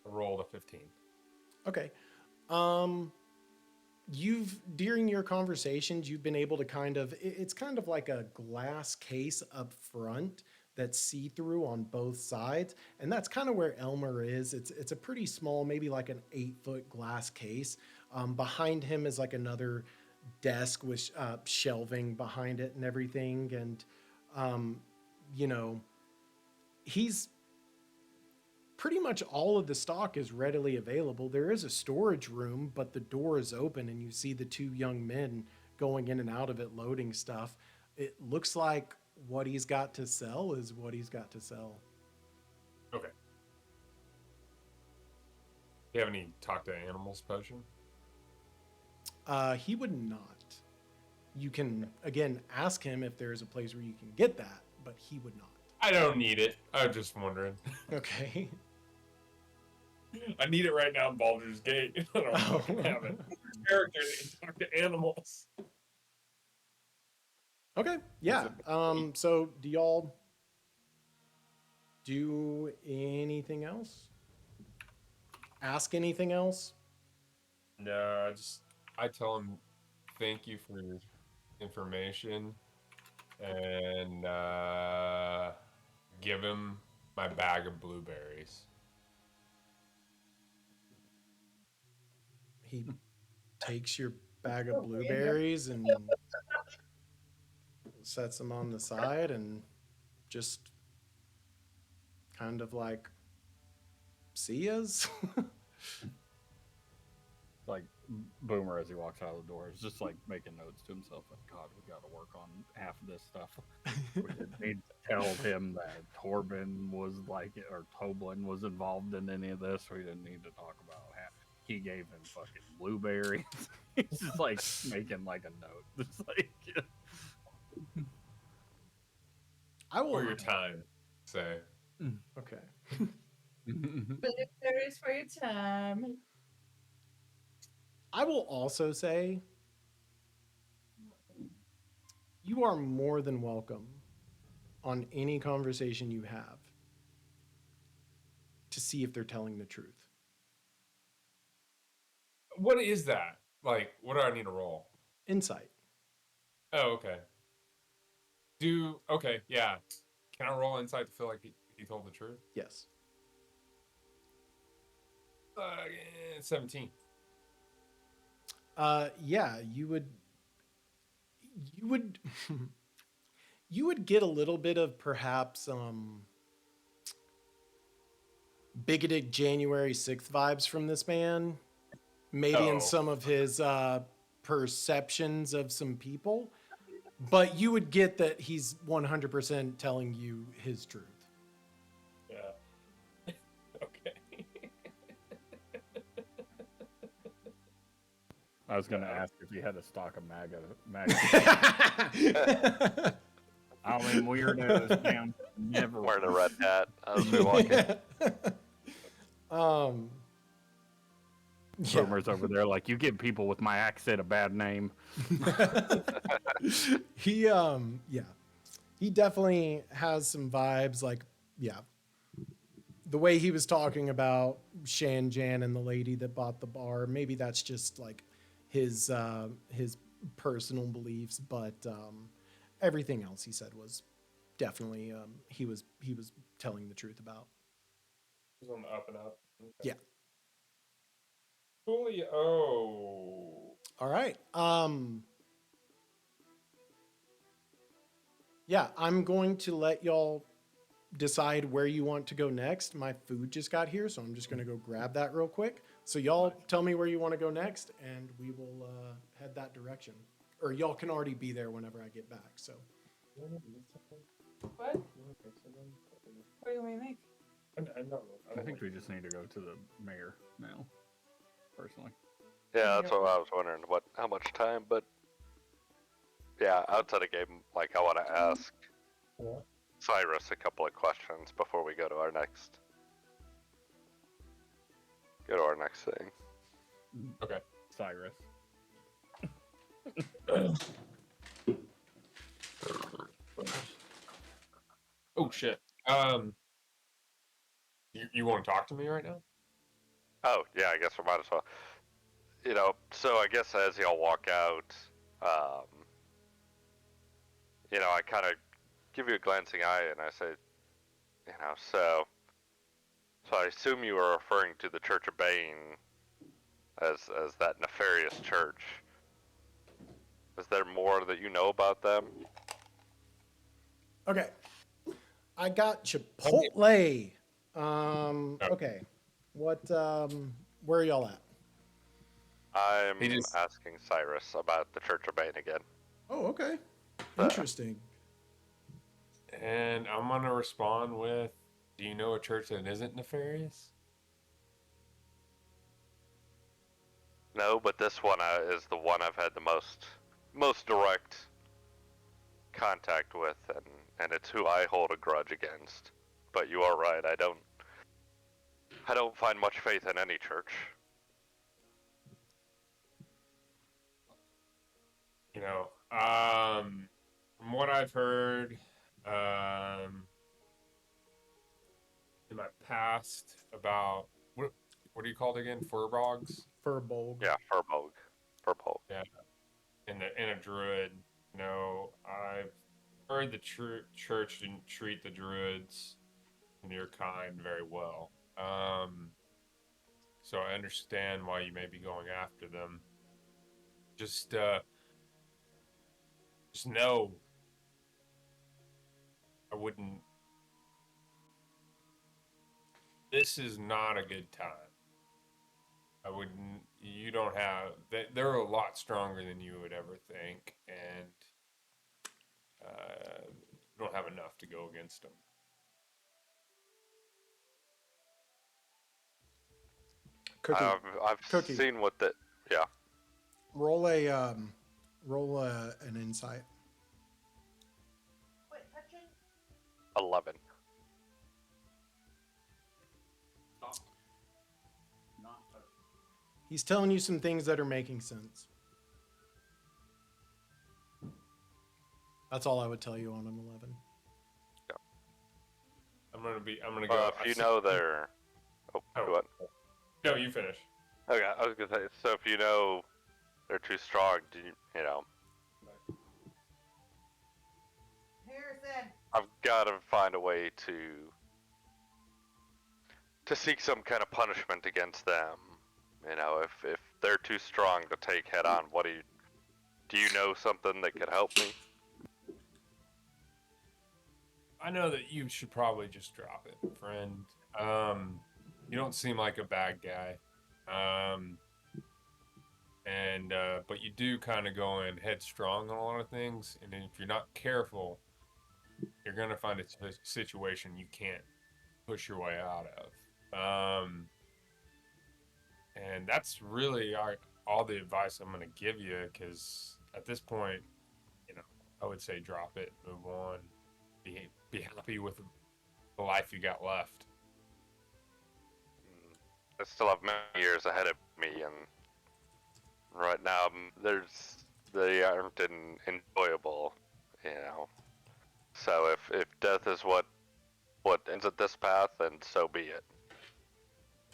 I rolled a 15. Okay. During your conversations, you've been able to it's kind of like a glass case up front that's see-through on both sides, and that's kind of where Elmer is. It's a pretty small, maybe like an 8-foot glass case. Behind him is like another desk with shelving behind it and everything, and you know, he's pretty much all of the stock is readily available. There is a storage room, but the door is open and you see the two young men going in and out of it loading stuff. It looks like what he's got to sell is what he's got to sell. Okay. Do you have any talk to animals potion? He would not. You can, again, ask him if there's a place where you can get that, but he would not. I don't need it. I was just wondering. Okay. I need it right now in Baldur's Gate. I don't fucking have it. Character that can talk to animals. Okay, yeah. So do y'all do anything else? Ask anything else? No, I tell him thank you for your information and give him my bag of blueberries. He takes your bag of blueberries and sets them on the side and just kind of like, see yas? Like Boomer, as he walks out of the door, is just like making notes to himself. Like, God, we got to work on half of this stuff. We didn't need to tell him that Torben was like, or Toblen was involved in any of this. We didn't need to talk about how he gave him fucking blueberries. He's just like making like a note. It's like, I will. For your time, say. Okay. Blueberries for your time. I will also say you are more than welcome on any conversation you have to see if they're telling the truth. What is that? Like, what do I need to roll? Insight. Oh, okay. Okay, yeah. Can I roll insight to feel like he told the truth? Yes. 17. Yeah, you would you would get a little bit of perhaps bigoted January 6th vibes from this man, maybe in some of his perceptions of some people, but you would get that he's 100% telling you his truth. Yeah. Okay. I was gonna ask if you had a stock of MAGA. I mean, weirdos down never Wearing a red hat as we walk in. Yeah. Boomer's over there like, you give people with my accent a bad name. He he definitely has some vibes, like, yeah, the way he was talking about Shanjan and the lady that bought the bar, maybe that's just like his personal beliefs, but everything else he said was definitely he was telling the truth about. He's on the up and up. Okay. Yeah. Julio. All right. Yeah, I'm going to let y'all decide where you want to go next. My food just got here, so I'm just going to go grab that real quick. So y'all tell me where you want to go next, and we will head that direction. Or y'all can already be there whenever I get back. So. What? What do you want me to make? I think we just need to go to the mayor now, personally. Yeah, that's what I was wondering. How much time? But yeah, outside of game, like I want to ask Cyrus a couple of questions before we go to our next thing. Okay. Cyrus. Oh shit. You want to talk to me right now? Oh yeah, I guess we might as well. So I guess as y'all walk out, I kind of give you a glancing eye, and I say, so I assume you are referring to the Church of Bane as that nefarious church. Is there more that you know about them? Okay. I got Chipotle. Okay. What, where are y'all at? I'm asking Cyrus about the Church of Bane again. Oh, okay. Interesting. And I'm gonna respond with, do you know a church that isn't nefarious? No, but this one is the one I've had the most direct contact with, and it's who I hold a grudge against. But you are right. I don't find much faith in any church. From what I've heard, in my past about what are you called again? Furbogs? Furbolg. Yeah, Furbolg. Yeah, and a druid. I've heard the church didn't treat the druids and your kind very well. So I understand why you may be going after them. Just know I wouldn't. This is not a good time. I wouldn't. You don't have. They're a lot stronger than you would ever think, and you don't have enough to go against them. Cookie. I've Cookie. seen what the yeah. Roll an insight. 11. He's telling you some things that are making sense. That's all I would tell you on an 11. Yeah. I'm gonna go. If you know they're. Oh, go ahead. No, you finish. Okay, I was gonna say. So if you know they're too strong, you know. Harrison. I've got to find a way to seek some kind of punishment against them. If they're too strong to take head on, do you know something that could help me? I know that you should probably just drop it, friend. You don't seem like a bad guy. But you do kind of go in headstrong on a lot of things, and if you're not careful, you're gonna find a situation you can't push your way out of. And that's really all the advice I'm gonna give you, because at this point, I would say drop it, move on, be happy with the life you got left. I still have many years ahead of me, and right now they aren't enjoyable, So if death is what ends at this path, then so be it.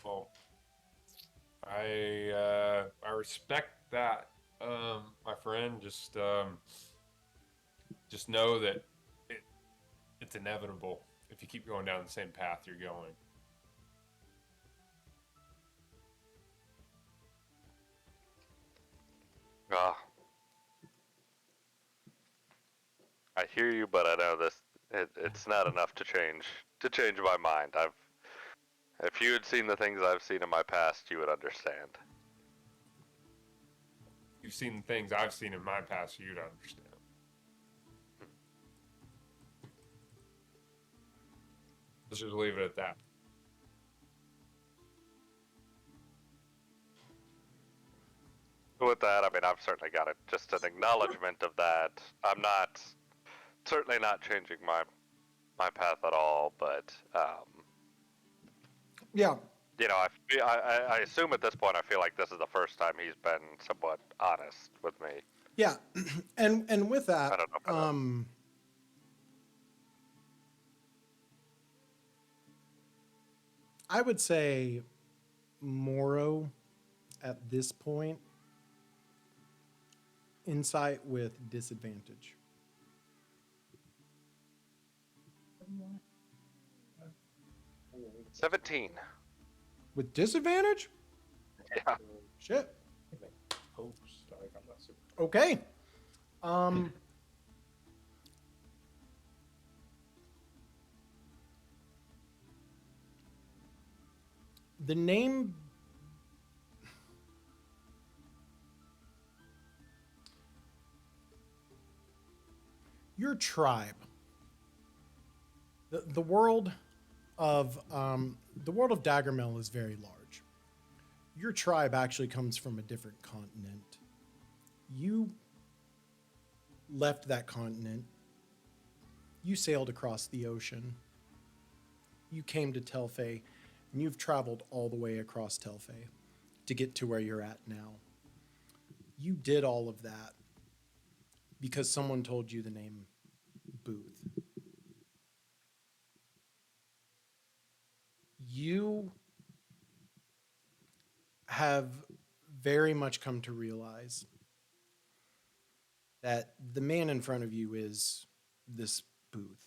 Well, I respect that, my friend. Just know that it's inevitable if you keep going down the same path you're going. I hear you, but I know it's not enough to change my mind. If you had seen the things I've seen in my past, you would understand. You've seen the things I've seen in my past, you'd understand. Let's just leave it at that. With that, I mean, I've certainly got just an acknowledgement of that. I'm certainly not changing my path at all, but Yeah. I assume at this point I feel like this is the first time he's been somewhat honest with me. Yeah. And with that, I don't know I would say Morro at this point, insight with disadvantage. What? 17. With disadvantage? Yeah. Shit. Host. Like, I'm not super. Okay. The name. Your tribe. The world of Daggermill is very large. Your tribe actually comes from a different continent. You left that continent. You sailed across the ocean. You came to Telfae, and you've traveled all the way across Telfae to get to where you're at now. You did all of that because someone told you the name Booth. You have very much come to realize that the man in front of you is this Booth.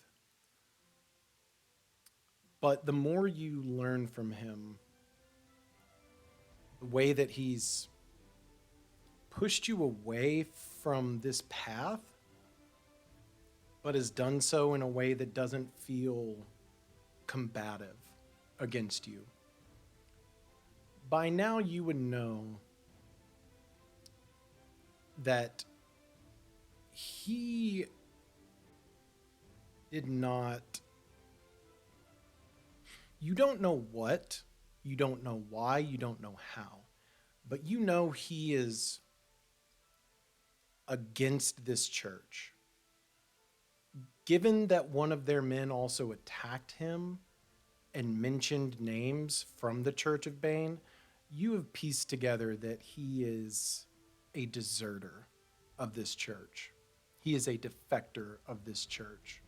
But the more you learn from him, the way that he's pushed you away from this path, but has done so in a way that doesn't feel combative against you. By now, you would know that he did not. You don't know what, you don't know why, you don't know how, but you know he is against this church. Given that one of their men also attacked him and mentioned names from the Church of Bane, you have pieced together that he is a deserter of this church. He is a defector of this church.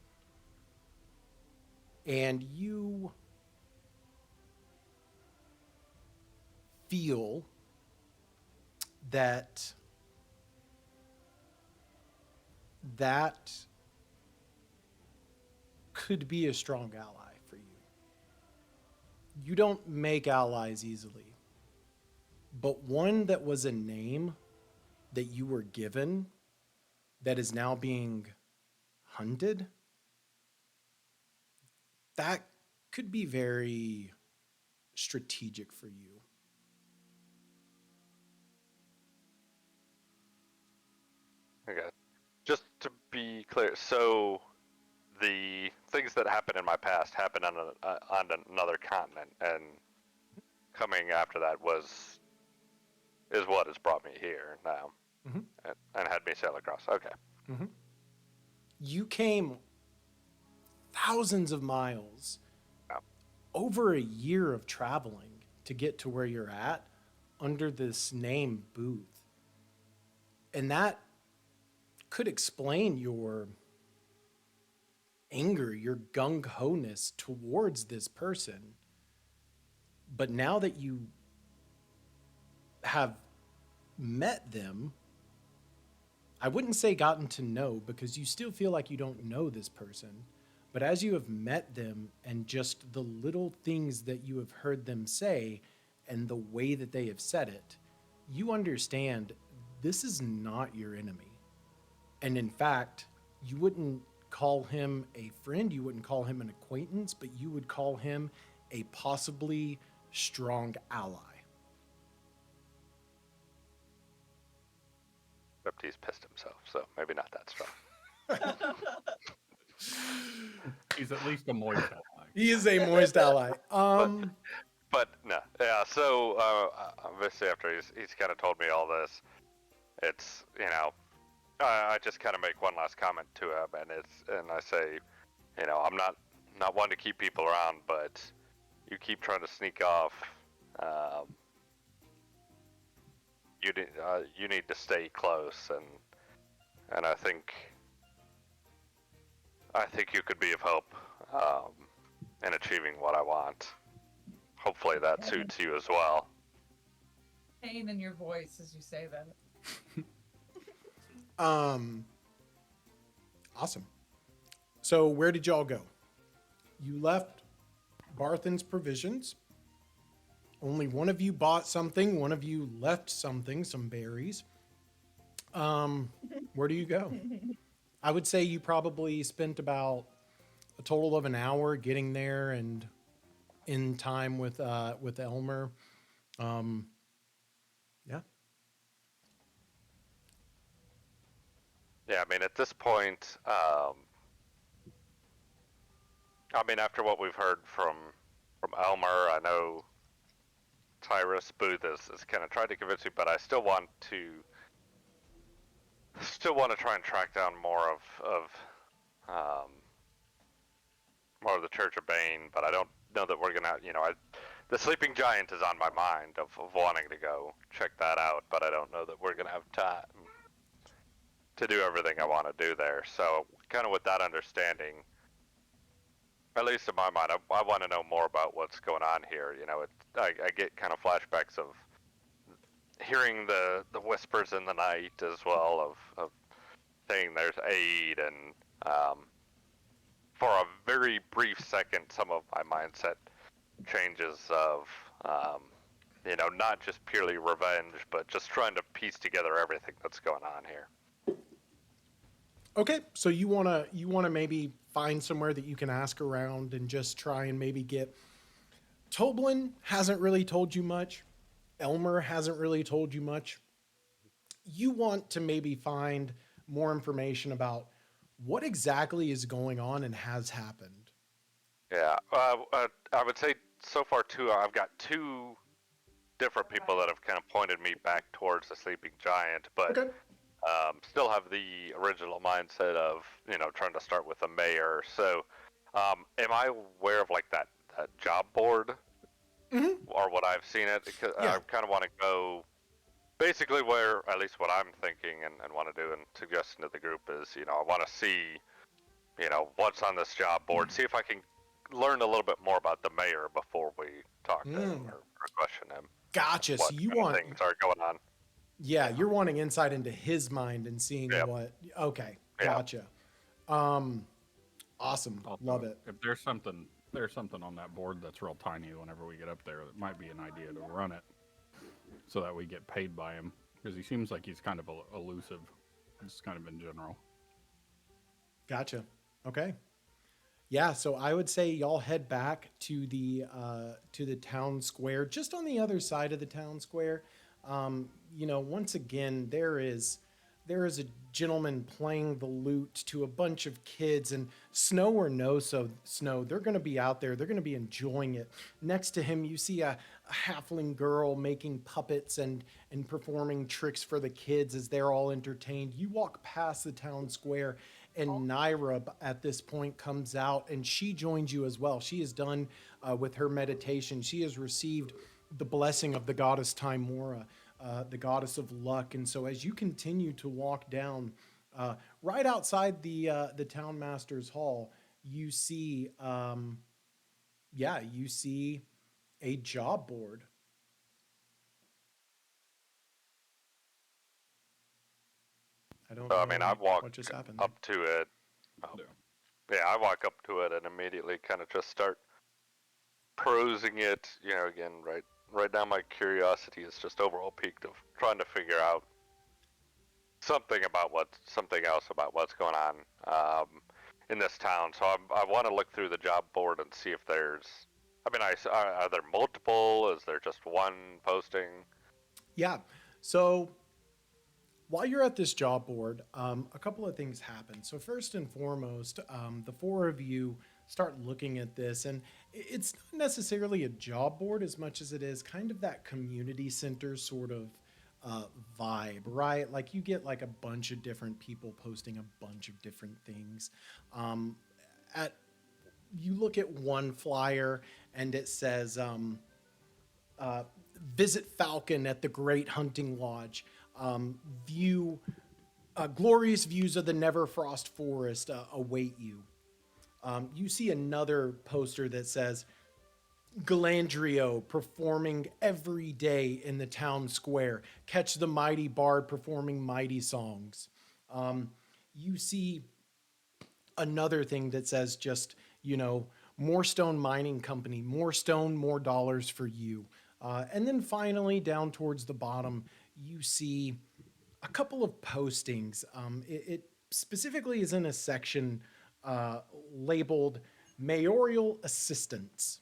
And you feel that could be a strong ally for you. You don't make allies easily, but one that was a name that you were given that is now being hunted, that could be very strategic for you. Okay. Just to be clear, so the things that happened in my past happened on another continent, and coming after that is what has brought me here now, and had me sail across. Okay. You came thousands of miles, Yeah. over a year of traveling to get to where you're at under this name Booth. And that could explain your anger, your gung-ho-ness towards this person. But now that you have met them, I wouldn't say gotten to know, because you still feel like you don't know this person. But as you have met them and just the little things that you have heard them say and the way that they have said it, you understand this is not your enemy. And in fact, you wouldn't call him a friend, you wouldn't call him an acquaintance, but you would call him a possibly strong ally. Except he's pissed himself, so maybe not that strong. He's at least a moist ally. He is a moist ally. But no, yeah. So obviously, after he's kind of told me all this, it's I just kind of make one last comment to him, and I say, I'm not one to keep people around, but you keep trying to sneak off. You need to stay close, and I think you could be of help in achieving what I want. Hopefully that suits you as well. Pain in your voice as you say that. Awesome. So where did y'all go? You left Barthen's provisions. Only one of you bought something. One of you left something, some berries. Where do you go? I would say you probably spent about a total of an hour getting there and in time with Elmer. Yeah. Yeah, I mean, at this point, I mean, after what we've heard from Elmer, I know Tyrus Booth is kind of tried to convince me, but I still want to try and track down um, more of the Church of Bane. But I don't know that we're gonna, the Sleeping Giant is on my mind of wanting to go check that out, but I don't know that we're gonna have time to do everything I want to do there. So, kind of with that understanding, at least in my mind, I want to know more about what's going on here. I get kind of flashbacks of hearing the whispers in the night as well of saying there's aid, and for a very brief second, some of my mindset changes of not just purely revenge, but just trying to piece together everything that's going on here. Okay, so you wanna maybe find somewhere that you can ask around and just try and maybe get. Toblen hasn't really told you much. Elmer hasn't really told you much. You want to maybe find more information about what exactly is going on and has happened. Yeah, I would say so far too. I've got two different people that have kind of pointed me back towards the Sleeping Giant, but Okay. Still have the original mindset of trying to start with the mayor. So, am I aware of like that job board, or what I've seen it? Because Yeah. I kind of want to go basically where, at least what I'm thinking and want to do and suggesting to the group is, I want to see, what's on this job board. See if I can learn a little bit more about the mayor before we talk to him or question him. Gotcha. What So you kind of want. things are going on? Yeah, you're wanting insight into his mind and seeing Yep. what. Okay, Yep. gotcha. Awesome. Also, Love it. If there's something on that board that's real tiny whenever we get up there, it might be an idea to run it so that we get paid by him, because he seems like he's kind of elusive, just kind of in general. Gotcha. Okay. Yeah, so I would say y'all head back to the town square, just on the other side of the town square. Once again, there is a gentleman playing the lute to a bunch of kids, and snow or no snow, they're going to be out there. They're going to be enjoying it. Next to him, you see a halfling girl making puppets and performing tricks for the kids as they're all entertained. You walk past the town square, and Naira at this point comes out, and she joins you as well. She is done with her meditation. She has received the blessing of the goddess Timora, the goddess of luck. And so as you continue to walk down, right outside the town master's hall, you see, you see a job board. I don't So, know I mean, I walk what just happened. up to it. Yeah, I walk up to it and immediately kind of just start perusing it. Again, right now my curiosity is just overall peaked of trying to figure out something else about what's going on in this town. So I want to look through the job board and see if there's. I mean, are there multiple? Is there just one posting? Yeah. So while you're at this job board, a couple of things happen. So first and foremost, the four of you start looking at this, and it's not necessarily a job board as much as it is kind of that community center sort of vibe, right? Like you get like a bunch of different people posting a bunch of different things. You look at one flyer and it says, visit Falcon at the Great Hunting Lodge. View glorious views of the Neverfrost Forest await you. You see another poster that says Galandrio performing every day in the town square. Catch the mighty bard performing mighty songs. You see another thing that says just, More Stone Mining Company, more stone, more dollars for you. And then finally, down towards the bottom, you see a couple of postings. It specifically is in a section labeled Mayoral Assistance.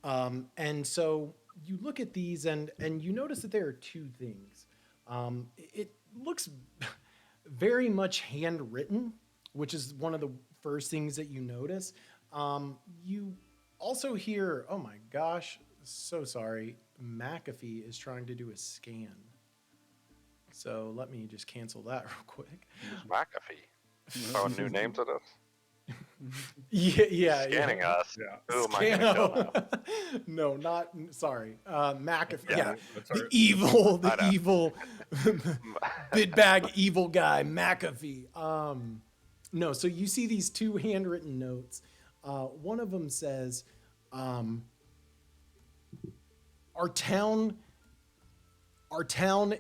And so you look at these and you notice that there are two things. It looks very much handwritten, which is one of the first things that you notice. You also hear, oh my gosh, so sorry, McAfee is trying to do a scan. So let me just cancel that real quick. McAfee. Throwing new names at us. Yeah. Scanning us. Yeah. Who am I going to kill now? No, not sorry. McAfee. Yeah. Yeah, That's the our- evil, I know. the evil, bid bag evil guy McAfee. No, so you see these two handwritten notes. One of them says, "Our town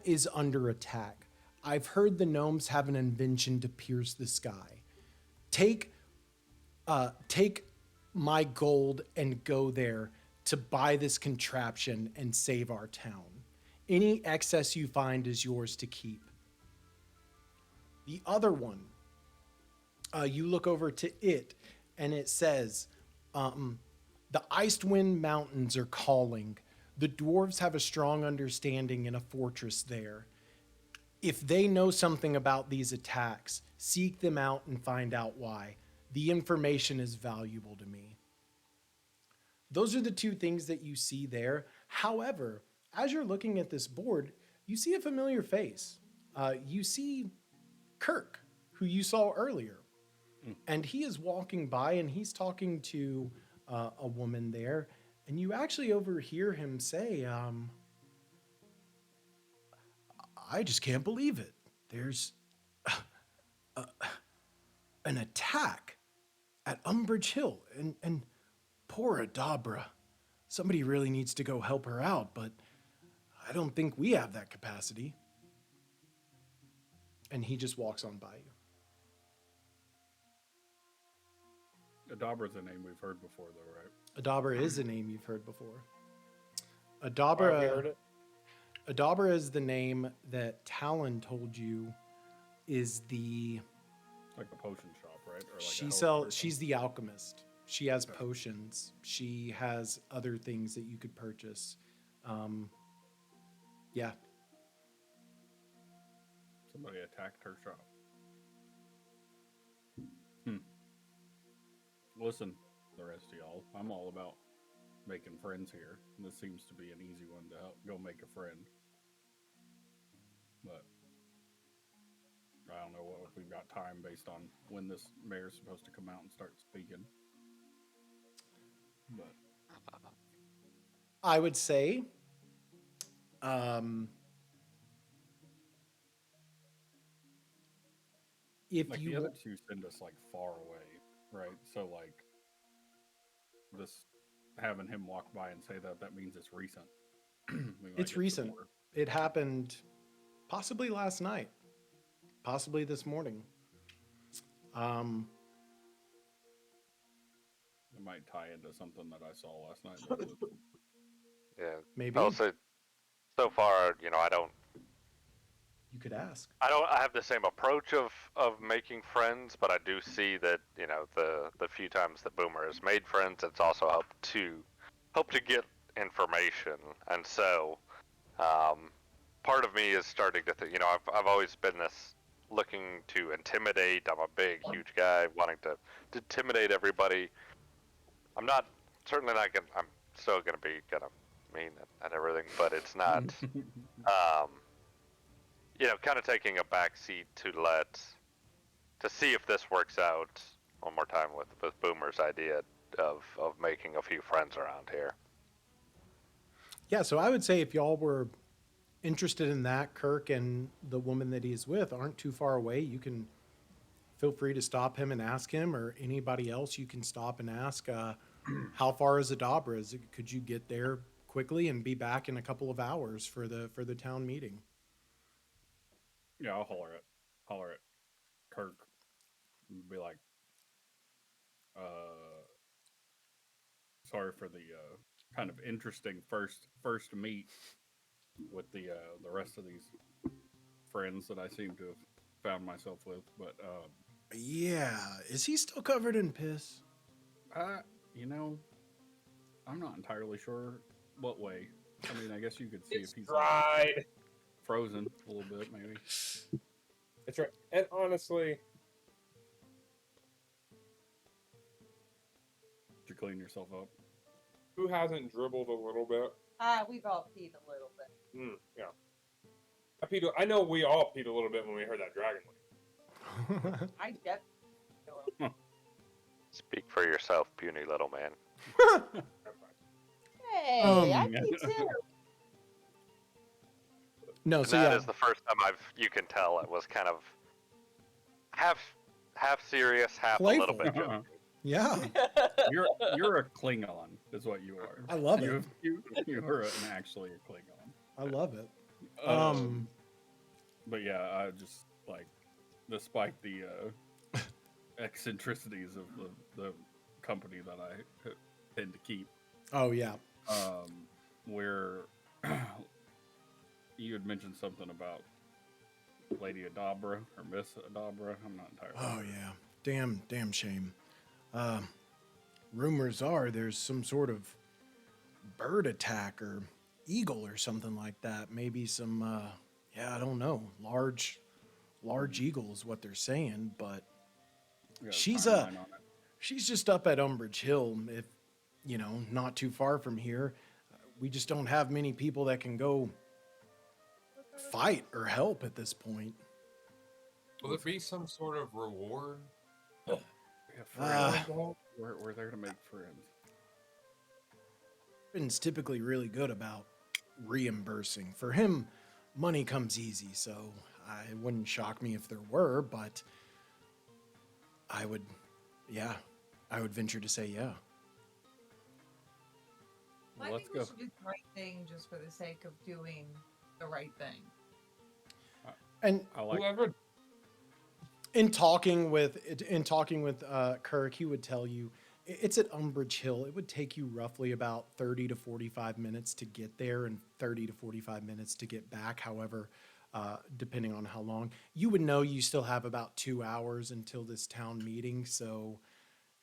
is under attack. I've heard the gnomes have an invention to pierce the sky. Take my gold and go there to buy this contraption and save our town. Any excess you find is yours to keep." The other one, you look over to it, and it says, "The Icewind Mountains are calling. The dwarves have a strong understanding in a fortress there. If they know something about these attacks, seek them out and find out why. The information is valuable to me." Those are the two things that you see there. However, as you're looking at this board, you see a familiar face. You see Kirk, who you saw earlier. And he is walking by and he's talking to a woman there. And you actually overhear him say, "I just can't believe it. There's an attack at Umbridge Hill, and poor Adabra. Somebody really needs to go help her out, but I don't think we have that capacity." And he just walks on by you. Adabra's a name we've heard before, though, right? Adabra is a name you've heard before. Why have we heard it? Adabra is the name that Talon told you is the Like the potion shop, right? Or like she's the alchemist. She has potions. She has other things that you could purchase. Yeah. Somebody attacked her shop. Listen, the rest of y'all, I'm all about making friends here. This seems to be an easy one to help go make a friend. But I don't know if we've got time based on when this mayor's supposed to come out and start speaking. But I would say if like you the other two send us like far away, right? So like this having him walk by and say that means it's recent. We might It's get some recent. more. It happened possibly last night, possibly this morning. It might tie into something that I saw last night. But Yeah. Maybe I'll say, so far, you could ask. I have the same approach of making friends, but I do see that the few times that Boomer has made friends, it's also helped to get information, and so part of me is starting to think. I've always been this looking to intimidate. I'm a big, huge guy, wanting to intimidate everybody. I'm certainly not gonna. I'm still gonna be kind of mean and everything, but it's not. Kind of taking a back seat to see if this works out one more time with Boomer's idea of making a few friends around here. Yeah, so I would say if y'all were interested in that, Kirk and the woman that he's with aren't too far away. You can feel free to stop him and ask him, or anybody else you can stop and ask, how far is Adabra? Could you get there quickly and be back in a couple of hours for the town meeting? yeah, I'll holler at Kirk and be like, sorry for the kind of interesting first meet with the rest of these friends that I seem to have found myself with. But Yeah, is he still covered in piss? you know, I'm not entirely sure what way. I mean, I guess you could see It's if he's like, dried. frozen a little bit, maybe. It's right. And honestly, Did you clean yourself up? who hasn't dribbled a little bit? We've all peed a little bit. Yeah. I know we all peed a little bit when we heard that dragon leap. I definitely. Speak for yourself, puny little man. Hey, I peed too. No, And so that yeah. is the first time you can tell it was kind of half serious, half a little bit Playful. joking. Yeah. You're a Klingon, is what you are. I love it. You are actually a Klingon. I love it. But yeah, I just like, despite the eccentricities of the company that I tend to keep. Oh yeah. Where you had mentioned something about Lady Adabra or Miss Adabra. I'm not entirely Oh sure. yeah. Damn shame. Rumors are there's some sort of bird attack or eagle or something like that. Maybe some I don't know. Large eagle is what they're saying, but You got a she's timeline on it. she's just up at Umbridge Hill, if not too far from here. We just don't have many people that can go fight or help at this point. Will there be some sort of reward? Yeah, Ah. friends. We're there to make friends. Ben's typically really good about reimbursing. For him, money comes easy, so it wouldn't shock me if there were, but I would venture to say yeah. I Let's think we go. should do the right thing just for the sake of doing the right thing. And I like. Whoever. in talking with Kirk, he would tell you it's at Umbridge Hill. It would take you roughly about 30 to 45 minutes to get there and 30 to 45 minutes to get back. However, depending on how long, you would know you still have about 2 hours until this town meeting. So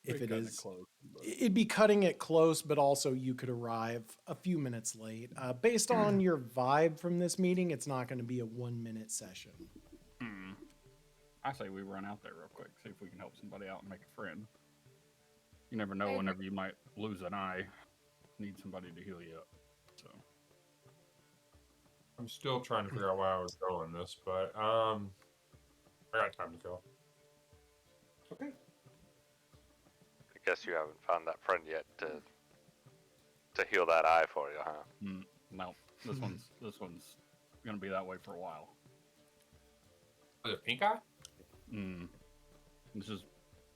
if it is, close, it'd be cutting it close, but also you could arrive a few minutes late. Based on your vibe from this meeting, it's not going to be a 1 minute session. I say we run out there real quick, see if we can help somebody out and make a friend. You never know whenever you might lose an eye, need somebody to heal you up. So I'm still trying to figure out why I was going this, but I got time to kill. Okay. I guess you haven't found that friend yet to heal that eye for you, huh? No, this one's gonna be that way for a while. Was it pink eye? This is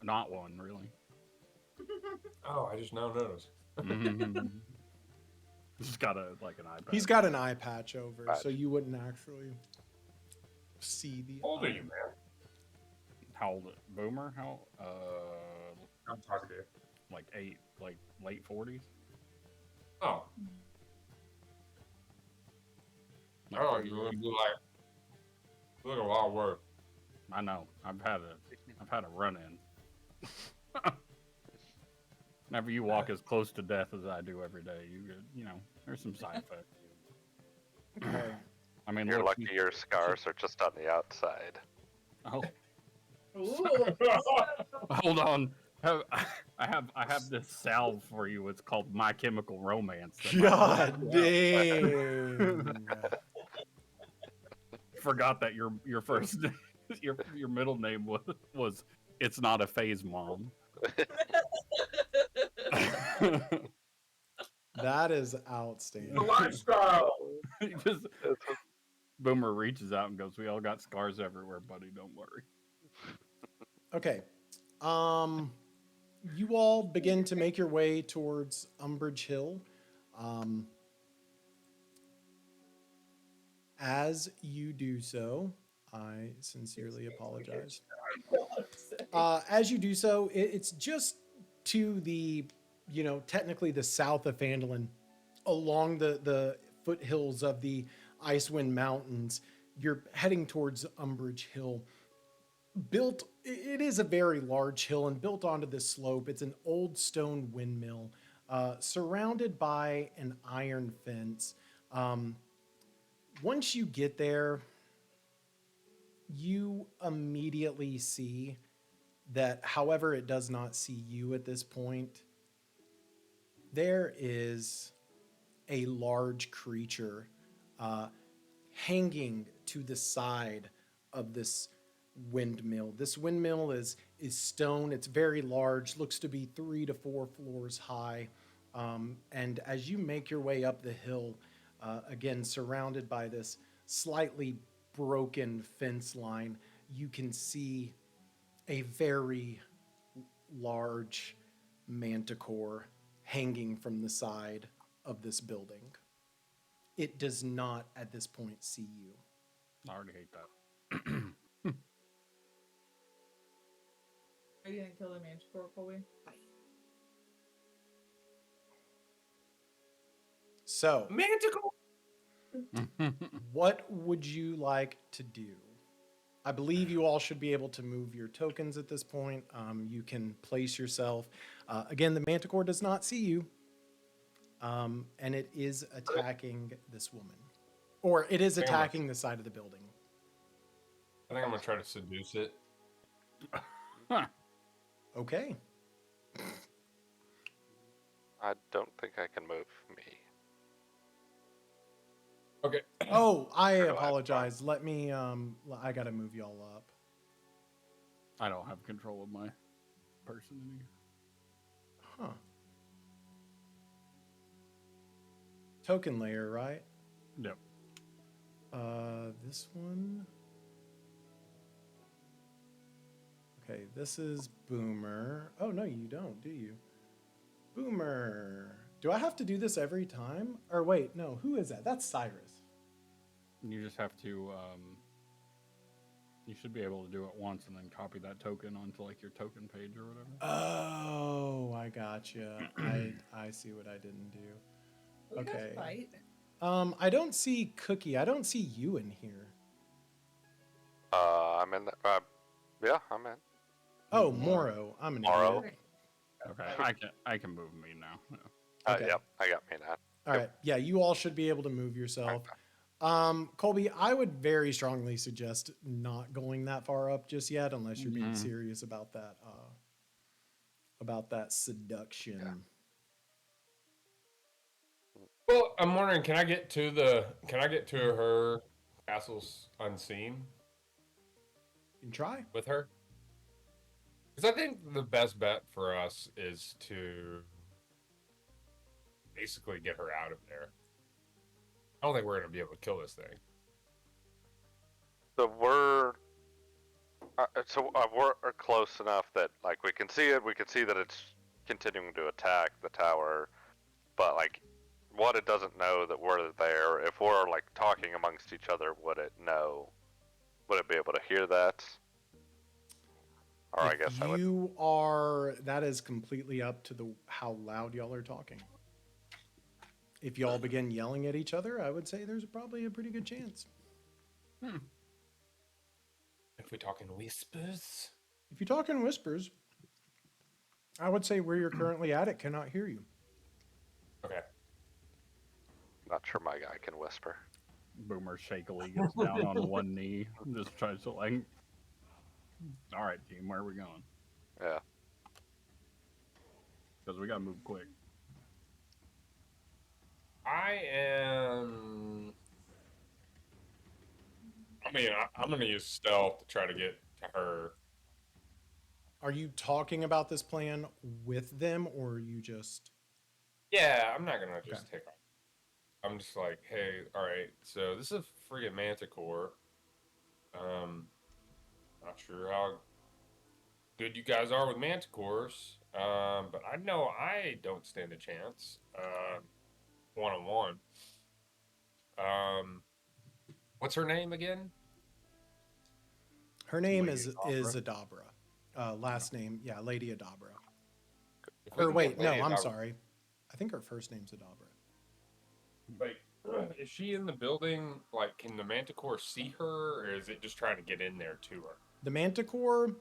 not one really. Oh, I just now noticed. He's got an eye patch. He's got an eye patch over, Patch. so you wouldn't actually see the. How old are eye. you, man? How old? Boomer? How? I'm talking to you. Like late 40s. Oh. Oh, you look a lot worse. I know. I've had a run in. Whenever you walk as close to death as I do every day, you know, there's some side effects. Okay. I mean, You're look, lucky your scars are just on the outside. Oh, hold on. I have this salve for you. It's called My Chemical Romance. God damn. Forgot that your first your middle name was It's Not a Phase Mom. That is outstanding. The lifestyle. Just Boomer reaches out and goes, "We all got scars everywhere, buddy. Don't worry." Okay. You all begin to make your way towards Umbridge Hill. As you do so, I sincerely apologize. As you do so, it's just to the technically the south of Phandalin, along the foothills of the Icewind Mountains. You're heading towards Umbrage Hill. It is a very large hill and built onto this slope. It's an old stone windmill, surrounded by an iron fence. Once you get there, you immediately see that, however, it does not see you at this point. There is a large creature hanging to the side of this windmill. This windmill is stone. It's very large, looks to be 3 to 4 floors high. And as you make your way up the hill, again, surrounded by this slightly broken fence line, you can see a very large manticore hanging from the side of this building. It does not at this point see you. I already hate that. Are you gonna kill the manticore, Colby? So, Manticore. what would you like to do? I believe you all should be able to move your tokens at this point. You can place yourself. Again, the manticore does not see you. And it is attacking this woman. Or it is attacking the side of the building. I think I'm gonna try to seduce it. Okay. I don't think I can move me. Okay. Oh, I Or do I? apologize. Let me, I gotta move y'all up. I don't have control of my person in here. Huh. Token layer, right? Yep. This one. Okay, this is Boomer. Oh, no, you don't, do you? Boomer. Do I have to do this every time? Or wait, no, who is that? That's Cyrus. You just have to, you should be able to do it once and then copy that token onto like your token page or whatever. Oh, I gotcha. I see what I didn't do. We got Okay. fight. I don't see Cookie. I don't see you in here. I'm in. Yeah, I'm in. Oh, Morro. I'm an Morro. idiot. Okay, I can move me now. Yeah. Okay. Yep, I got me now. All right. Yeah, you all should be able to move yourself. Colby, I would very strongly suggest not going that far up just yet, unless you're being serious about that seduction. Yeah. Well, I'm wondering, can I get to her castles unseen You can try. with her? Because I think the best bet for us is to basically get her out of there. I don't think we're going to be able to kill this thing. So we're close enough that like we can see it. We can see that it's continuing to attack the tower, but like what it doesn't know that we're there. If we're like talking amongst each other, would it know? Would it be able to hear that? Or I guess I would. You are. That is completely up to how loud y'all are talking. If y'all begin yelling at each other, I would say there's probably a pretty good chance. If we talk in whispers. If you talk in whispers, I would say where you're currently at, it cannot hear you. Okay. Not sure my guy can whisper. Boomer shakily gets down on one knee and just tries to like, all right, team, where are we going? Yeah. Because we got to move quick. I'm going to use stealth to try to get to her. Are you talking about this plan with them, or are you just... Yeah, I'm not going to just take off. I'm just like, hey, all right, so this is a friggin' manticore. Not sure how good you guys are with manticores, but I know I don't stand a chance one-on-one. What's her name again? Her name Lady is Adabra. Last name, yeah, Lady Adabra. If we Or can wait, get no, Lady I'm Adabra- sorry. I think her first name's Adabra. Like, is she in the building? Like, can the Manticore see her, or is it just trying to get in there to her? The Manticore,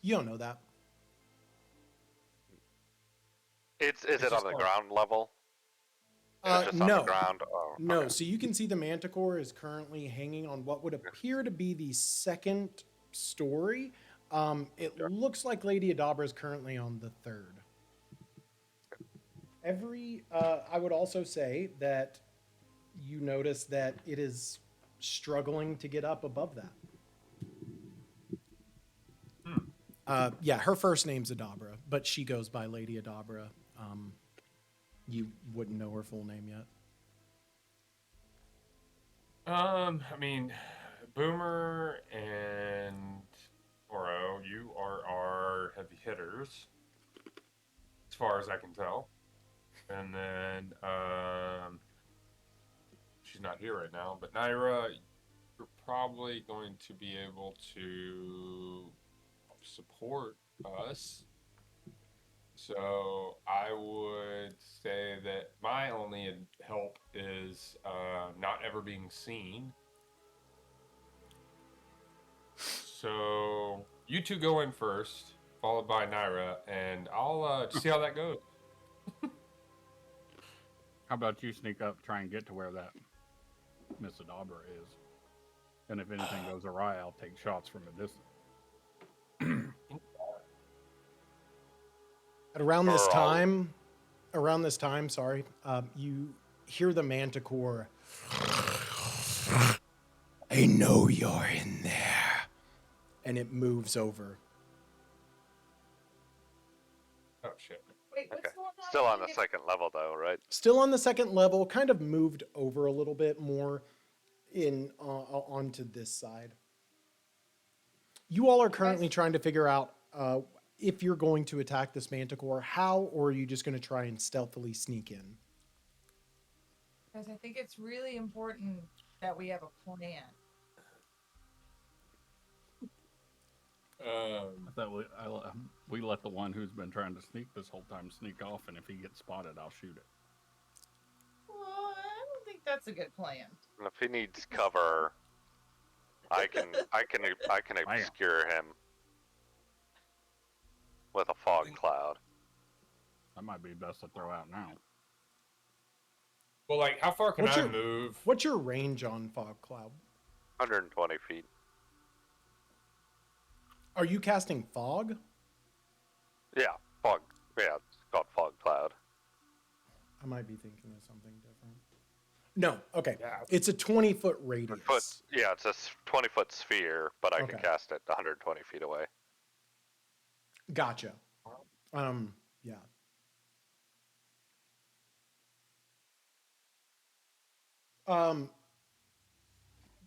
you don't know that. Is It's it on just the like- ground level? It's just on No. the ground? Oh, No, okay. so you can see the Manticore is currently hanging on what would appear to be the second story. It Sure. looks like Lady Adabra is currently on the third. I would also say that you notice that it is struggling to get up above that. Yeah, her first name's Adabra, but she goes by Lady Adabra. You wouldn't know her full name yet. I mean, Boomer and Oro, you are our heavy hitters, as far as I can tell. And then, she's not here right now, but Naira, you're probably going to be able to support us. So I would say that my only help is not ever being seen. So you two go in first, followed by Naira, and I'll see how that goes. How about you sneak up, try and get to where that Miss Adabra is, and if anything goes awry, I'll take shots from a distance. At around this time, sorry, you hear the Manticore. I know you're in there. And it moves over. Oh shit! Wait, what's Okay. going on? Still on when the you get- second level, though, right? Still on the second level, kind of moved over a little bit more onto this side. You all are currently trying to figure out if you're going to attack this Manticore, how, or are you just going to try and stealthily sneak in? Because I think it's really important that we have a plan. I thought we let the one who's been trying to sneak this whole time sneak off, and if he gets spotted, I'll shoot it. Well, I don't think that's a good plan. And if he needs cover, I can obscure him with a fog cloud. That might be best to throw out now. Well, like, how far can What's I your- move? What's your range on Fog Cloud? 120 feet. Are you casting fog? Yeah, fog. Yeah, it's called fog cloud. I might be thinking of something different. No, okay. Yeah. It's a 20-foot radius. Yeah, it's a 20-foot sphere, but I can Okay. cast it 120 feet away. Gotcha. Yeah.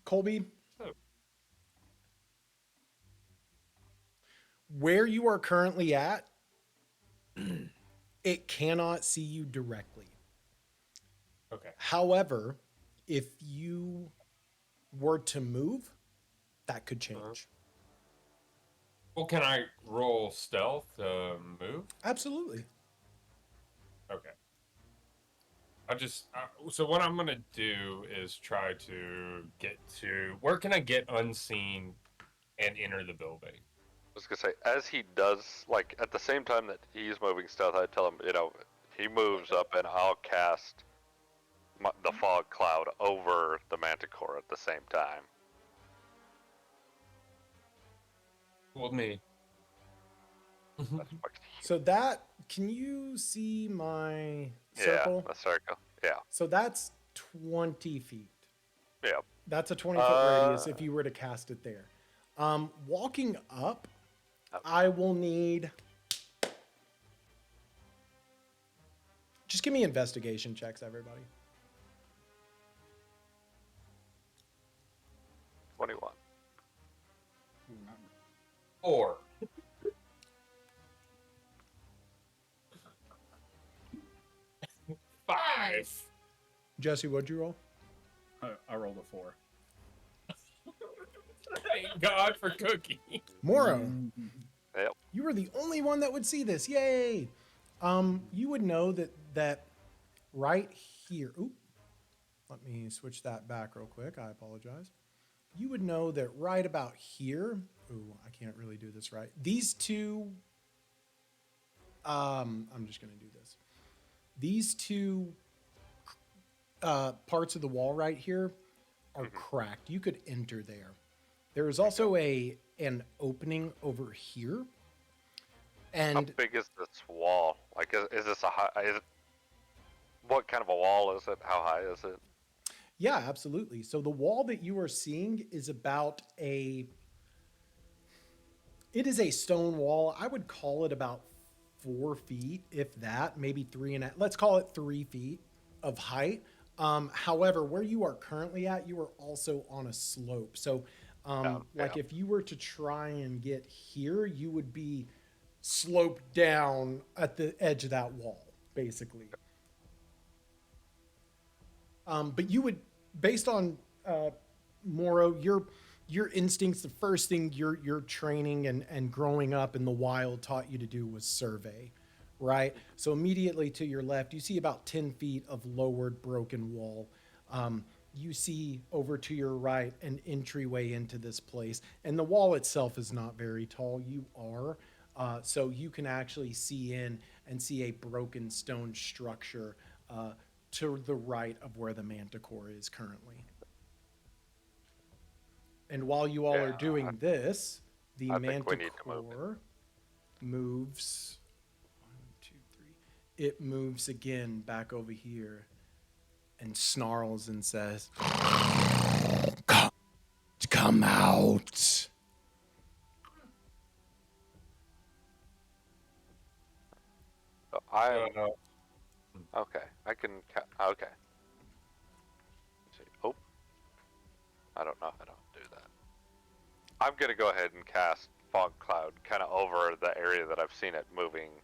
Colby, Oh. where you are currently at, it cannot see you directly. Okay. However, if you were to move, that could change. Well, can I roll stealth to move? Absolutely. Okay. So what I'm gonna do is try to get to where can I get unseen and enter the building? I was gonna say, as he does, like at the same time that he's moving stealth, I tell him, he moves up, and I'll cast the fog cloud over the Manticore at the same time. Well, me. That's fucking So can you see my yeah, circle? the circle. Yeah, So that's 20 feet. yeah. That's a 20-foot radius if you were to cast it there. Walking up, Okay. I will need... Just give me investigation checks, everybody. 21. 4. Five. Jesse, what'd you roll? I rolled a 4. Thank God for Cookie. Morrow, Yep. you were the only one that would see this. Yay! You would know that right here. Oop. Let me switch that back real quick. I apologize. You would know that right about here. Ooh, I can't really do this right. These two. I'm just gonna do this. These two parts of the wall right here are cracked. You could enter there. There is also an opening over here. How And big is this wall? Like, is this a high? What kind of a wall is it? How high is it? yeah, absolutely. So the wall that you are seeing is about it is a stone wall. I would call it about 4 feet, if that, maybe 3.5. Let's call it 3 feet of height. However, where you are currently at, you are also on a slope. So, like if you were to try and get here, you would be sloped down at the edge of that wall, basically. But you would, based on Morrow, your instincts, the first thing your training and growing up in the wild taught you to do was survey, right? So immediately to your left, you see about 10 feet of lowered broken wall. You see over to your right an entryway into this place, and the wall itself is not very tall. You are. So you can actually see in and see a broken stone structure to the right of where the manticore is currently. And while you all are doing this, the I think we need to move manticore moves. 1, 2, 3. It moves again back over here and snarls and says, "Come out." Okay. I can. Okay. Let's see. Oh, I don't know how to do that. I'm gonna go ahead and cast fog cloud kind of over the area that I've seen it moving.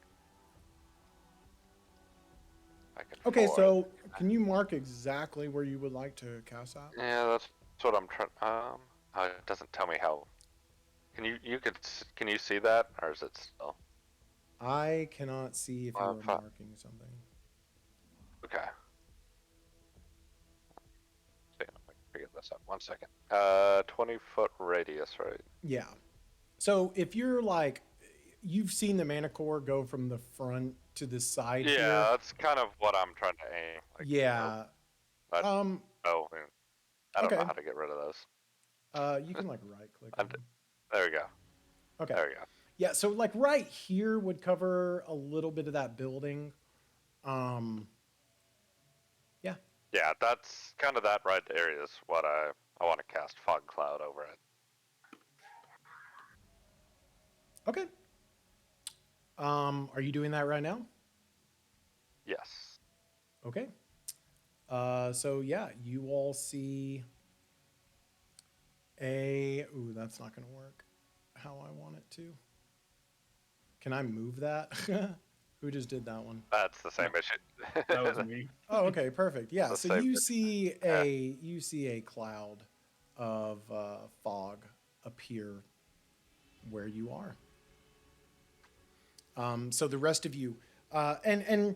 Okay, so can you mark exactly where you would like to cast that? Yeah, that's what I'm trying. It doesn't tell me how. Can you see that, or is it still? I cannot see if you are marking something. Okay. Let me figure this out. 1 second. 20-foot radius, right? Yeah. So if you're like, you've seen the manticore go from the front to the side here. Yeah, that's kind of what I'm trying to aim. Like, yeah. I don't okay. know how to get rid of those. You can like right click them. There we go. Okay. There we go. Yeah, so like right here would cover a little bit of that building. Yeah. Yeah, that's kind of that right area is what I want to cast fog cloud over it. Okay. Are you doing that right now? Yes. Okay. So yeah, you all see ooh, that's not gonna work how I want it to. Can I move that? Who just did that one? That's the same issue. That was me. Oh, okay, perfect. Yeah, The so same you issue. see a cloud of fog appear where you are. So the rest of you, and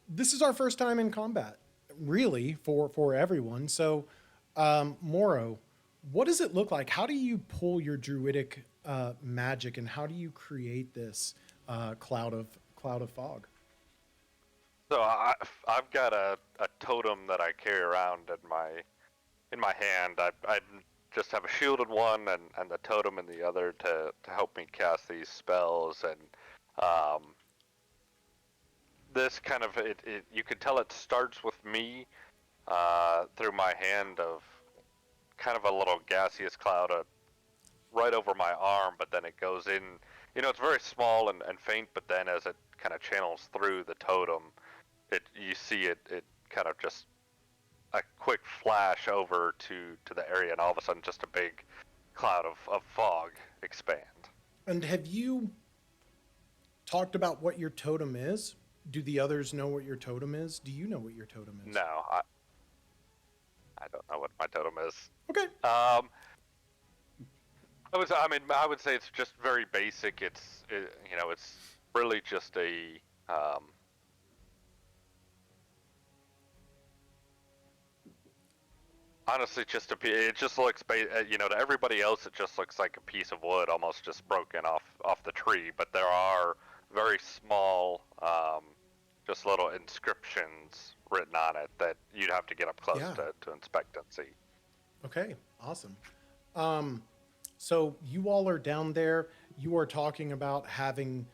this is our first time in combat, really, for everyone. So, Morrow, what does it look like? How do you pull your druidic magic, and how do you create this cloud of fog? So I've got a totem that I carry around in my hand. I just have a shielded one and the totem in the other to help me cast these spells. And this kind of you can tell it starts with me through my hand of kind of a little gaseous cloud right over my arm, but then it goes in. It's very small and faint, but then as it kind of channels through the totem, you see it kind of just a quick flash over to the area, and all of a sudden just a big cloud of fog expand. And have you talked about what your totem is? Do the others know what your totem is? Do you know what your totem is? No, I don't know what my totem is. Okay. I would say it's just very basic. It's really just a honestly just it just looks to everybody else it just looks like a piece of wood almost just broken off the tree, but there are very small just little inscriptions written on it that you'd have to get up close Yeah. to inspect and see. Okay, awesome. So you all are down there. You are talking about having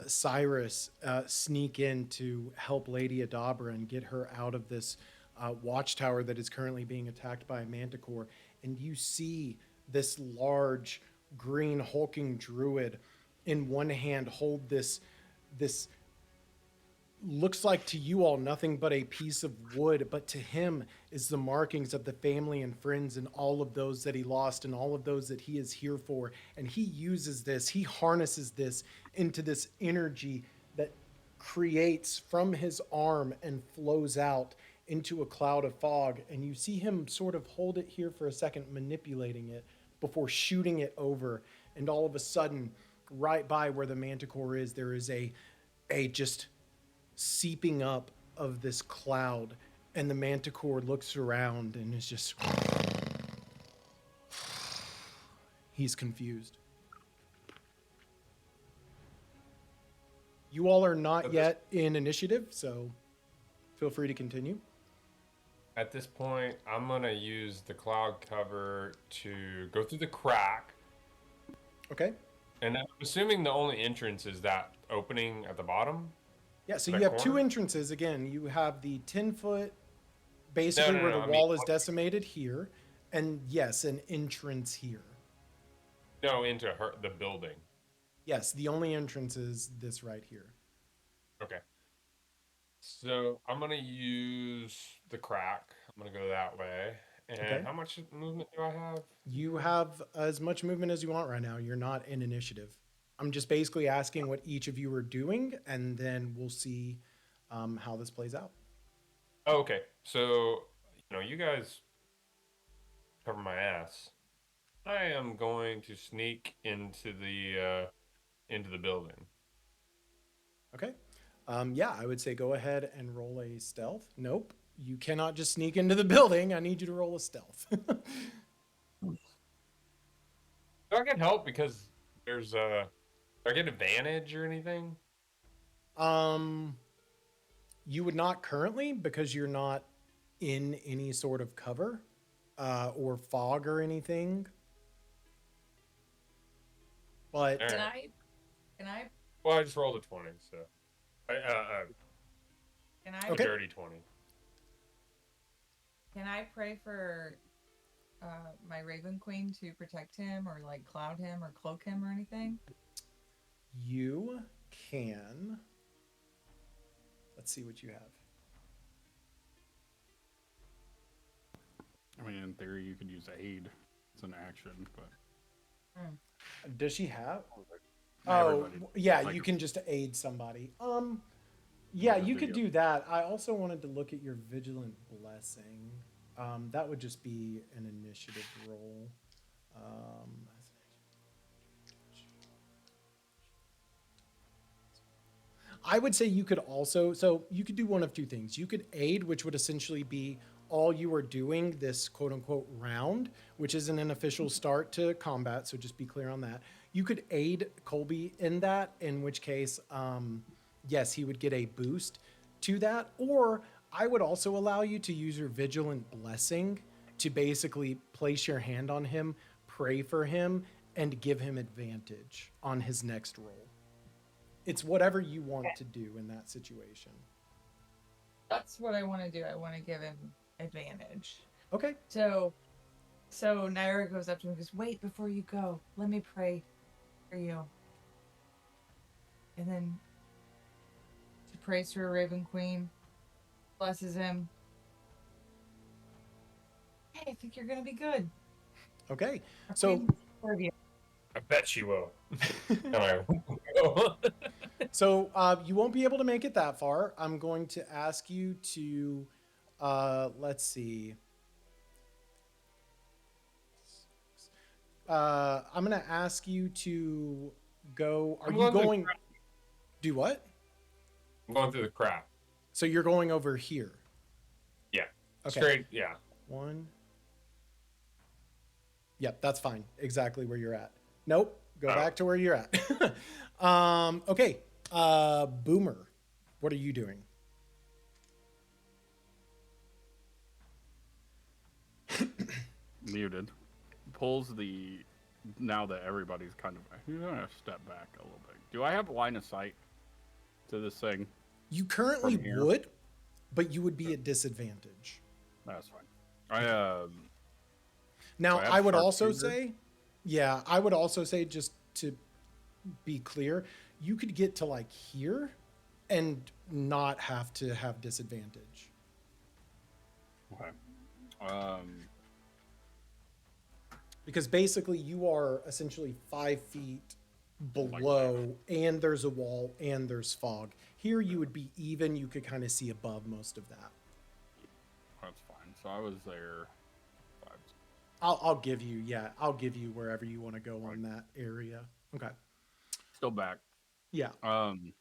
Cyrus sneak in to help Lady Adabra and get her out of this watchtower that is currently being attacked by a manticore. And you see this large green hulking druid in one hand hold this looks like to you all nothing but a piece of wood, but to him is the markings of the family and friends and all of those that he lost and all of those that he is here for. And he uses this, he harnesses this into this energy that creates from his arm and flows out into a cloud of fog. And you see him sort of hold it here for a second, manipulating it before shooting it over. And all of a sudden, right by where the manticore is, there is a just seeping up of this cloud, and the manticore looks around and is just he's confused. You all are not yet in initiative, so feel free to continue. At this point, I'm gonna use the cloud cover to go through the crack. Okay. And I'm assuming the only entrance is that opening at the bottom. Yeah, so That you have two corner? entrances. Again, you have the 10-foot, basically No, where the I wall mean, is decimated here, and yes, an entrance here. No, into the building. Yes, the only entrance is this right here. Okay. So I'm gonna use the crack. I'm gonna go that way. And Okay. how much movement do I have? You have as much movement as you want right now. You're not in initiative. I'm just basically asking what each of you are doing, and then we'll see how this plays out. Oh, okay. So, you guys cover my ass. I am going to sneak into the building. Okay. Yeah, I would say go ahead and roll a stealth. Nope. You cannot just sneak into the building. I need you to roll a stealth. Do I get help because there's do I get advantage or anything? You would not currently because you're not in any sort of cover or fog or anything. But All Can right. I Well, I just rolled a 20, so can I a Okay. dirty 20. can I pray for my Raven Queen to protect him or like cloud him or cloak him or anything? you can. Let's see what you have. I mean, in theory, you could use aid. It's an action, but Does she have? everybody, Yeah, like, you can just aid somebody. Yeah, you could do that. I also wanted to look at your vigilant blessing. That would just be an initiative roll. I would say you could also, so you could do one of two things. You could aid, which would essentially be all you are doing this quote unquote round, which isn't an official start to combat. So just be clear on that. You could aid Colby in that, in which case, yes, he would get a boost to that. Or I would also allow you to use your vigilant blessing to basically place your hand on him, pray for him, and give him advantage on his next roll. It's whatever you want to do in that situation. That's what I want to do. I want to give him advantage. Okay. So Naira goes up to him and goes, "Wait before you go. Let me pray for you." And then she prays for a Raven Queen, blesses him. Hey, I think you're gonna be good. Okay. Our So queen will take care of you. I bet she will. And I will. So you won't be able to make it that far. I'm going to ask you to, let's see. I'm gonna ask you to go. Are I'm you going through going? Do what? I'm going through the crap. So you're going over here. Yeah. Okay. Straight. Yeah. 1. Yep, that's fine. Exactly where you're at. Nope. Go Oh. back to where you're at. Okay. Boomer, what are you doing? Muted. Pulls the. Now that everybody's kind of. I'm gonna step back a little bit. Do I have line of sight to this thing? You currently From here? would, but you would be at disadvantage. That's fine. I Now, Do I have I would also sharpshooter? say, I would also say, just to be clear, you could get to like here and not have to have disadvantage. Okay. Because basically you are essentially 5 feet below, and there's a wall, and there's fog. Here you would be even. You could kind of see above most of that. That's fine. So I was there. 5. I'll give you, I'll give you wherever you want to go on that area. Okay. Still back. Yeah. And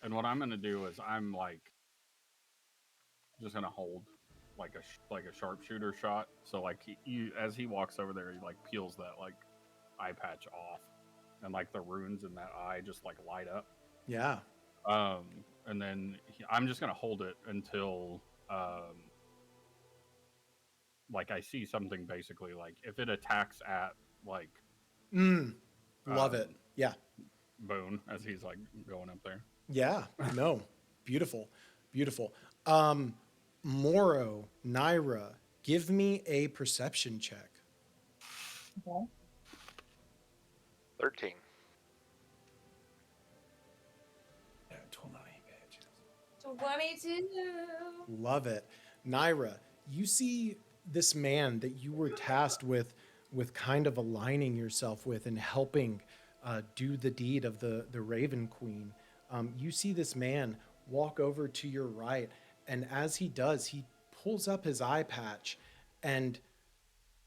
what I'm gonna do is I'm like just gonna hold like a sharpshooter shot. So like he as he walks over there, he like peels that like eye patch off, and like the runes in that eye just like light up. Yeah. And then I'm just gonna hold it until like I see something basically like if it attacks at like Love it. Yeah. Boone as he's like going up there. Yeah. No. Beautiful. Beautiful. Morro, Naira, give me a perception check. Okay. 13. Yeah, 20 bitches. 22. Love it. Naira, you see this man that you were tasked with kind of aligning yourself with and helping do the deed of the Raven Queen. You see this man walk over to your right, and as he does, he pulls up his eye patch, and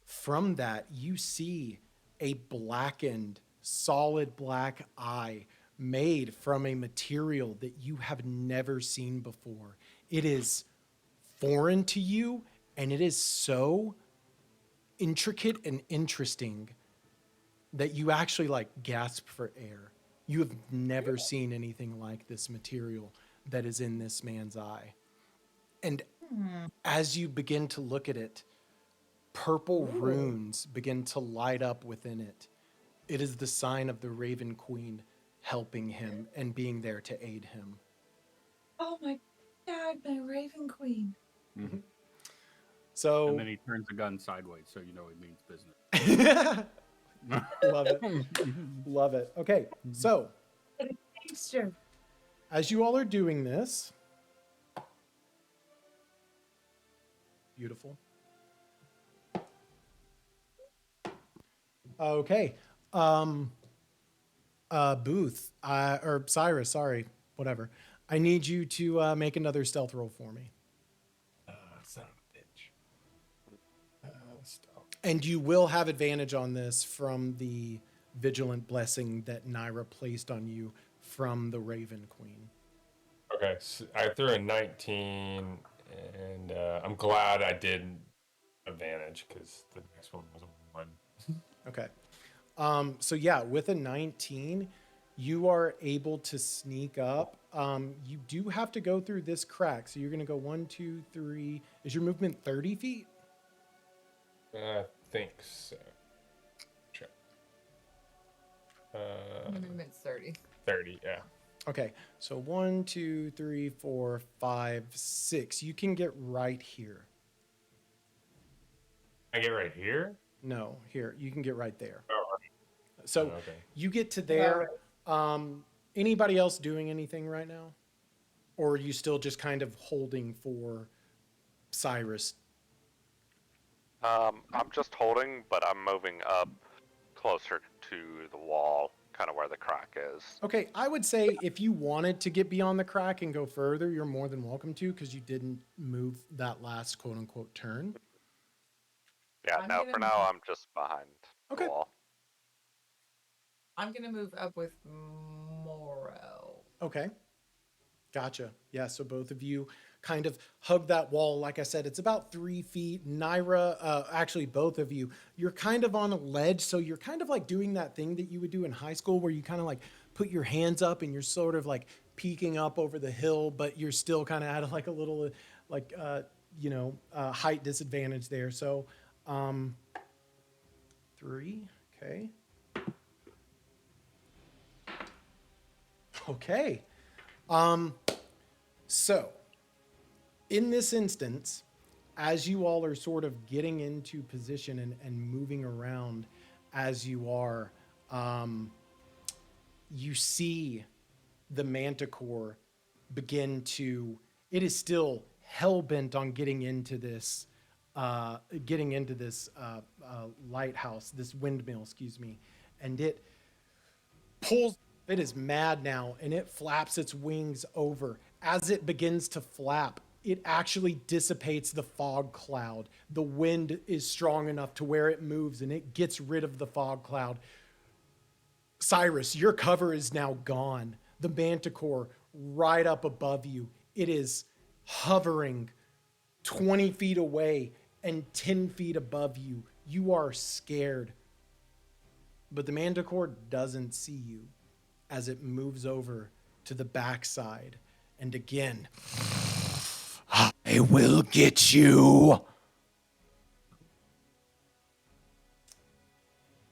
from that, you see a blackened, solid black eye made from a material that you have never seen before. It is foreign to you, and it is so intricate and interesting that you actually like gasp for air. You have never seen anything like this material that is in this man's eye. And as you begin to look at it, purple runes begin to light up within it. It is the sign of the Raven Queen helping him and being there to aid him. Oh my god, my Raven Queen. So And then he turns the gun sideways so you know he means business. love it. Love it. Okay, so Gangster. as you all are doing this, beautiful. Okay. Booth, or Cyrus, sorry, whatever. I need you to make another stealth roll for me. Son of a bitch. Stop. And you will have advantage on this from the vigilant blessing that Naira placed on you from the Raven Queen. Okay, so I threw a 19, and I'm glad I did advantage because the next one was a 1. Okay. So yeah, with a 19, you are able to sneak up. You do have to go through this crack. So you're going to go 1, 2, 3. Is your movement 30 feet? I think so. Check. Movement's 30. 30, yeah. Okay. So 1, 2, 3, 4, 5, 6. You can get right here. I get right here? No, here. You can get right there. Oh, So okay. you get to there. Anybody else doing anything right now? Or are you still just kind of holding for Cyrus? I'm just holding, but I'm moving up closer to the wall, kind of where the crack is. Okay, I would say if you wanted to get beyond the crack and go further, you're more than welcome to, because you didn't move that last quote-unquote turn. Yeah, I'm no, gonna for now, move- I'm just behind. Okay. the wall. I'm gonna move up with Morrow. Okay. Gotcha. Yeah, so both of you kind of hug that wall. Like I said, it's about 3 feet. Naira, actually, both of you, you're kind of on a ledge. So you're kind of like doing that thing that you would do in high school where you kind of like put your hands up and you're sort of like peeking up over the hill, but you're still kind of at like a little, like, height disadvantage there. So 3. Okay. Okay. So, in this instance, as you all are sort of getting into position and moving around as you are, you see the manticore begin to, it is still hell-bent on getting into this lighthouse, this windmill, excuse me, and it pulls, it is mad now, and it flaps its wings over. As it begins to flap, it actually dissipates the fog cloud. The wind is strong enough to where it moves and it gets rid of the fog cloud. Cyrus, your cover is now gone. The manticore right up above you. It is hovering 20 feet away and 10 feet above you. You are scared. But the manticore doesn't see you as it moves over to the backside. And again, I will get you.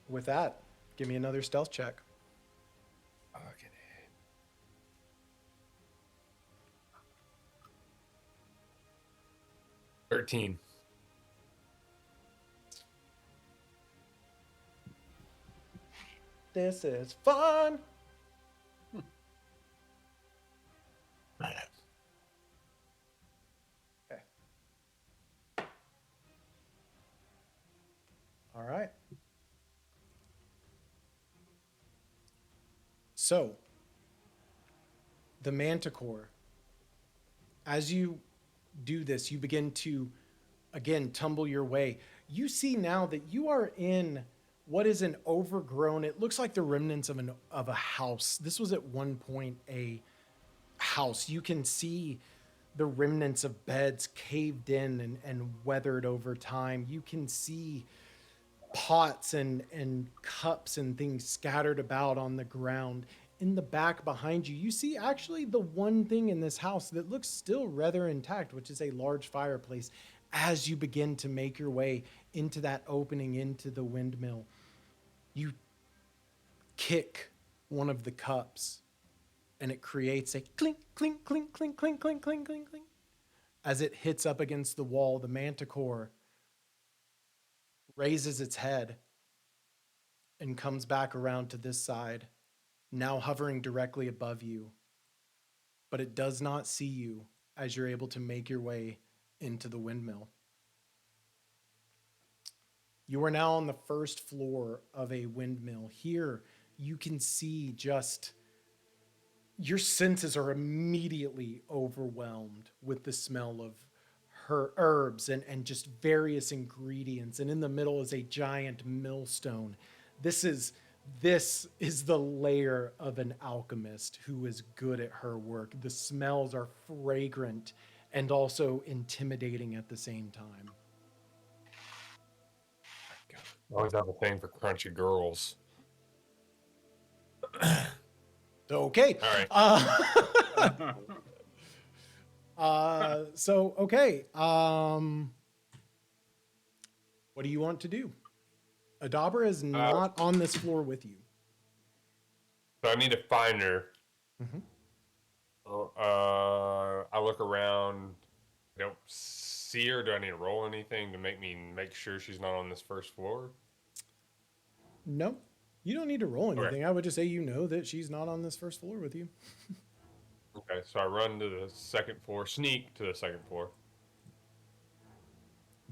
With that, give me another stealth check. Okay. 13. This is fun. Okay. All right. So, the manticore, as you do this, you begin to, again, tumble your way. You see now that you are in what is an overgrown, it looks like the remnants of a house. This was at one point a house. You can see the remnants of beds caved in and weathered over time. You can see pots and cups and things scattered about on the ground. In the back behind you, you see actually the one thing in this house that looks still rather intact, which is a large fireplace. As you begin to make your way into that opening into the windmill, you kick one of the cups and it creates a clink, clink, clink, clink, clink, clink, clink, clink, clink. As it hits up against the wall, the manticore raises its head and comes back around to this side, now hovering directly above you. But it does not see you as you're able to make your way into the windmill. You are now on the first floor of a windmill. Here, you can see just, your senses are immediately overwhelmed with the smell of herbs and just various ingredients. And in the middle is a giant millstone. This is the lair of an alchemist who is good at her work. The smells are fragrant and also intimidating at the same time. I always have a thing for crunchy girls. Okay. All right. Okay. What do you want to do? Adabra is not on this floor with you. So I need to find her. Mhm. I look around. I don't see her. Do I need to roll anything to make sure she's not on this first floor? No, you don't need to roll Okay. anything. I would just say you know that she's not on this first floor with you. Okay, so I run to the second floor, sneak to the second floor.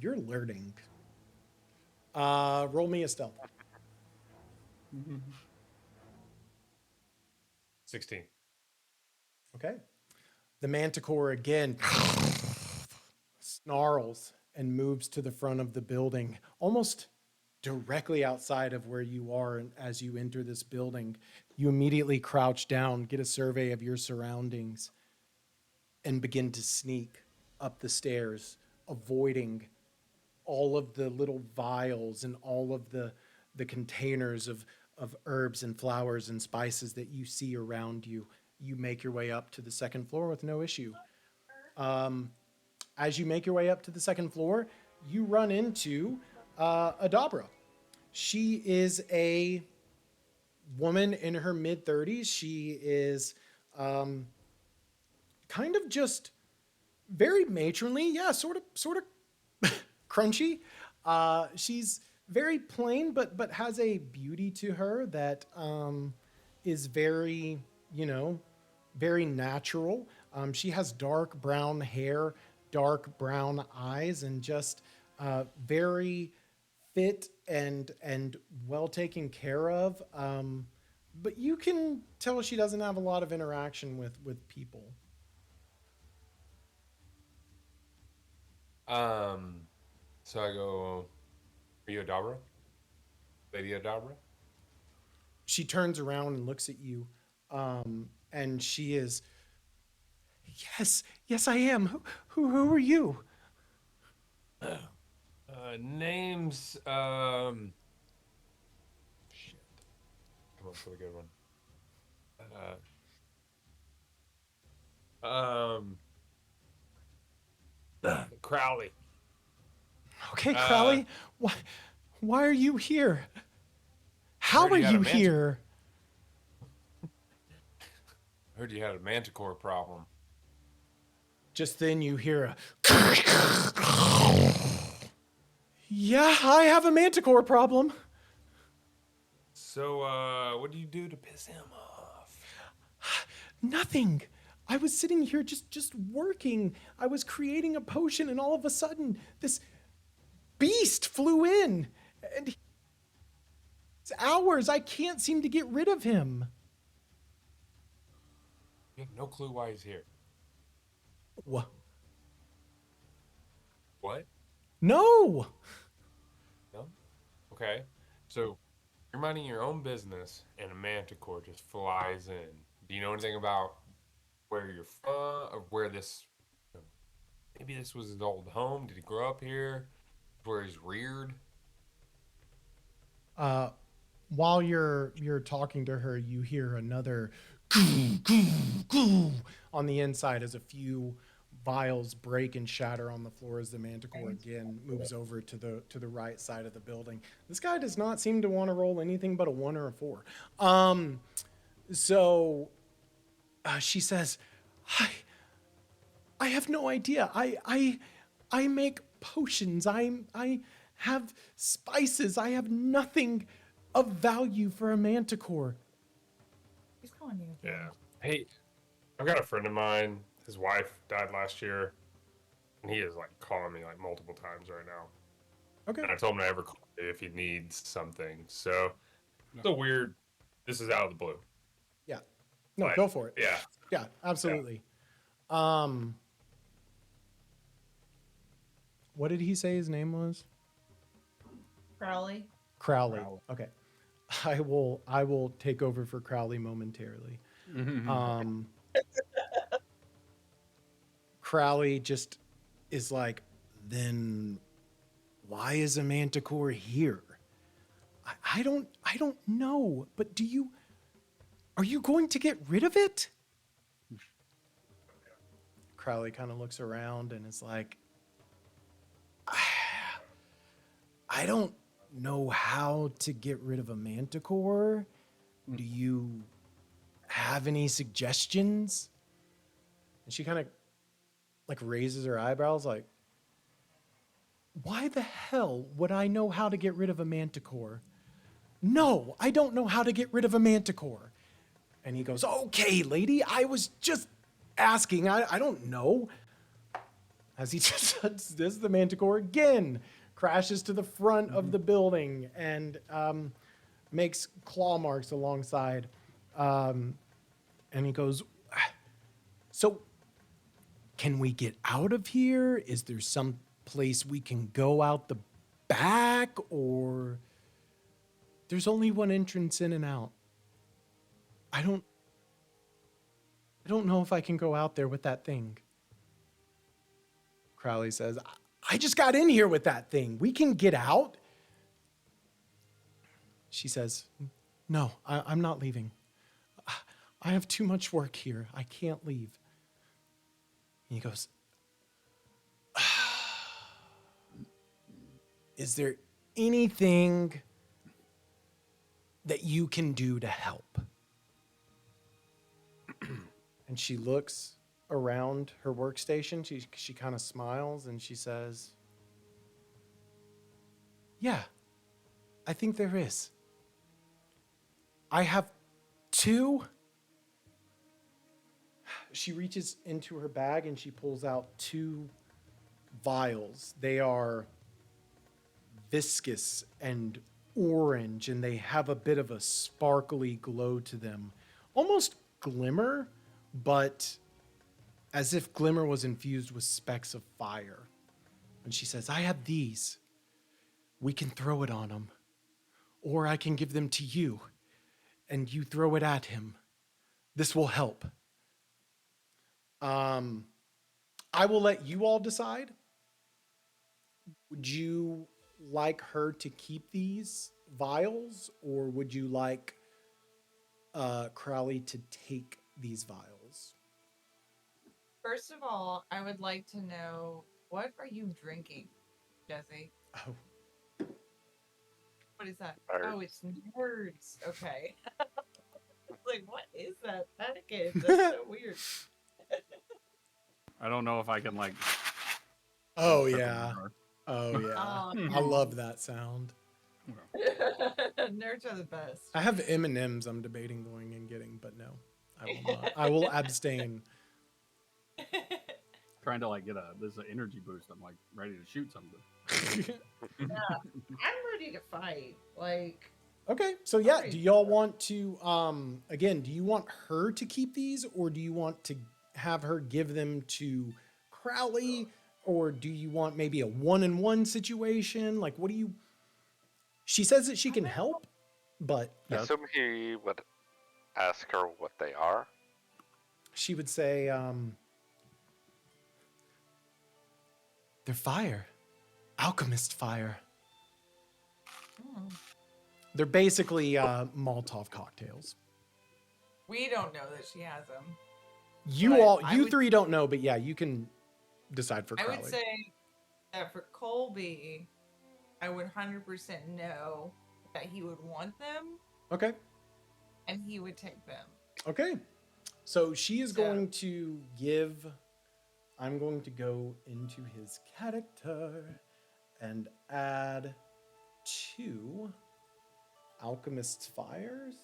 You're alerting. Roll me a stealth. 16. Okay. The manticore again snarls and moves to the front of the building, almost directly outside of where you are. And as you enter this building, you immediately crouch down, get a survey of your surroundings, and begin to sneak up the stairs, avoiding all of the little vials and all of the containers of herbs and flowers and spices that you see around you. You make your way up to the second floor with no issue. As you make your way up to the second floor, you run into Adabra. She is a woman in her mid 30s. She is kind of just very matronly. Yeah, sort of crunchy. She's very plain, but has a beauty to her that is very, very natural. She has dark brown hair, dark brown eyes, and just very fit and well taken care of. But you can tell she doesn't have a lot of interaction with people. So I go, are you Adabra? Lady Adabra? She turns around and looks at you, and she is, yes, I am. Who are you? Name's, shit. Come on for the good one. Crowley. Okay, Crowley, why are you here? How heard are you had you a manticore. here? Heard you had a manticore problem. Just then you hear a. Yeah, I have a manticore problem. So, what do you do to piss him off? Nothing. I was sitting here just working. I was creating a potion, and all of a sudden, this beast flew in. And it's hours. I can't seem to get rid of him. You have no clue why he's here. What? What? No. No? Okay. So, you're minding your own business, and a manticore just flies in. Do you know anything about where you're from, or where this... Maybe this was his old home? Did he grow up here? Where he's reared? While you're talking to her, you hear another goo, goo, goo on the inside as a few vials break and shatter on the floor as the manticore again moves over to the right side of the building. This guy does not seem to want to roll anything but a 1 or a 4. So she says, I have no idea. I make potions. I have spices. I have nothing of value for a manticore. He's calling you again. Yeah. Hey, I've got a friend of mine. His wife died last year, and he is like calling me like multiple times right now. Okay. And I told him to ever call me if he needs something. So it's a weird. This is out of the blue. Yeah. No, But, go for it. Yeah. Yeah, absolutely. What did he say his name was? Crowley. Crowley. Okay. I will take over for Crowley momentarily. Crowley just is like, then why is a manticore here? I don't know, but are you going to get rid of it? Crowley kind of looks around and is like, I don't know how to get rid of a manticore. Do you have any suggestions? And she kind of like raises her eyebrows like, why the hell would I know how to get rid of a manticore? No, I don't know how to get rid of a manticore. And he goes, okay, lady, I was just asking. I don't know. As he just does the manticore again, crashes to the front of the building and makes claw marks alongside. And he goes, so can we get out of here? Is there some place we can go out the back? Or There's only one entrance in and out. I don't know if I can go out there with that thing. Crowley says, I just got in here with that thing. We can get out. She says, no, I'm not leaving. I have too much work here. I can't leave. And he goes, is there anything that you can do to help? And she looks around her workstation. She kind of smiles and she says, yeah, I think there is. I have 2. She reaches into her bag and she pulls out 2 vials. They are viscous and orange, and they have a bit of a sparkly glow to them. Almost glimmer, but as if glimmer was infused with specks of fire. And she says, I have these. We can throw it on him. Or I can give them to you, and you throw it at him. This will help. I will let you all decide. Would you like her to keep these vials, or would you like Crowley to take these vials? First of all, I would like to know, what are you drinking, Jesse? Oh, What is that? Nerds. Oh, it's nerds. Okay. I was like, what is that package? That's so weird. I don't know if I can like. oh trip yeah. over. Oh yeah. Oh, I love that sound. nerds are the best. I have M&Ms I'm debating going and getting, but no, I will not. I will abstain. Trying to like get there's an energy boost. I'm like ready to shoot something. I'm ready to fight. Like, Okay, so yeah, Alright. do y'all want to, again, do you want her to keep these, or do you want to have her give them to Crowley, or do you want maybe a 1-on-1 situation? Like, what do you... She says that she can help, but I yeah, assume he would ask her what they are. she would say, they're fire. Alchemist fire. hmm, They're basically Molotov cocktails. we don't know that she has them. You But all, I you would- 3 don't know, but yeah, you can decide for I Crowley. would say that for Colby, I would 100% know that he would want them Okay. and he would take them. Okay. So she is So- going to give. I'm going to go into his character and add 2 Alchemist's Fires.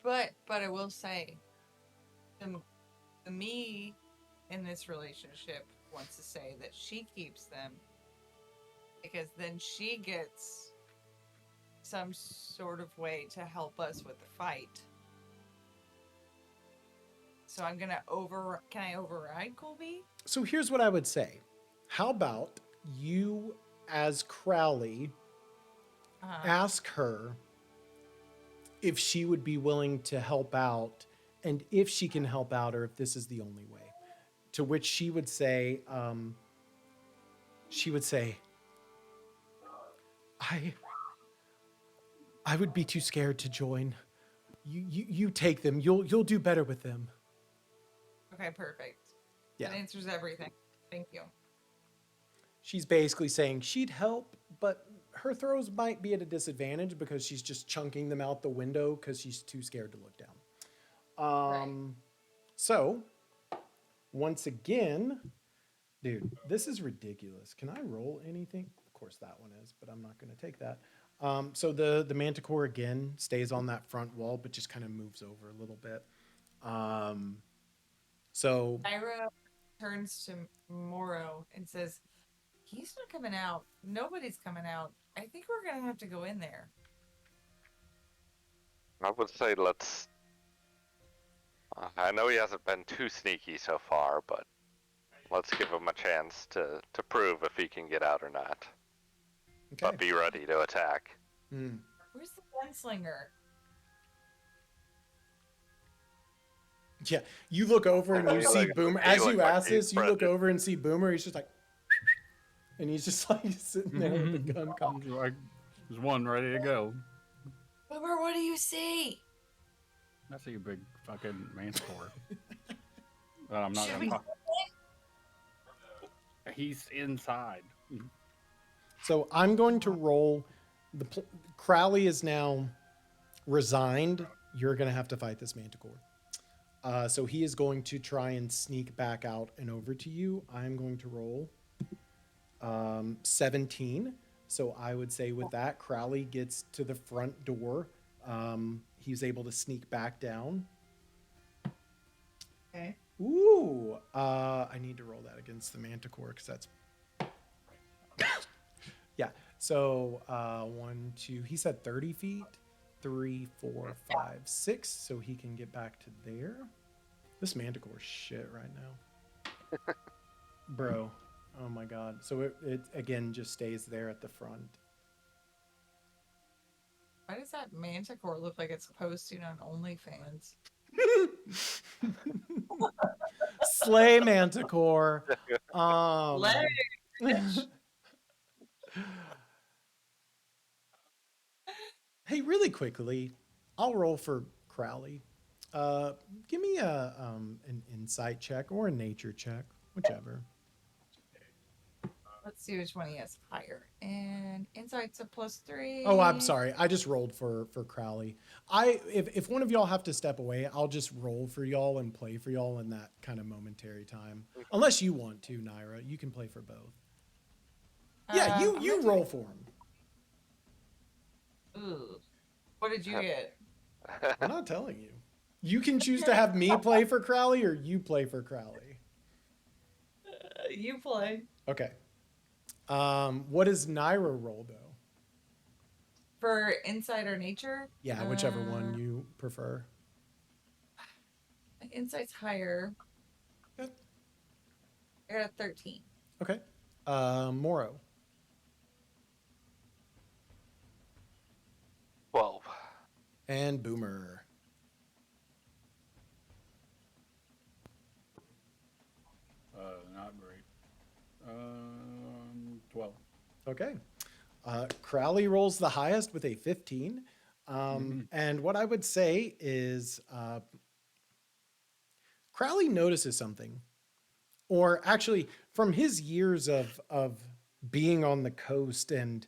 But I will say, the me in this relationship wants to say that she keeps them because then she gets some sort of way to help us with the fight. So I'm gonna Can I override Colby? So here's what I would say. How about you, as Crowley, ask her if she would be willing to help out, and if she can help out, or if this is the only way. To which she would say, I would be too scared to join. You take them. You'll do better with them. Okay, perfect. Yeah. That answers everything. Thank you. She's basically saying she'd help, but her throws might be at a disadvantage because she's just chunking them out the window because she's too scared to look down. Right. So, once again, dude, this is ridiculous. Can I roll anything? Of course that one is, but I'm not going to take that. So the manticore again stays on that front wall, but just kind of moves over a little bit. So Ira turns to Morrow and says, he's not coming out. Nobody's coming out. I think we're going to have to go in there. I would say let's. I know he hasn't been too sneaky so far, but let's give him a chance to prove if he can get out or not. Okay. but be ready to attack. Hmm. Where's the gunslinger? Yeah, you look over and you He see looks- Boomer. he As looks you like ask he's this, you look frenzied. over and see Boomer. He's just like, and he's just like sitting there with the gun cocked. Like, there's one ready to go. Boomer, what do you see? I see a big fucking manticore. I'm not Should gonna we? pop. He's inside. So I'm going to roll. Crowley is now resigned. You're going to have to fight this manticore. So he is going to try and sneak back out and over to you. I'm going to roll 17. So I would say with that, Crowley gets to the front door. He's able to sneak back down. Okay. Ooh, I need to roll that against the manticore because that's yeah. So 1, 2. He said 30 feet. 3, 4, 5, 6. So he can get back to there. This manticore shit right now, bro. Oh my god. So it again just stays there at the front. Why does that manticore look like it's posting on OnlyFans? Slay manticore. Slay, bitch. Hey, really quickly, I'll roll for Crowley. Give me an insight check or a nature check, whichever. Let's see which one he has higher. And insight's a +3. Oh, I'm sorry. I just rolled for Crowley. If one of y'all have to step away, I'll just roll for y'all and play for y'all in that kind of momentary time. Unless you want to, Naira, you can play for both. Yeah, I'm you gonna roll for him. Ooh. What did you get? I'm not telling you. You can choose to have me play for Crowley or you play for Crowley. You play. Okay. What does Naira roll though? For insight or nature? Yeah, whichever one you prefer. My insight's higher. Good. I got a 13. Okay. Morrow. 12. And Boomer. Not great. 12. Okay. Crowley rolls the highest with a 15. And what I would say is Crowley notices something. Or actually, from his years of being on the coast and,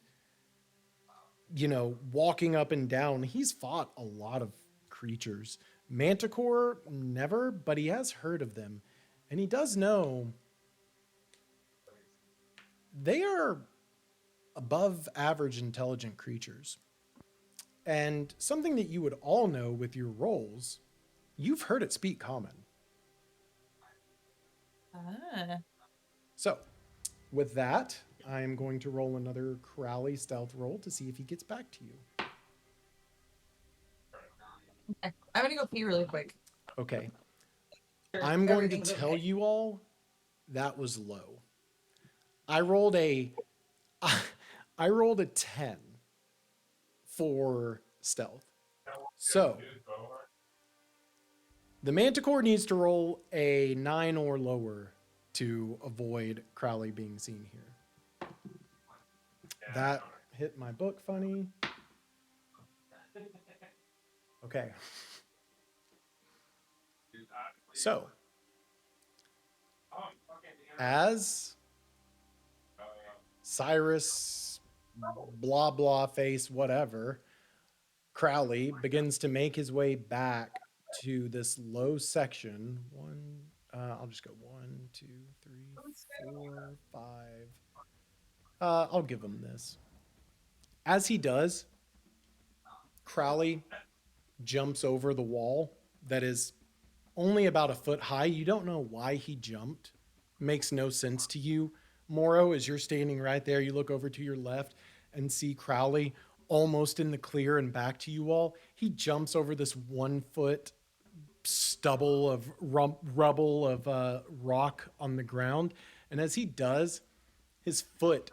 you know, walking up and down, he's fought a lot of creatures. Manticore, never, but he has heard of them. And he does know they are above average intelligent creatures. And something that you would all know with your rolls, you've heard it speak common. Ah. So, with that, I am going to roll another Crowley stealth roll to see if he gets back to you. Okay. I'm gonna go pee really quick. Okay. I'm going to Everything's tell okay. you all that was low. I rolled a 10 for stealth. So, the Manticore needs to roll a 9 or lower to avoid Crowley being seen here. That hit my book funny. Okay. So, as Cyrus, blah, blah, face, whatever, Crowley begins to make his way back to this low section. I'll just go 1, 2, 3, 4, 5. I'll give him this. As he does, Crowley jumps over the wall that is only about a foot high. You don't know why he jumped. Makes no sense to you. Morrow, as you're standing right there, you look over to your left and see Crowley almost in the clear and back to you all. He jumps over this 1 foot stubble of rubble of rock on the ground. And as he does, his foot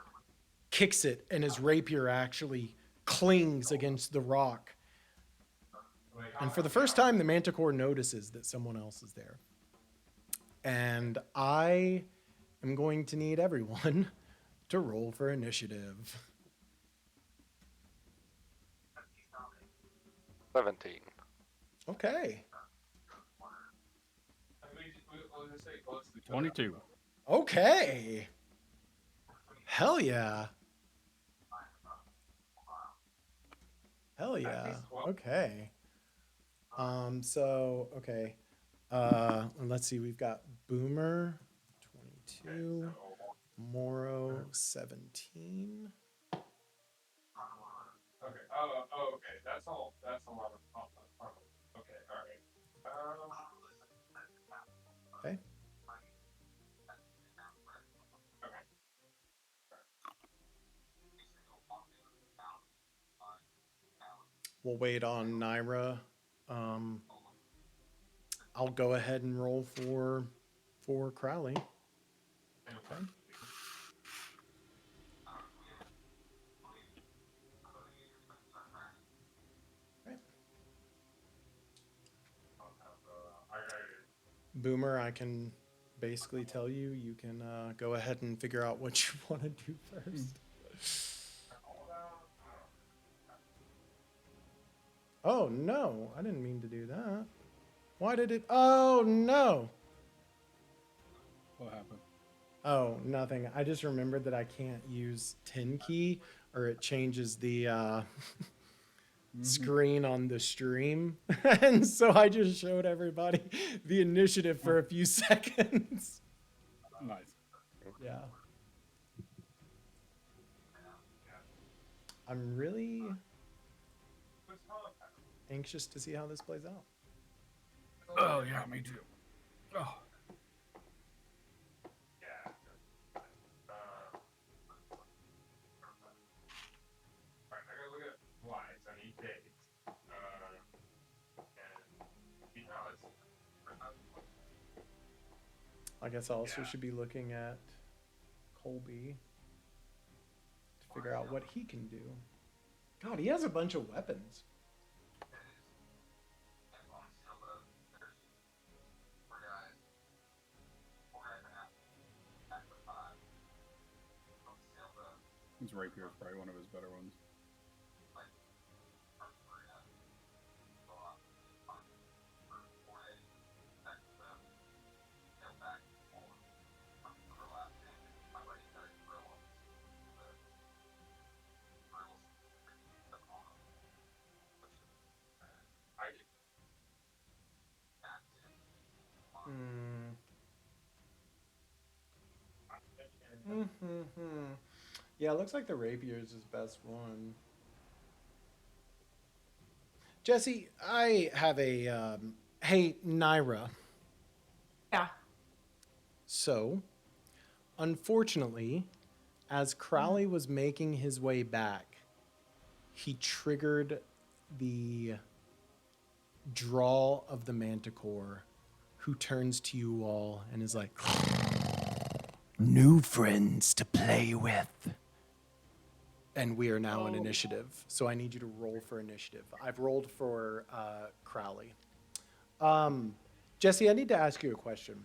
kicks it, and his rapier actually clings against the rock. And for the first time, the manticore notices that someone else is there. And I am going to need everyone to roll for initiative. 17. Okay. 22. Okay. Hell yeah. Hell yeah. Okay. Okay. And let's see, we've got Boomer 22, Morro 17. Okay. Okay. That's all. That's a lot of. Okay. All right. Okay. Okay. We'll wait on Naira. I'll go ahead and roll for Crowley. Okay. Boomer, I can basically tell you, you can go ahead and figure out what you want to do first. Oh, no. I didn't mean to do that. Why did it? Oh, no. What happened? Oh, nothing. I just remembered that I can't use 10 key or it changes the screen on the stream. And so I just showed everybody the initiative for a few seconds. Nice. Yeah. I'm really anxious to see how this plays out. Oh, yeah, me too. Oh. I gotta look at lives on each day. I guess I also should be looking at Colby to figure out what he can do. God, he has a bunch of weapons. His rapier is probably one of his better ones. Yeah, it looks like the rapier is his best one. Jesse, I have a hey, Naira. Yeah. So, unfortunately, as Crowley was making his way back, he triggered the drawl of the manticore, who turns to you all and is like, new friends to play with. And we are now in initiative. So I need you to roll for initiative. I've rolled for Crowley. Jesse, I need to ask you a question.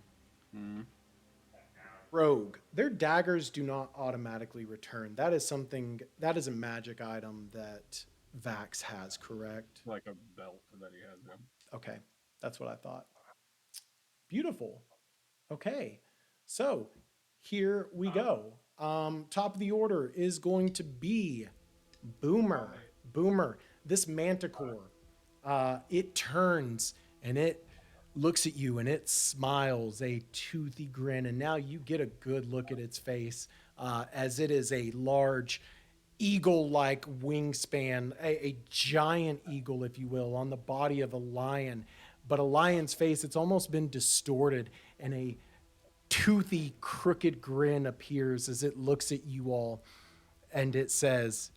Rogue, their daggers do not automatically return. That is a magic item that Vax has, correct? Like a belt that he has them. Okay, that's what I thought. Beautiful. Okay, so here we go. Top of the order is going to be Boomer. Boomer, this manticore, it turns and it looks at you and it smiles a toothy grin. And now you get a good look at its face as it is a large eagle-like wingspan, a giant eagle, if you will, on the body of a lion. But a lion's face, it's almost been distorted, and a toothy, crooked grin appears as it looks at you all, and it says,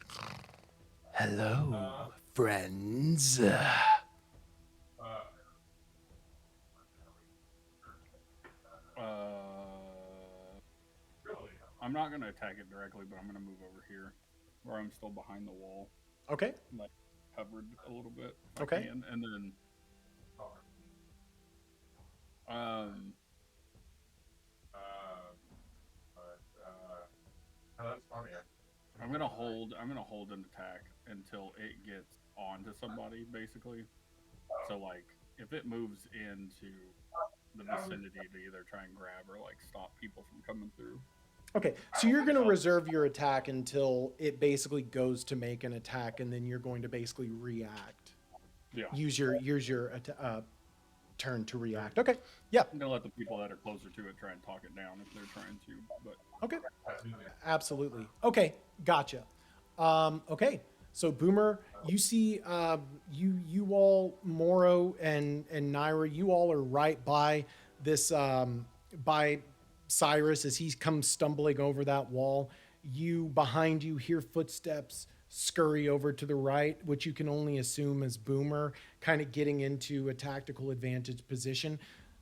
"Hello, friends." I'm not gonna attack it directly, but I'm gonna move over here, where I'm still behind the wall, Okay. like covered a little bit if I Okay. can, and then um that's funny. I'm gonna hold an attack until it gets onto somebody, basically. So like if it moves into the vicinity to either try and grab or like stop people from coming through. Okay, so you're going to reserve your attack until it basically goes to make an attack, and then you're going to basically react. Yeah. Use your turn to react. Okay. Yeah. I'm gonna let the people that are closer to it try and talk it down if they're trying to, but Okay. Absolutely. Okay. Gotcha. Okay. So Boomer, you see, you all, Morro and Naira, you all are right by this, by Cyrus as he comes stumbling over that wall. You behind you hear footsteps scurry over to the right, which you can only assume is Boomer kind of getting into a tactical advantage position.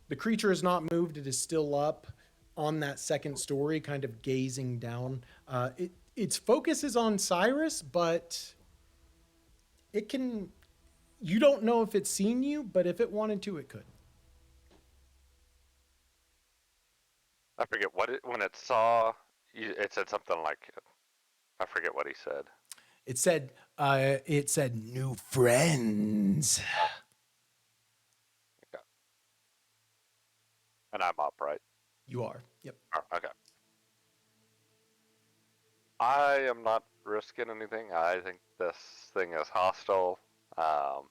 The creature has not moved. It is still up on that second story, kind of gazing down. Its focus is on Cyrus, but it can, you don't know if it's seen you, but if it wanted to, it could. I forget what when it saw. It said something like, I forget what he said. It said new friends. Okay. And I'm up, right? You are. Yep. Oh, okay. I am not risking anything. I think this thing is hostile. So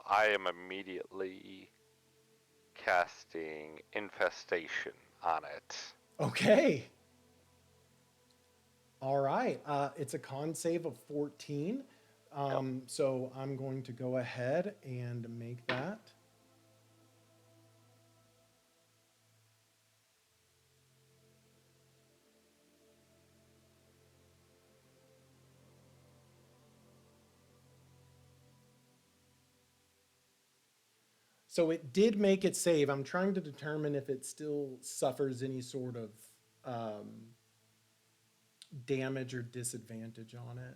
I am immediately casting infestation on it. Okay. All right. It's a con save of 14. So I'm going to go ahead and make that. So it did make it save. I'm trying to determine if it still suffers any sort of damage or disadvantage on it.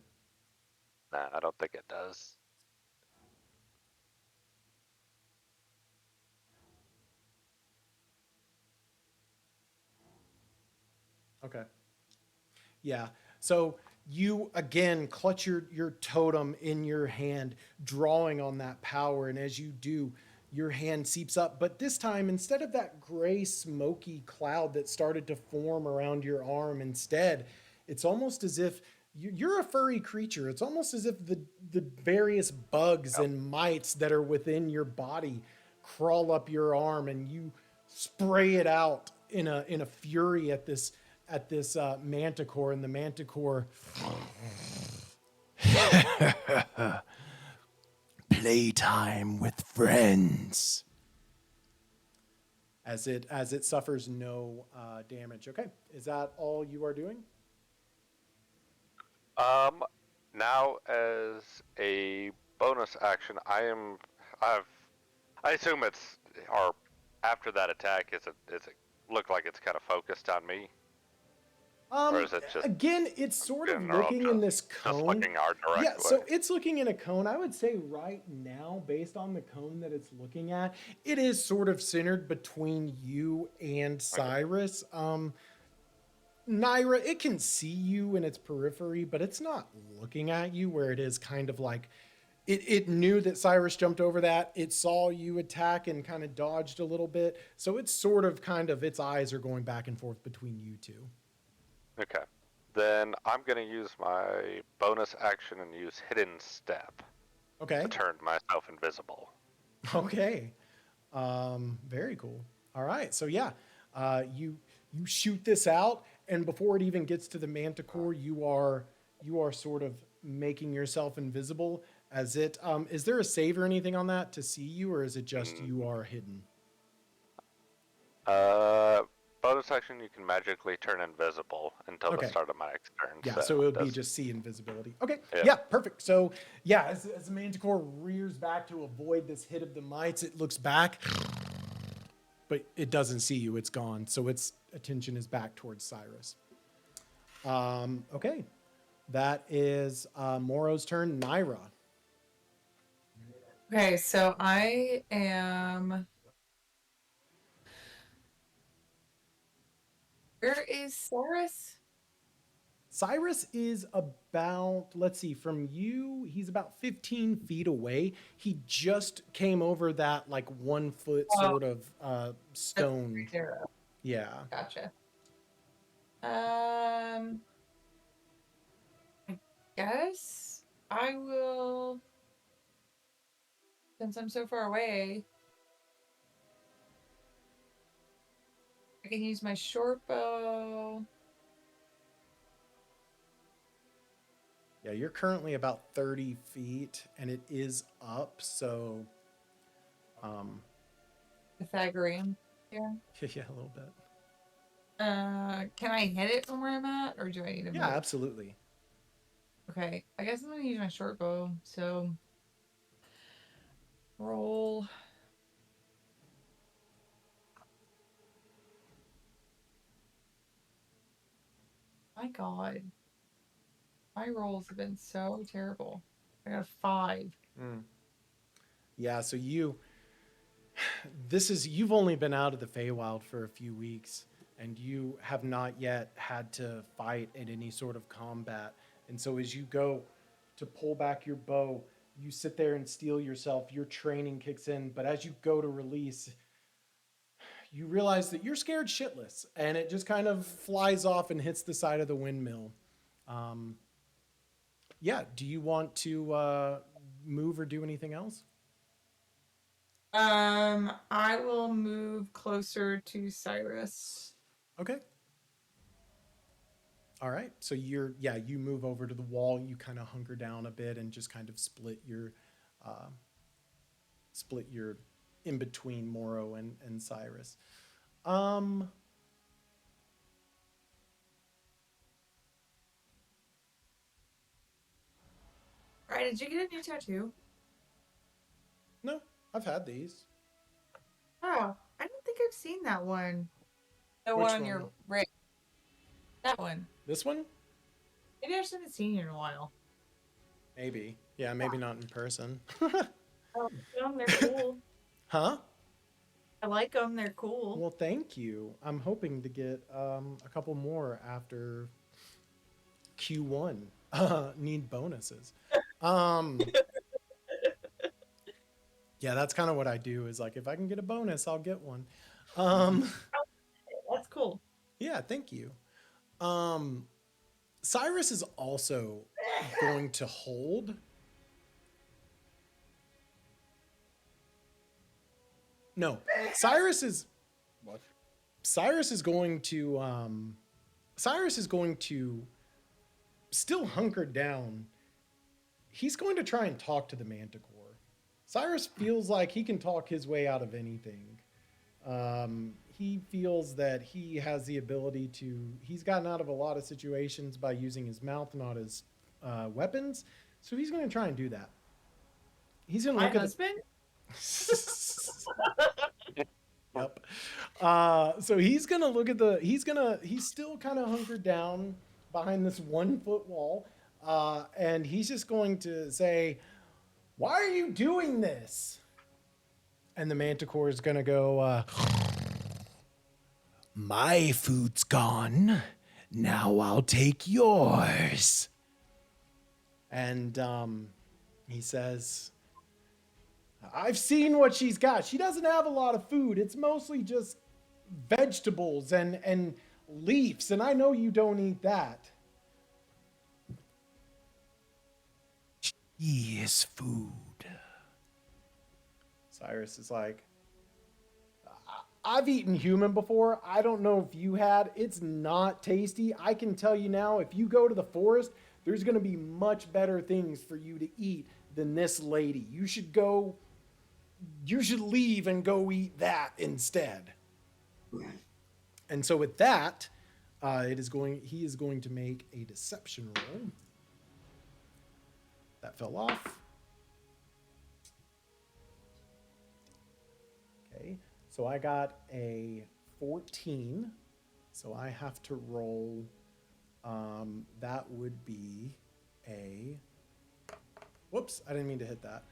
Nah, I don't think it does. Okay. Yeah. So you again clutch your totem in your hand, drawing on that power, and as you do, your hand seeps up. But this time, instead of that gray, smoky cloud that started to form around your arm, instead, it's almost as if you're a furry creature. It's almost as if the various bugs and mites that are within your body crawl up your arm, and you spray it out in a fury at this manticore, and the manticore playtime with friends as it suffers no damage. Okay, is that all you are doing? Now as a bonus action, I assume it's, or after that attack, is it look like it's kind of focused on me? Or is it just again, it's sort of general, looking in this just cone. looking our direct Yeah, way? so it's looking in a cone. I would say right now, based on the cone that it's looking at, it is sort of centered between you and Cyrus. Naira, it can see you in its periphery, but it's not looking at you, where it is kind of like it knew that Cyrus jumped over that. It saw you attack and kind of dodged a little bit. So it's sort of kind of, its eyes are going back and forth between you two. Okay. Then I'm going to use my bonus action and use Hidden Step Okay. to turn myself invisible. Okay. Very cool. All right. So yeah, you shoot this out, and before it even gets to the manticore, you are sort of making yourself invisible as it. Is there a save or anything on that to see you, or is it just you are hidden? Bonus action, you can magically turn invisible until Okay. the start of my next turn. Yeah, so it would be just see invisibility. Okay, Yeah. yeah, perfect. So yeah, as the manticore rears back to avoid this hit of the mites, it looks back but it doesn't see you. It's gone. So its attention is back towards Cyrus. Okay. That is Moro's turn. Naira. Okay, so I am. Where is Cyrus? Cyrus is about, let's see, from you, he's about 15 feet away. He just came over that like 1 foot sort of stone. Zero. Yeah. Gotcha. I guess I will, since I'm so far away, I can use my short bow. Yeah, you're currently about 30 feet and it is up, so Pythagorean here. yeah, a little bit. Can I hit it from where I'm at, or do I need to Yeah, move? absolutely. Okay, I guess I'm gonna use my short bow. So roll. My God, my rolls have been so terrible. I got a 5. Yeah, so you've only been out of the Feywild for a few weeks, and you have not yet had to fight in any sort of combat. And so as you go to pull back your bow, you sit there and steel yourself, your training kicks in, but as you go to release, you realize that you're scared shitless, and it just kind of flies off and hits the side of the windmill. Yeah, do you want to move or do anything else? I will move closer to Cyrus. Okay. All right. So you move over to the wall, you kind of hunker down a bit and just kind of split your in between Moro and Cyrus. All right, did you get a new tattoo? No, I've had these. Oh, I don't think I've seen that one. The Which one on one? your wrist. That one. This one? Maybe I just haven't seen you in a while. Maybe. Yeah, maybe not in person. Oh, they're cool. Huh? I like them. They're cool. Well, thank you. I'm hoping to get a couple more after Q1. Need bonuses. Yeah, that's kind of what I do is like if I can get a bonus, I'll get one. That's cool. Yeah, thank you. Cyrus is also going to hold. No, Cyrus is What? Cyrus is going to still hunker down. He's going to try and talk to the Manticore. Cyrus feels like he can talk his way out of anything. He feels that he has the ability to. He's gotten out of a lot of situations by using his mouth, not his weapons. So he's going to try and do that. He's going to My look at husband? Yep. So he's gonna look at he's still kind of hunkered down behind this 1 foot wall. And he's just going to say, "Why are you doing this?" And the Manticore is gonna go, "My food's gone. Now I'll take yours." And he says, "I've seen what she's got. She doesn't have a lot of food. It's mostly just vegetables and leaves, and I know you don't eat that." She is food. Cyrus is like, "I've eaten human before. I don't know if you had. It's not tasty. I can tell you now, if you go to the forest, there's going to be much better things for you to eat than this lady. You should leave and go eat that instead." And so with that, he is going to make a deception roll. That fell off. Okay. So So I got a 14. So I have to roll. That would be a. Whoops! I didn't mean to hit that.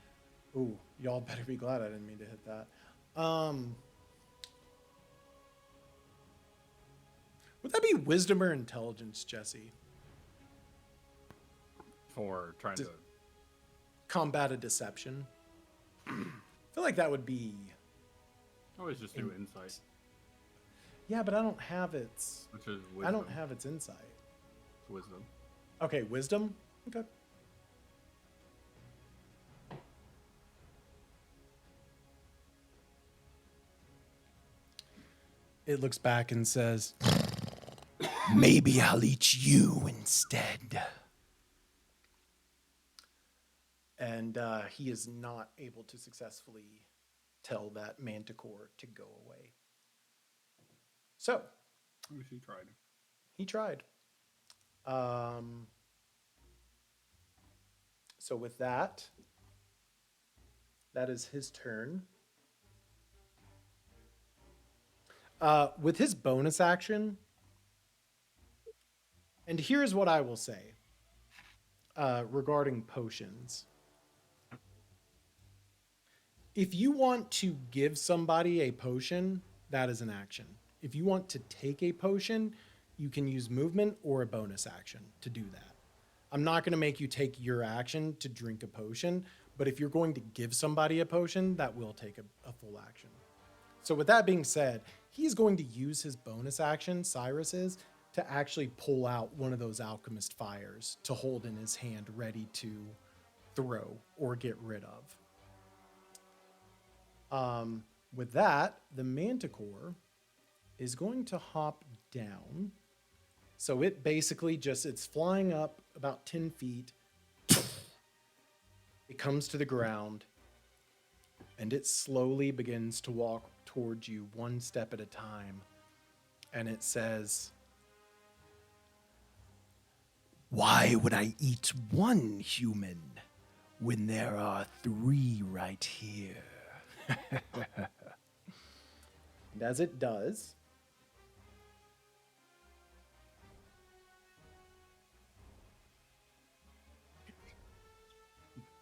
Ooh, y'all better be glad I didn't mean to hit that. Would that be wisdom or intelligence, Jesse? For trying to Combat a deception. I feel like that would be. always just do insight, Yeah, but I don't have its. which is wisdom. I don't have its insight. It's wisdom. Okay, wisdom. Okay. It looks back and says, "Maybe I'll eat you instead." And he is not able to successfully tell that manticore to go away. So I wish he tried. he tried. So with that, that is his turn. With his bonus action, and here's what I will say regarding potions. If you want to give somebody a potion, that is an action. If you want to take a potion, you can use movement or a bonus action to do that. I'm not going to make you take your action to drink a potion, but if you're going to give somebody a potion, that will take a full action. So with that being said, he's going to use his bonus action, Cyrus is, to actually pull out one of those alchemist fires to hold in his hand ready to throw or get rid of. With that, the manticore is going to hop down. So it basically it's flying up about 10 feet. It comes to the ground and it slowly begins to walk towards you one step at a time. And it says, "Why would I eat one human when there are 3 right here?" And as it does,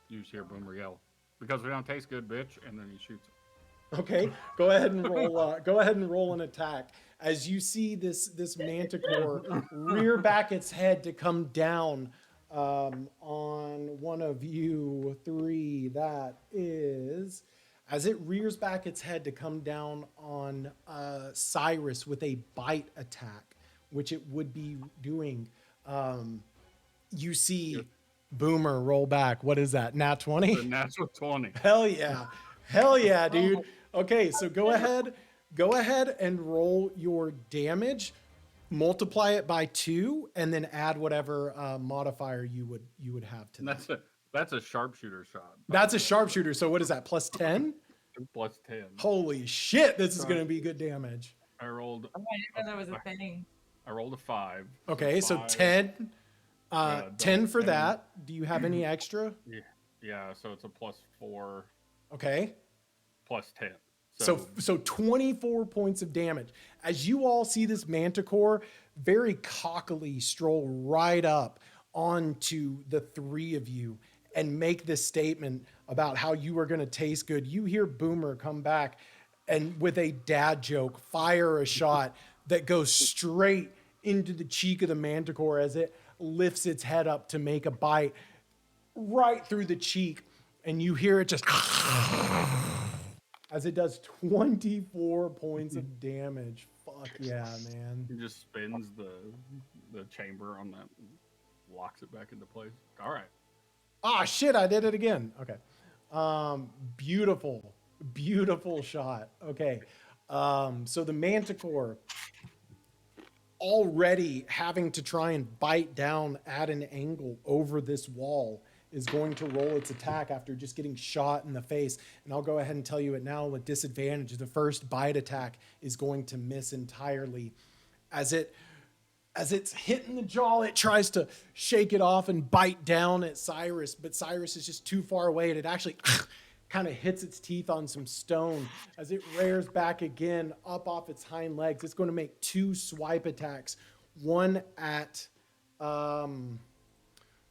You just hear Boomer yell, "Because we don't taste good, bitch!" And then he shoots him. okay, go ahead and roll. Go ahead and roll an attack as you see this manticore rear back its head to come down on one of you 3. That is, as it rears back its head to come down on Cyrus with a bite attack, which it would be doing. You see Boomer roll back. What is that? Nat 20? The natural 20. Hell yeah. Hell yeah, dude. Okay, so go ahead and roll your damage, multiply it by 2, and then add whatever modifier you would have to that. That's a sharpshooter shot. That's a sharpshooter. So what is that? Plus 10? Plus 10. Holy shit, this is going to be good damage. I rolled. I didn't know that was a thing. I rolled a 5. Okay, so 5. 10. 10 for 10. that. Do you have any extra? Yeah, so it's a plus 4, Okay. plus 10. So 24 points of damage. As you all see this manticore very cockily stroll right up onto the 3 of you and make this statement about how you are going to taste good, you hear Boomer come back and with a dad joke, fire a shot that goes straight into the cheek of the manticore as it lifts its head up to make a bite right through the cheek. And you hear it just as it does 24 points of damage. Fuck yeah, man. He just spins the chamber on that, locks it back into place. All right. Ah, shit, I did it again. Okay. Beautiful shot. Okay. So the manticore, already having to try and bite down at an angle over this wall, is going to roll its attack after just getting shot in the face. And I'll go ahead and tell you it now with disadvantage. The first bite attack is going to miss entirely. As it's hitting the jaw, it tries to shake it off and bite down at Cyrus, but Cyrus is just too far away, and it actually kind of hits its teeth on some stone. As it rears back again up off its hind legs, it's going to make 2 swipe attacks. One at, trying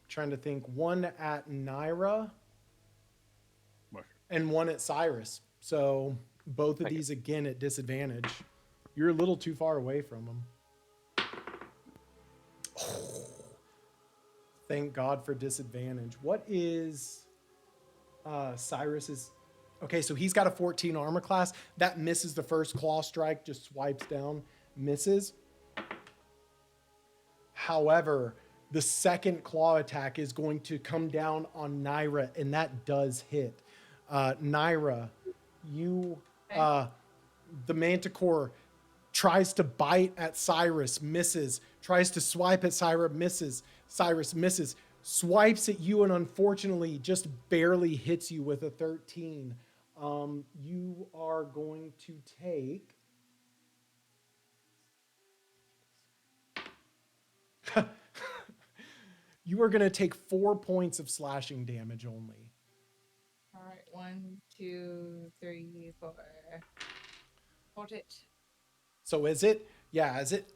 to think, one at Naira and one at Cyrus. So both of these again at disadvantage. You're a little too far away from them. Oh, thank God for disadvantage. What is Cyrus's? Okay, so he's got a 14 armor class. That misses the first claw strike, just swipes down, misses. However, the second claw attack is going to come down on Naira, and that does hit. Naira, you, the Manticore tries to bite at Cyrus, misses. Tries to swipe at Cyrus, misses. Cyrus misses. Swipes at you and unfortunately just barely hits you with a 13. You are going to take... You are going to take 4 points of slashing damage only. All right, 1, 2, 3, 4. Hold it. So is it? Yeah, is it?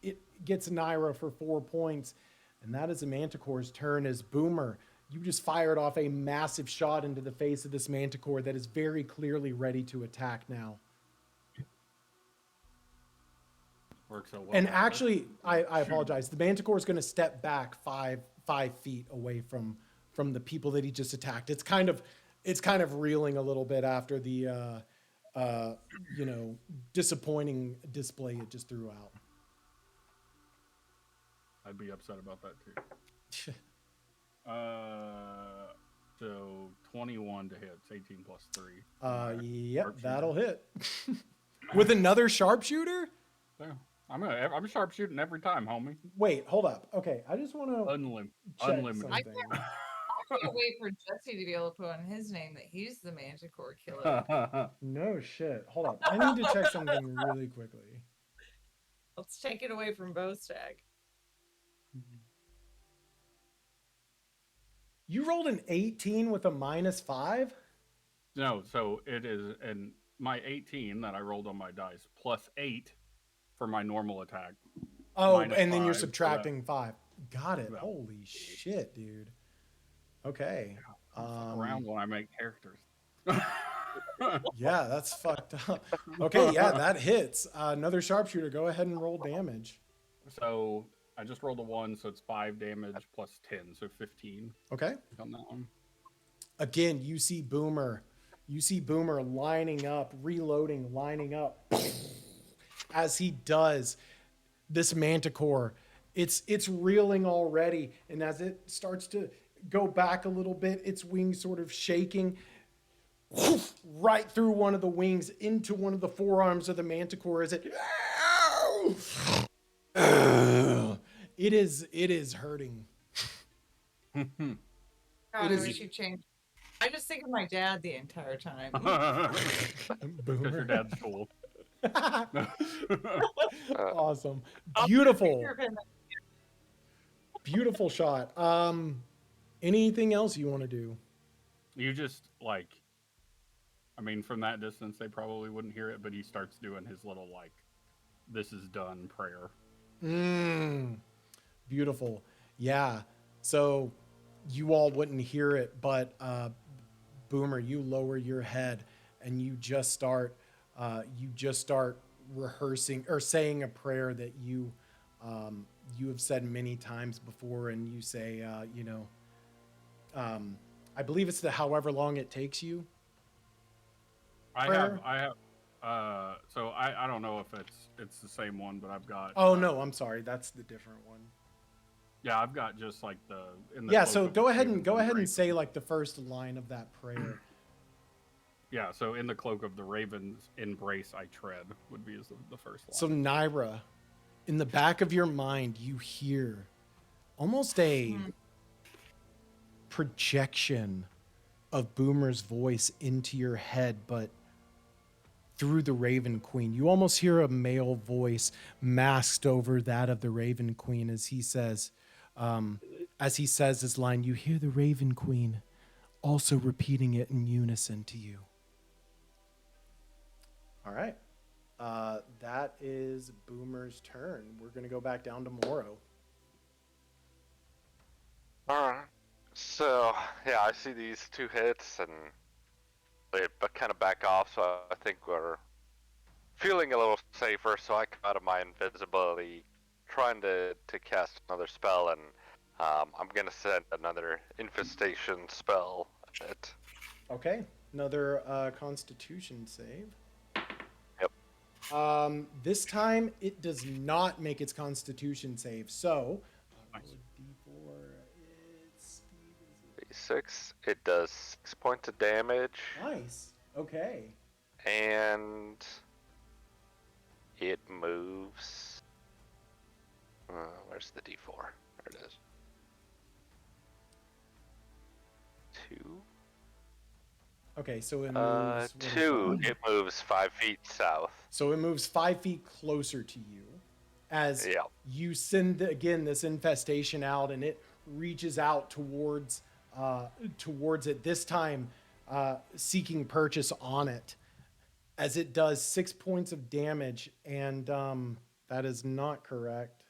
It gets Naira for 4 points. And that is a Manticore's turn as Boomer. You just fired off a massive shot into the face of this Manticore that is very clearly ready to attack now. Works so well. And actually, I apologize. The Manticore is going to step back five feet away from the people that he just attacked. It's kind of reeling a little bit after the disappointing display it just threw out. I'd be upset about that too. So 21 to hit. It's 18 plus 3. Yep, that'll hit. With another sharpshooter? Yeah. I'm sharpshooting every time, homie. Wait, hold up. Okay, I just want to Unlimited. something. I can't wait for Jesse to be able to put on his name that he's the Manticore killer. No shit. Hold up. I need to check something really quickly. Let's take it away from Bowstag. You rolled an 18 with a -5? No, so it is and my 18 that I rolled on my dice plus 8 for my normal attack. Oh, minus and then you're 5 subtracting 5. Got it. Yeah. Holy shit, dude. Okay. Around when I make characters. Yeah, that's fucked up. Okay, yeah, that hits. Another sharpshooter. Go ahead and roll damage. So I just rolled a 1, so it's 5 damage plus 10, so 15 Okay. on that one. Again, you see Boomer. You see Boomer lining up, reloading, lining up. As he does, this Manticore, it's reeling already, and as it starts to go back a little bit, its wings sort of shaking, right through one of the wings into one of the forearms of the Manticore as it is hurting. God, I wish you changed. I just think of my dad the entire time. Because your dad's cool. Awesome. Beautiful. Beautiful shot. Anything else you want to do? You just from that distance they probably wouldn't hear it, but he starts doing his little this is done prayer. Beautiful. Yeah. So you all wouldn't hear it, but Boomer, you lower your head and you just start rehearsing or saying a prayer that you have said many times before, and you say, I believe it's the however long it takes you. I have. So I don't know if it's the same one, but I've got. Oh no, I'm sorry, that's the different one. Yeah, I've got just yeah, so go ahead and say the first line of that prayer. Yeah, so in the cloak of the raven's embrace I tread would be the first line. So Naira, in the back of your mind, you hear almost a projection of Boomer's voice into your head, but through the Raven Queen. You almost hear a male voice masked over that of the Raven Queen as he says his line, you hear the Raven Queen. also repeating it in unison to you. All right. That is Boomer's turn. We're going to go back down to Morro. Alright. So, yeah, I see these 2 hits and they kind of back off, so I think we're feeling a little safer, so I come out of my invisibility, trying to cast another spell, and I'm going to send another infestation spell at it. Okay. Another Constitution save. Yep. This time it does not make its Constitution save. So, Nice. D4. It's 6. It does 6 points of damage, nice. Okay. and it moves. Where's the D4? There it is. 2. Okay, so it moves. 2. It moves 5 feet south. So it moves 5 feet closer to you as Yeah. you send again this infestation out, and it reaches out towards it. This time, seeking purchase on it, as it does 6 points of damage, and that is not correct.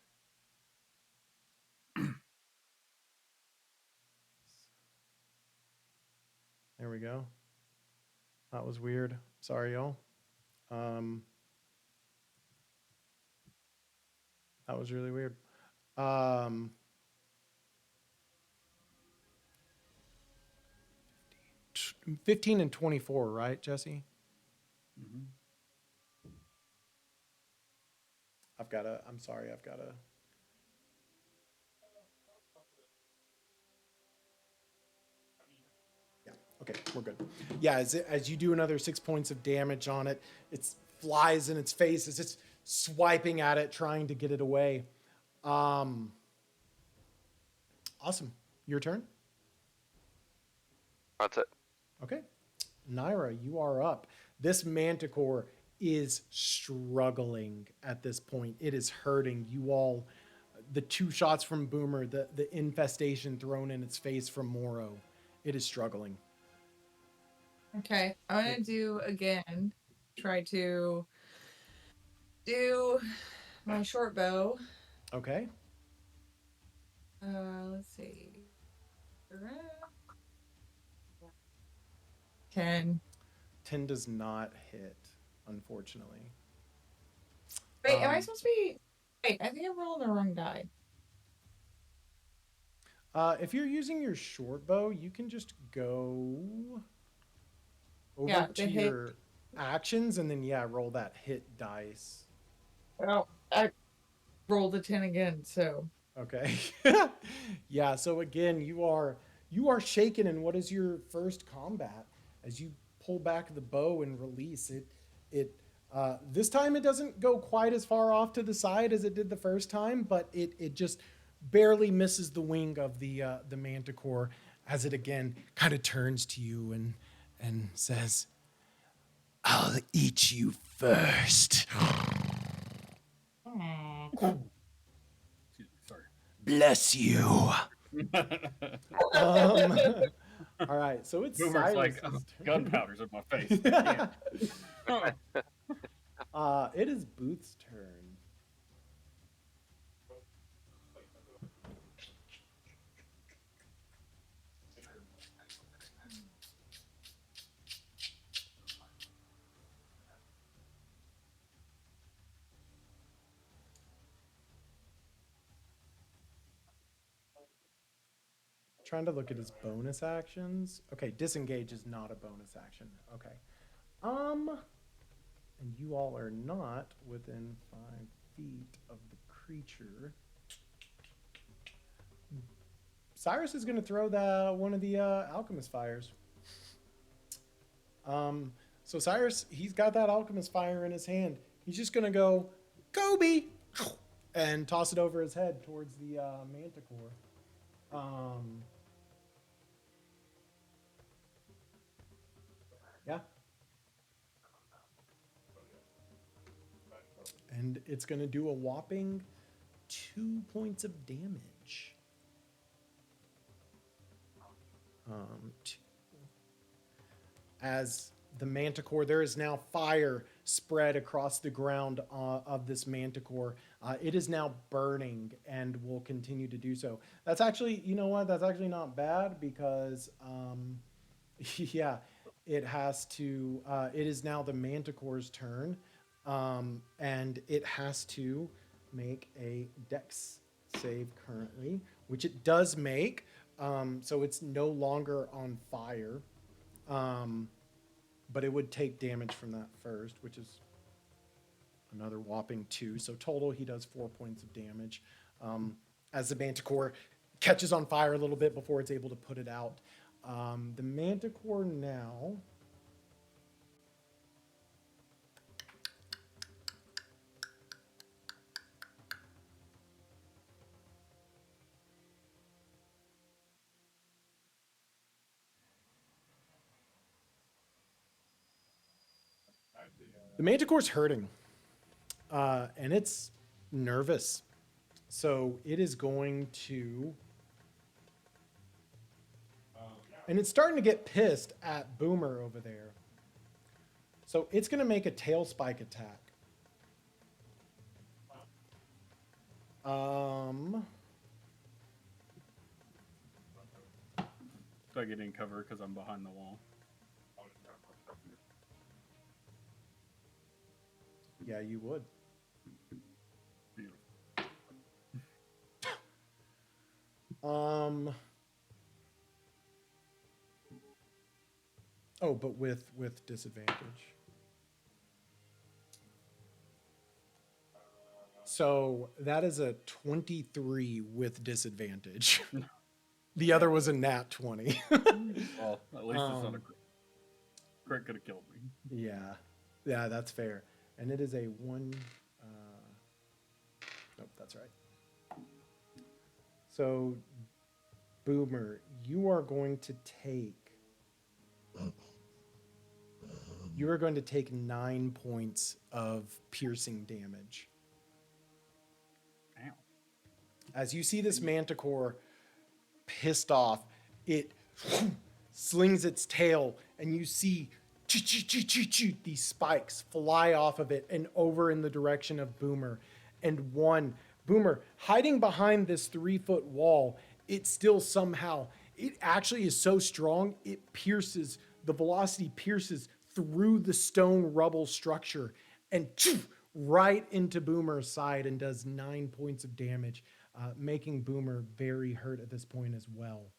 There we go. That was weird. Sorry, y'all. That was really weird. 15 and 24, right, Jesse? Mm-hmm. I'm sorry, I've got to. Yeah, okay, we're good. Yeah, as you do another 6 points of damage on it, it flies in its face as it's swiping at it, trying to get it away. Awesome. Your turn? That's it. Okay. Naira, you are up. This manticore is struggling at this point. It is hurting. You all, the 2 shots from Boomer, the infestation thrown in its face from Morro, it is struggling. Okay, I'm gonna do again. Try to do my short bow. Okay. Let's see. 10. 10 does not hit, unfortunately. Wait, am I supposed to be? Wait, I think I'm rolling the wrong die. If you're using your short bow, you can just go over to hit. your actions and then roll that hit dice. Well, I rolled a 10 again, so. Okay. Yeah, so again, you are shaken in what is your first combat as you pull back the bow and release it. This time it doesn't go quite as far off to the side as it did the first time, but it just barely misses the wing of the manticore as it again kind of turns to you and says, "I'll eat you first." Excuse me, sorry. Bless you. All right, so it's Boomer's like, Cyrus's turn. gunpowder's in my face. I can't. It is Booth's turn. Trying to look at his bonus actions. Okay, disengage is not a bonus action. Okay. And you all are not within 5 feet of the creature. Cyrus is going to throw one of the alchemist fires. So Cyrus, he's got that alchemist fire in his hand. He's just going to go, Kobe, and toss it over his head towards the manticore. Yeah. And it's going to do a whopping 2 points of damage. as the manticore, there is now fire spread across the ground of this manticore. It is now burning and will continue to do so. That's actually, you know what? That's actually not bad because, yeah, it has to, it is now the manticore's turn. And it has to make a dex save currently, which it does make. So it's no longer on fire. But it would take damage from that first, which is another whopping 2. So total, he does 4 points of damage. As the manticore catches on fire a little bit before it's able to put it out. The manticore now... The manticore's hurting. And it's nervous. So it is going to... And it's starting to get pissed at Boomer over there. So it's going to make a tail spike attack. Do I get in cover because I'm behind the wall? Yeah, you would. Beautiful. Oh, but with disadvantage. So that is a 23 with disadvantage. The other was a nat 20. Well, at least it's not a crit. Crit could have killed me. Yeah. Yeah, that's fair. And it is a 1... Nope, that's right. So, Boomer, you are going to take... You are going to take 9 points of piercing damage. Ow. As you see this manticore pissed off, it slings its tail, and you see these spikes fly off of it and over in the direction of Boomer. And one, Boomer, hiding behind this 3-foot wall, it still somehow, it actually is so strong, it pierces, the velocity pierces through the stone rubble structure and right into Boomer's side and does 9 points of damage, making Boomer very hurt at this point as well.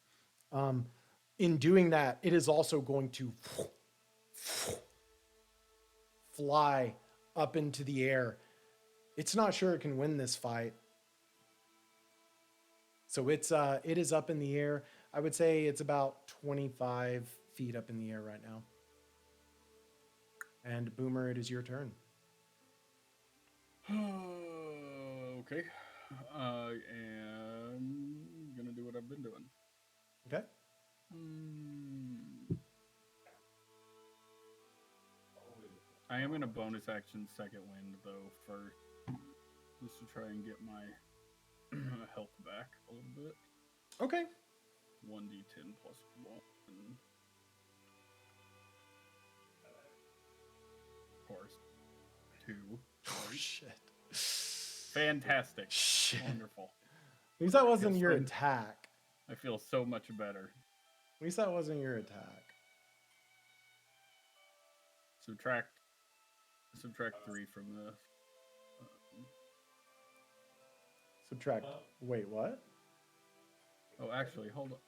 In doing that, it is also going to fly up into the air. It's not sure it can win this fight. So it is up in the air. I would say it's about 25 feet up in the air right now. And Boomer, it is your turn. Okay. I am gonna do what I've been doing. Okay. I am in a bonus action second wind though first, just to try and get my health back a little bit. Okay. 1d10 plus 1. Of course. 2. Oh, shit. Fantastic. Shit. Wonderful. At least that wasn't Feels your good. attack. I feel so much better. At least that wasn't your attack. Subtract 3 from the... Subtract. Wait, what? Oh, actually, hold on.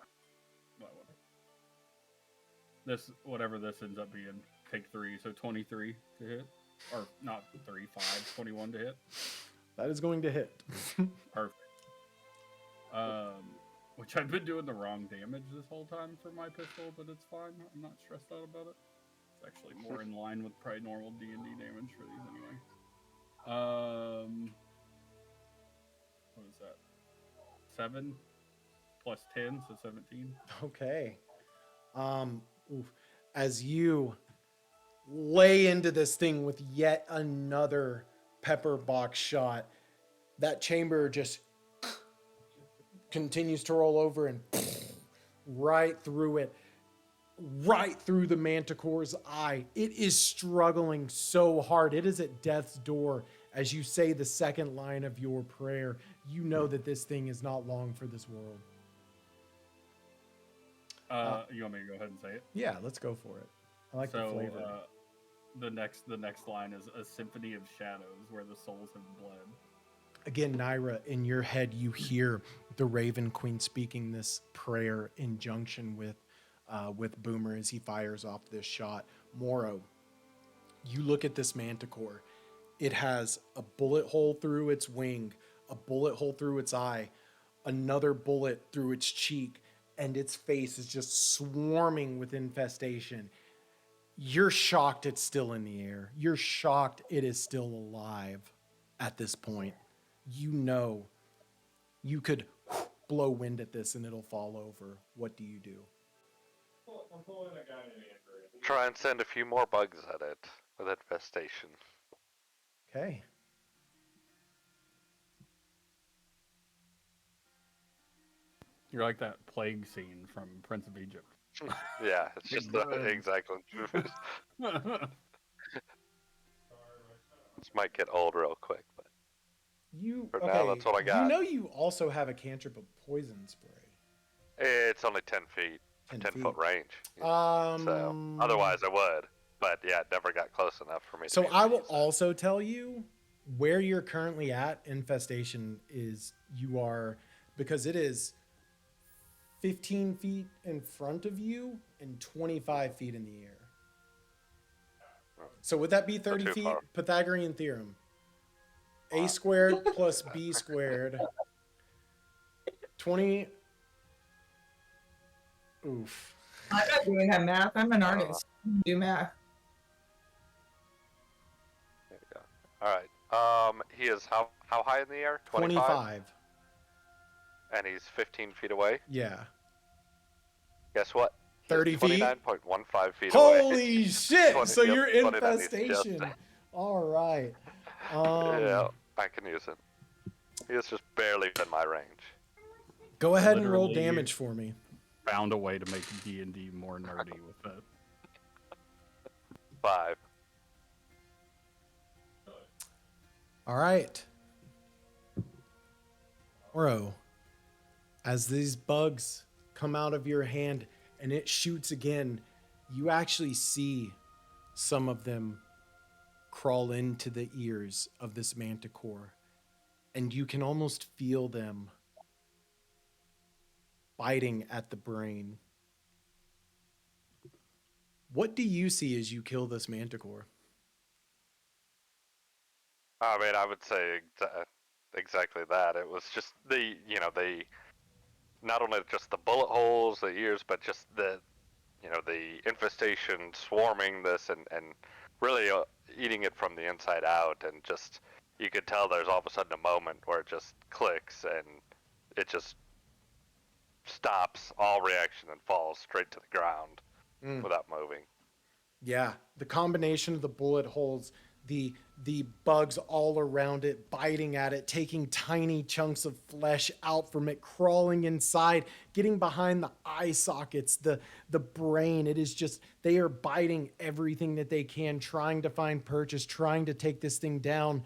This, whatever this ends up being, take 3, so 23 to hit. Or not 3, 5, 21 to hit. That is going to hit. Perfect. Which I've been doing the wrong damage this whole time for my pistol, but it's fine. I'm not stressed out about it. It's actually more in line with probably normal D&D damage for these anyway. What is that? 7 plus 10, so 17. Okay. As you lay into this thing with yet another pepper box shot, that chamber just continues to roll over and right through it. right through the manticore's eye. It is struggling so hard. It is at death's door. As you say the second line of your prayer, you know that this thing is not long for this world. You want me to go ahead and say it? Yeah, let's go for it. I like the flavor. The next line is a symphony of shadows where the souls have bled. Again, Naira, in your head, you hear the Raven Queen speaking this prayer in junction with Boomer as he fires off this shot. Morro, you look at this manticore. It has a bullet hole through its wing, a bullet hole through its eye, another bullet through its cheek, and its face is just swarming with infestation. You're shocked it's still in the air. You're shocked it is still alive at this point. You know you could blow wind at this and it'll fall over. What do you do? I'm pulling a guy in Andrew. Try and send a few more bugs at it with infestation. Okay. You're like that plague scene from Prince of Egypt. Yeah, it's just exactly. This might get old real quick, but for now, that's what I got. You know you also have a cantrip of poison spray. It's only 10 feet, 10 10-foot range. Um, So otherwise I would, but yeah, it never got close enough for me. So to I will also tell you where you're currently at. Infestation is you are, because it is 15 feet in front of you and 25 feet in the air. So would that be 30 feet? far. Pythagorean theorem. A squared plus B squared. 20. Oof. I'm not doing that math. I'm an artist. I can do math. There we go. All right. He is how high in the air? 25. And he's 15 feet away. Yeah. Guess what? 30 feet? 29.15 feet away. Holy shit! 20 So you're 29 is just- infestation. All right. Yeah, I can use it. He is just barely in my range. Go ahead and roll Literally- damage for me. Found a way to make D&D more nerdy with it. 5. All right. Oro, as these bugs come out of your hand and it shoots again, you actually see some of them crawl into the ears of this manticore, and you can almost feel them biting at the brain. What do you see as you kill this manticore? I mean, I would say exactly that. It was just the not only just the bullet holes, the ears, but just the infestation swarming this and really eating it from the inside out. And just, you could tell there's all of a sudden a moment where it just clicks and it just stops all reaction and falls straight to the ground without moving. Yeah, the combination of the bullet holes, the bugs all around it, biting at it, taking tiny chunks of flesh out from it, crawling inside, getting behind the eye sockets, the brain. It is just, they are biting everything that they can, trying to find purchase, trying to take this thing down,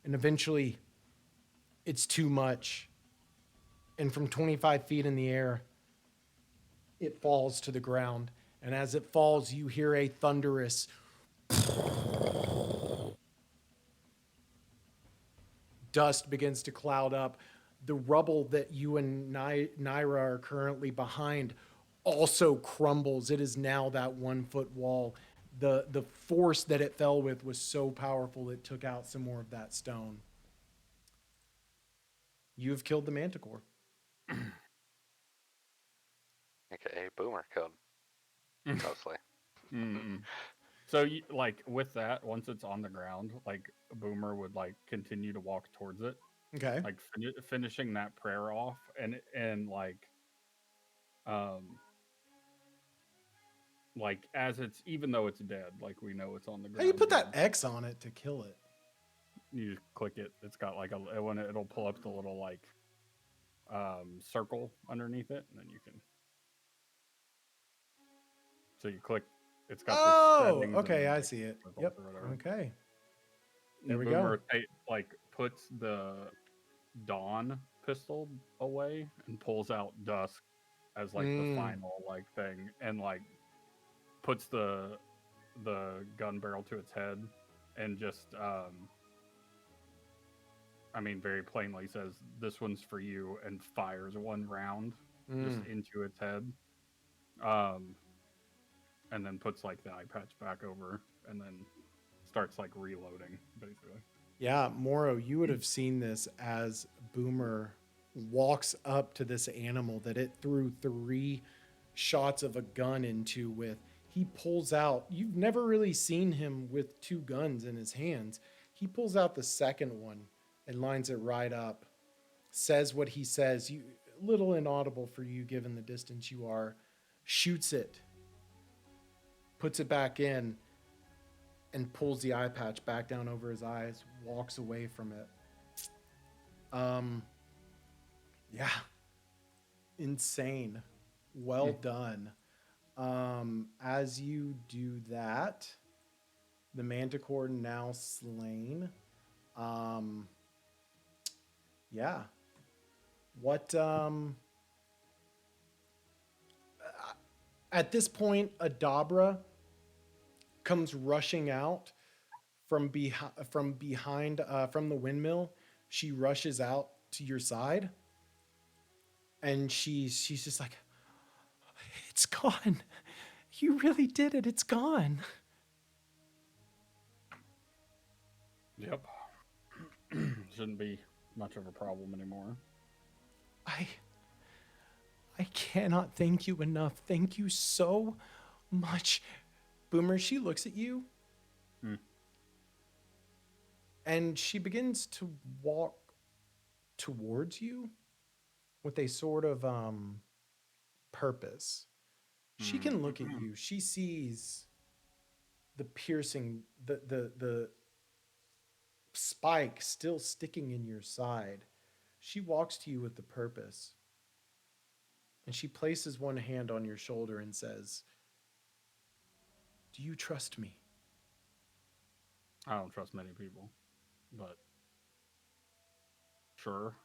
and eventually it's too much. And from 25 feet in the air, it falls to the ground. And as it falls, you hear a thunderous dust begins to cloud up. The rubble that you and Naira are currently behind also crumbles. It is now that 1 foot wall. The force that it fell with was so powerful it took out some more of that stone. You have killed the manticore. AKA Boomer killed. Mostly. So, like, with that, once it's on the ground, like, Boomer would, like, continue to walk towards it. Okay. Like, finishing that prayer off, and like, as it's, even though it's dead, like, we know it's on the ground. How you put that dead. X on it to kill it? You just click it. It's got, like, it'll pull up the little, like, circle underneath it, and then you can... So you click. It's got the Oh, settings. okay, and, I like, see it. results Yep. or whatever. Okay. There And we Boomer go. like puts the Dawn pistol away and pulls out Dusk as like the final like thing, and like puts the gun barrel to its head, and just I mean, very plainly says, "This one's for you," and fires one round just into its head. And then puts like the eye patch back over, and then starts like reloading, basically. Yeah, Moro, you would have seen this as Boomer walks up to this animal that it threw 3 shots of a gun into with. He pulls out, you've never really seen him with 2 guns in his hands. He pulls out the second one and lines it right up, says what he says, you little inaudible for you given the distance you are, shoots it, puts it back in, and pulls the eye patch back down over his eyes, walks away from it. Yeah. Insane. Well done. As you do that, the manticore now slain. Yeah. What at this point, Adabra comes rushing out from behind from the windmill. She rushes out to your side, and she's just like, "It's gone. You really did it. It's gone." Yep. Shouldn't be much of a problem anymore. I cannot thank you enough. Thank you so much. Boomer, she looks at you. And she begins to walk towards you with a sort of purpose. She can look at you. She sees the piercing, the spike still sticking in your side. She walks to you with the purpose. And she places one hand on your shoulder and says, "Do you trust me?" I don't trust many people, but sure.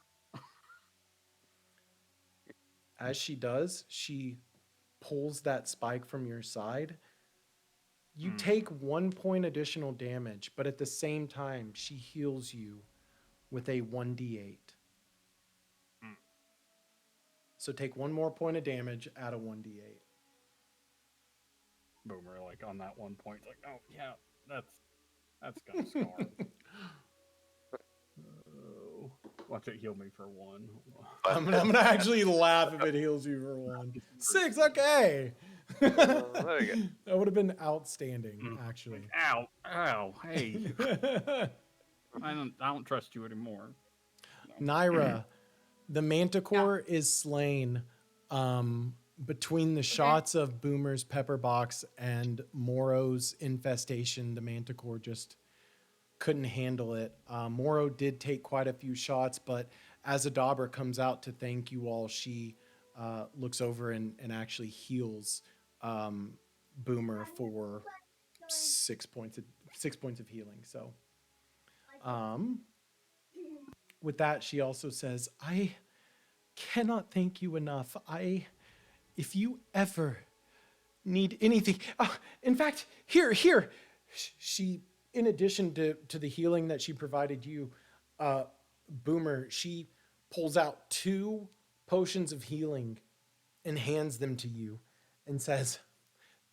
As she does, she pulls that spike from your side. You take 1 point additional damage, but at the same time, she heals you with a 1d8. So take 1 more point of damage, add a 1d8. Boomer, like on that one point, like, oh yeah, that's gonna scar. Oh, watch it heal me for 1. I'm gonna actually laugh if it heals you for 1. 6, okay. There you go. That would have been outstanding, actually. Ow, hey. I don't trust you anymore. Naira, the manticore is slain between the shots of Boomer's pepper box and Moro's infestation. The manticore just couldn't handle it. Moro did take quite a few shots, but as Adabra comes out to thank you all, she looks over and actually heals Boomer for 6 points of healing. So with that, she also says, "I cannot thank you enough. If you ever need anything, in fact, here, she, in addition to the healing that she provided you, Boomer, she pulls out 2 potions of healing and hands them to you and says,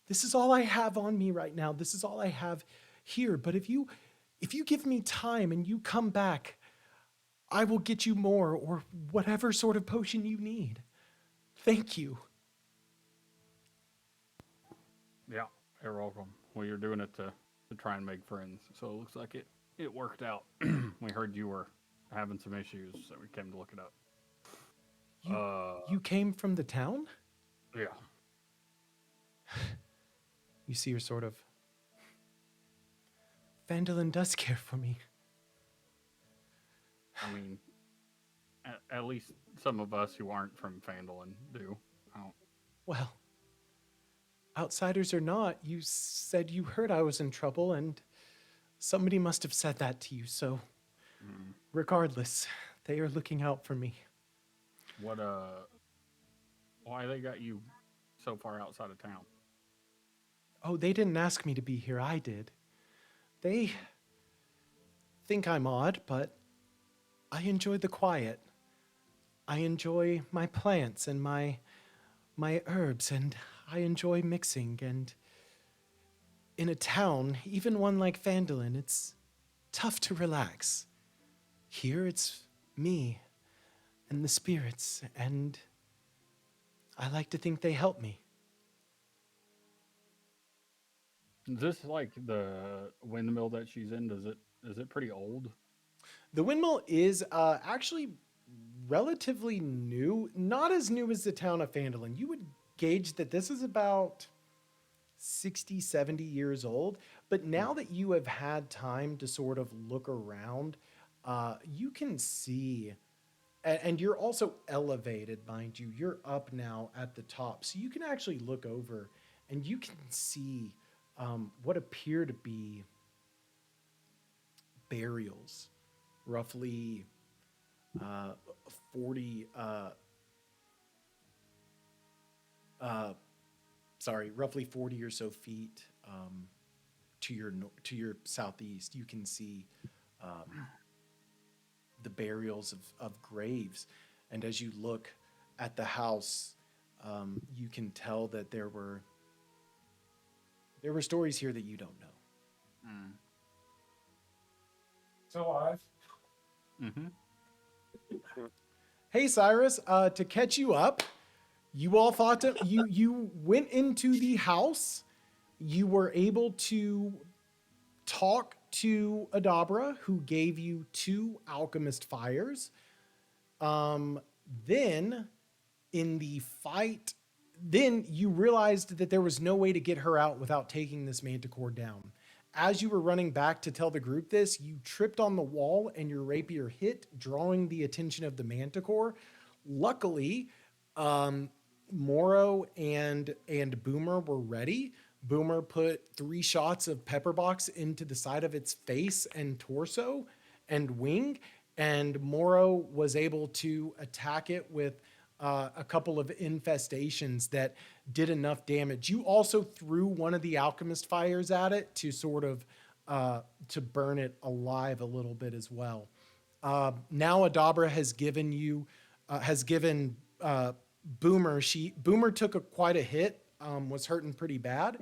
"This is all I have on me right now. This is all I have here. But if you give me time and you come back, I will get you more or whatever sort of potion you need. Thank you." Yeah, you're welcome. Well, you're doing it to try and make friends, so it looks like it worked out. We heard you were having some issues, so we came to look it up. You came from the town? Yeah. You see her sort of, Vandalin does care for me. I mean, at least some of us who aren't from Fandolin do. Well, Outsiders or not, you said you heard I was in trouble, and somebody must have said that to you, so Mm. regardless, they are looking out for me. What why they got you so far outside of town? Oh, they didn't ask me to be here, I did. They think I'm odd, but I enjoy the quiet. I enjoy my plants and my herbs, and I enjoy mixing. And in a town, even one like Phandalin, it's tough to relax. Here, it's me and the spirits, and I like to think they help me. Is this like the windmill that she's in? Is it pretty old? The windmill is actually relatively new, not as new as the town of Phandalin. You would gauge that this is about 60, 70 years old. But now that you have had time to sort of look around, you can see, and you're also elevated, mind you. You're up now at the top. So you can actually look over and you can see what appear to be burials, roughly 40 roughly 40 or so feet to your southeast. You can see the burials of graves, and as you look at the house, you can tell that there were stories here that you don't know. Mm. Still alive? Mm-hmm. Hey, Cyrus, to catch you up, you all thought to, you went into the house. You were able to talk to Adabra, who gave you 2 alchemist fires. Then in the fight, then you realized that there was no way to get her out without taking this manticore down. As you were running back to tell the group this, you tripped on the wall and your rapier hit, drawing the attention of the manticore. Luckily, Morrow and Boomer were ready. Boomer put 3 shots of pepper box into the side of its face and torso and wing, and Morrow was able to attack it with a couple of infestations that did enough damage. You also threw one of the alchemist fires at it to sort of to burn it alive a little bit as well. Now Adabra has given Boomer. Boomer took quite a hit, was hurting pretty bad.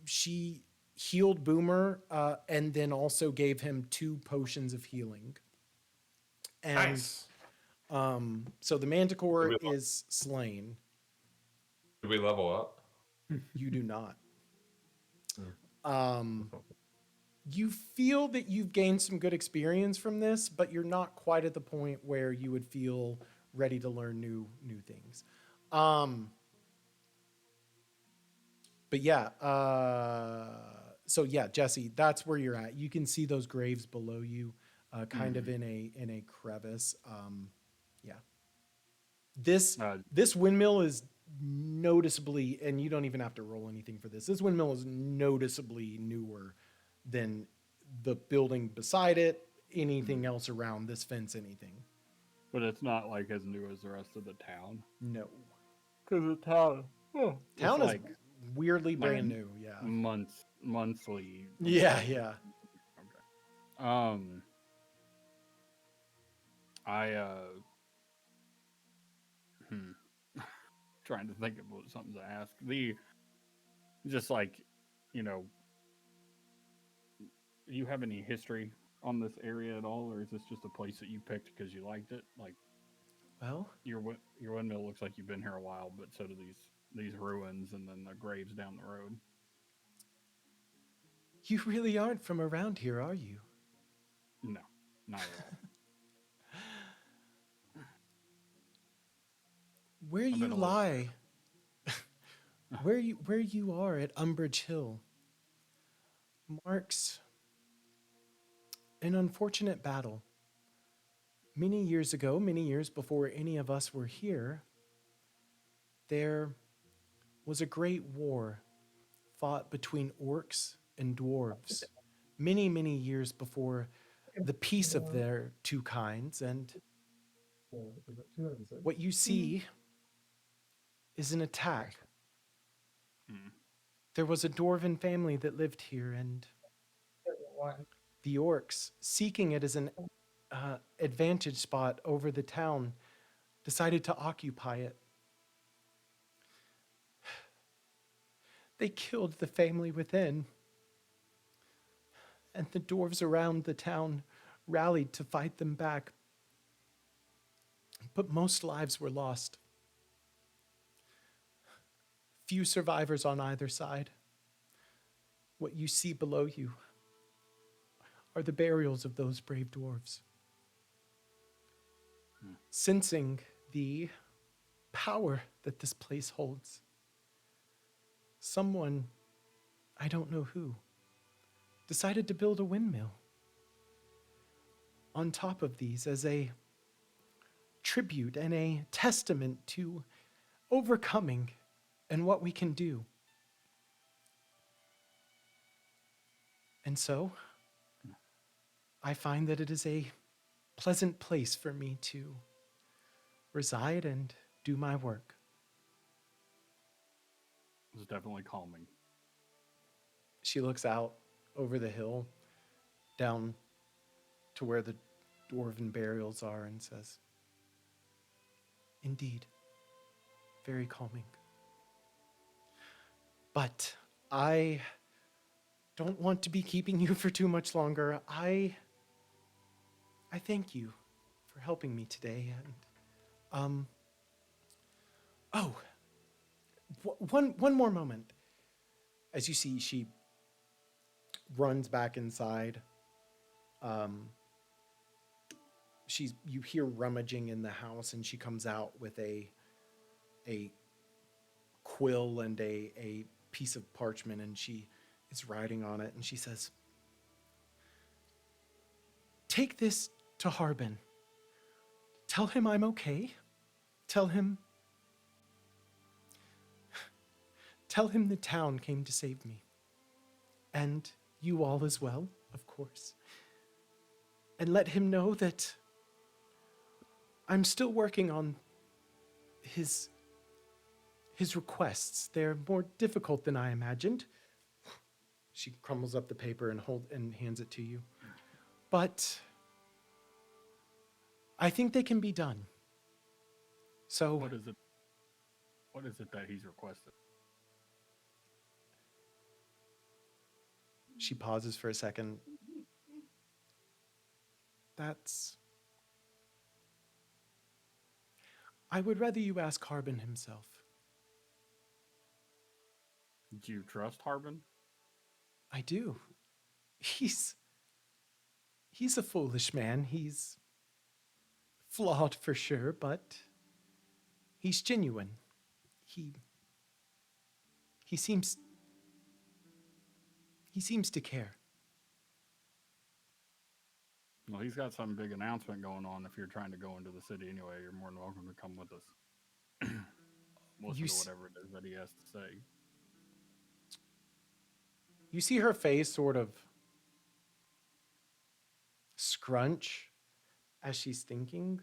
She healed Boomer and then also gave him 2 potions of healing. And Nice. so the manticore is slain. Did we level up? You do not. You feel that you've gained some good experience from this, but you're not quite at the point where you would feel ready to learn new things. But yeah, so yeah, Jesse, that's where you're at. You can see those graves below you, kind of in a crevice. Yeah. This windmill is noticeably, and you don't even have to roll anything for this. This windmill is noticeably newer than the building beside it, anything else around this fence, anything. But it's not like as new as the rest of the town. No. Because the town, Town is like weirdly brand new. Yeah. monthly. Yeah. Yeah. Okay. Trying to think of something to ask. Just like, you know, do you have any history on this area at all, or is this just a place that you picked because you liked it? Like, well, your windmill looks like you've been here a while, but so do these ruins and then the graves down the road. You really aren't from around here, are you? No, not at all. Where you lie, where you are at Umbridge Hill, marks an unfortunate battle. Many years ago, many years before any of us were here, there was a great war fought between orcs and dwarves many, many years before the peace of their two kinds. And what you see is an attack. Hmm. There was a dwarven family that lived here, and the orcs, seeking it as an advantage spot over the town, decided to occupy it. They killed the family within, and the dwarves around the town rallied to fight them back. But most lives were lost. Few survivors on either side. What you see below you are the burials of those brave dwarves. Sensing the power that this place holds, someone, I don't know who, decided to build a windmill on top of these as a tribute and a testament to overcoming and what we can do. And so, I find that it is a pleasant place for me to reside and do my work. It's definitely calming. She looks out over the hill, down to where the dwarven burials are, and says, "Indeed, very calming. But I don't want to be keeping you for too much longer. I thank you for helping me today. And oh, one more moment. As you see, she runs back inside. You hear rummaging in the house, and she comes out with a quill and a piece of parchment, and she is writing on it, and she says, "Take this to Harbin. Tell him I'm okay. Tell him the town came to save me. And you all as well, of course. And let him know that I'm still working on his requests. They're more difficult than I imagined." She crumbles up the paper and hands it to you. "But I think they can be done. So What is it? What is it that he's requested? She pauses for a second. I would rather you ask Harbin himself." Do you trust Harbin? "I do. He's a foolish man. He's flawed for sure, but he's genuine. He seems to care." Well, he's got some big announcement going on. If you're trying to go into the city anyway, you're more than welcome to come with us. Listen to whatever it is that he has to say. You see her face sort of scrunch as she's thinking.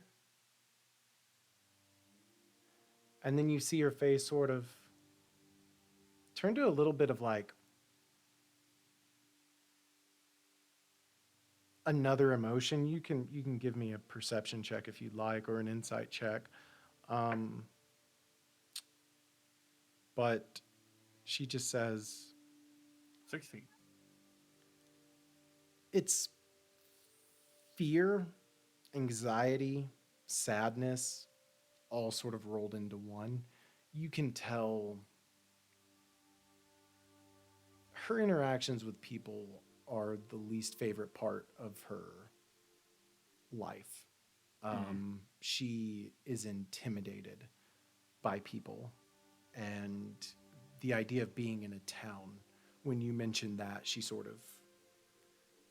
And then you see her face sort of turn to a little bit of like another emotion. You can give me a perception check if you'd like, or an insight check. But she just says, 16. "It's fear, anxiety, sadness, all sort of rolled into one." You can tell her interactions with people are the least favorite part of her life. She is intimidated by people, and the idea of being in a town, when you mention that, she sort of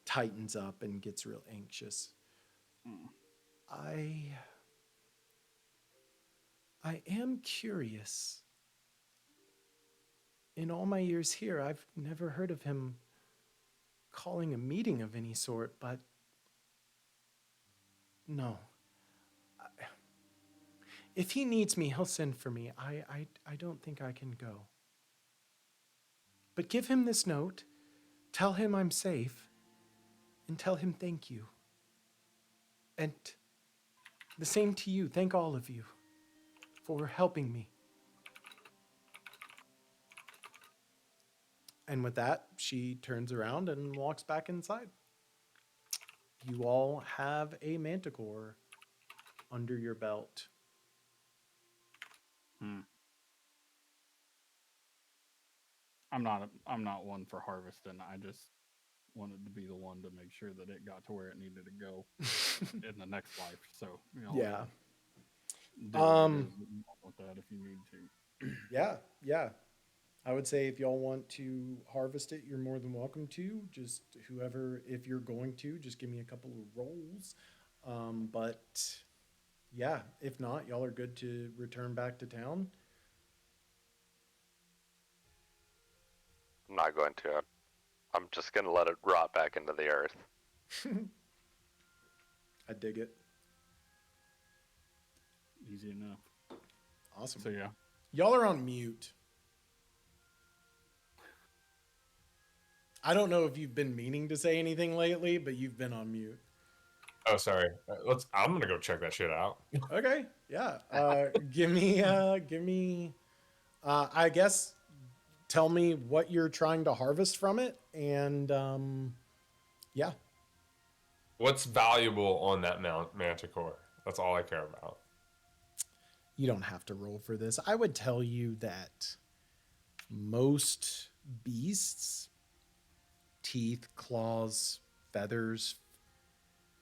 tightens up and gets real anxious. I am curious. in all my years here, I've never heard of him calling a meeting of any sort, but no. If he needs me, he'll send for me. I don't think I can go. But give him this note, tell him I'm safe, and tell him thank you. And the same to you. Thank all of you for helping me. And with that, she turns around and walks back inside. You all have a manticore under your belt. I'm not one for harvesting. I just wanted to be the one to make sure that it got to where it needed to go in the next life. So Yeah. deal with that if you need to. Yeah. I would say if y'all want to harvest it, you're more than welcome to. Just whoever, if you're going to, just give me a couple of rolls. But yeah, if not, y'all are good to return back to town. I'm not going to. I'm just going to let it rot back into the earth. I dig it. Easy enough. Awesome. So yeah. Y'all are on mute. I don't know if you've been meaning to say anything lately, but you've been on mute. Oh, sorry. I'm gonna go check that shit out. Okay. Yeah. Give me. I guess. Tell me what you're trying to harvest from it, and yeah. What's valuable on that manticore? That's all I care about. You don't have to roll for this. I would tell you that most beasts, teeth, claws, feathers,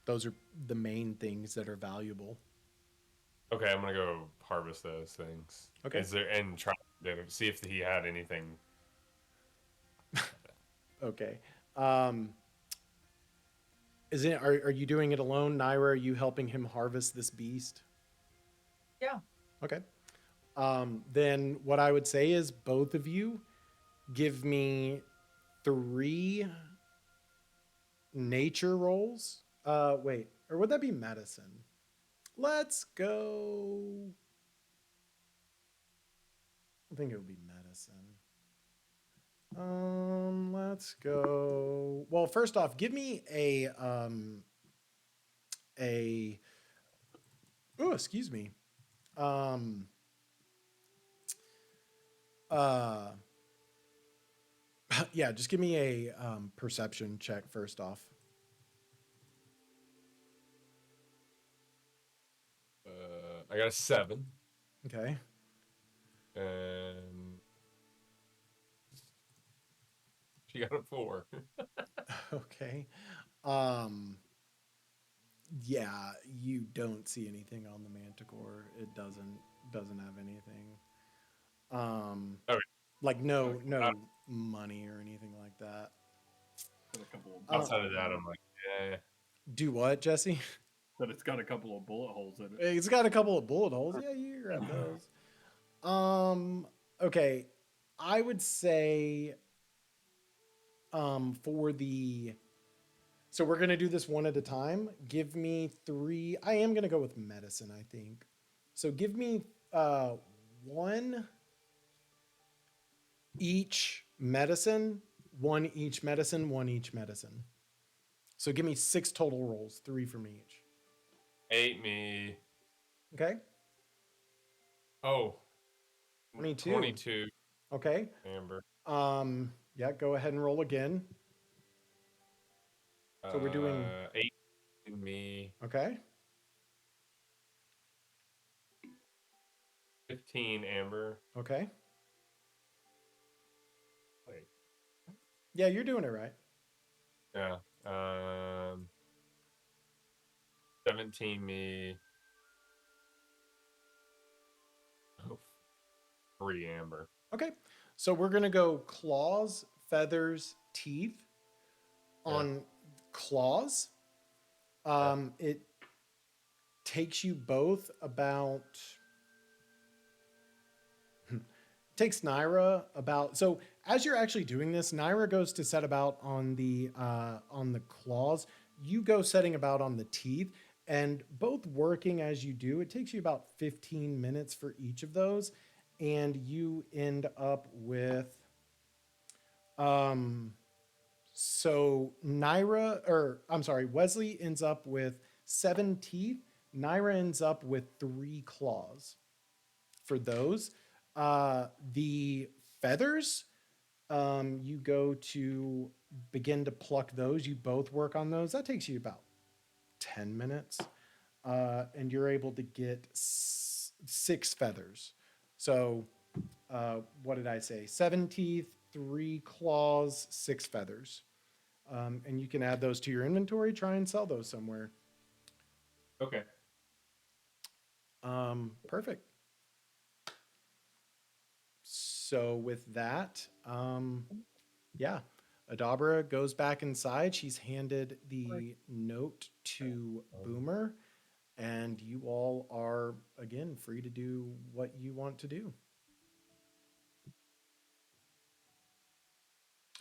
those are the main things that are valuable. Okay, I'm gonna go harvest those things. Okay. And try to see if he had anything. Okay. Are you doing it alone, Naira? Are you helping him harvest this beast? Yeah. Okay. Then what I would say is both of you give me 3 nature rolls. Wait, or would that be medicine? Let's go. I think it would be medicine. Let's go. Well, first off, give me oh, excuse me. Yeah, just give me a perception check first off. I got a 7. Okay. And she got a 4. Okay. Yeah, you don't see anything on the manticore. It doesn't have anything. Okay. Like no money or anything like that. Got a couple of Outside of that, I'm like, yeah. Do what, Jesse? But it's got a couple of bullet holes in it. It's got a couple of bullet holes. Yeah, you grab those. Okay. I would say for the so we're gonna do this one at a time. Give me 3. I am gonna go with medicine, I think. So give me 1 each medicine, 1 each medicine, 1 each medicine. So give me 6 total rolls, 3 from each. 8 me. Okay. Oh. 22. 22. Okay. Amber. Yeah, go ahead and roll again. So we're doing 8 me. okay. 15 Amber. Okay. Wait. Yeah, you're doing it right. Yeah. 17 me. Oh, 3 Amber. Okay. So we're going to go claws, feathers, teeth. On claws, it takes you both about takes Naira about, so as you're actually doing this, Naira goes to set about on the claws. You go setting about on the teeth, and both working as you do, it takes you about 15 minutes for each of those, and you end up with so Naira, or I'm sorry, Wesley ends up with 7 teeth. Naira ends up with 3 claws for those. The feathers, you go to begin to pluck those. You both work on those. That takes you about 10 minutes. And you're able to get 6 feathers. So, what did I say? 7 teeth, 3 claws, 6 feathers. And you can add those to your inventory, try and sell those somewhere. Okay. Perfect. So with that, yeah, Adabra goes back inside. She's handed the note to Boomer, and you all are again free to do what you want to do.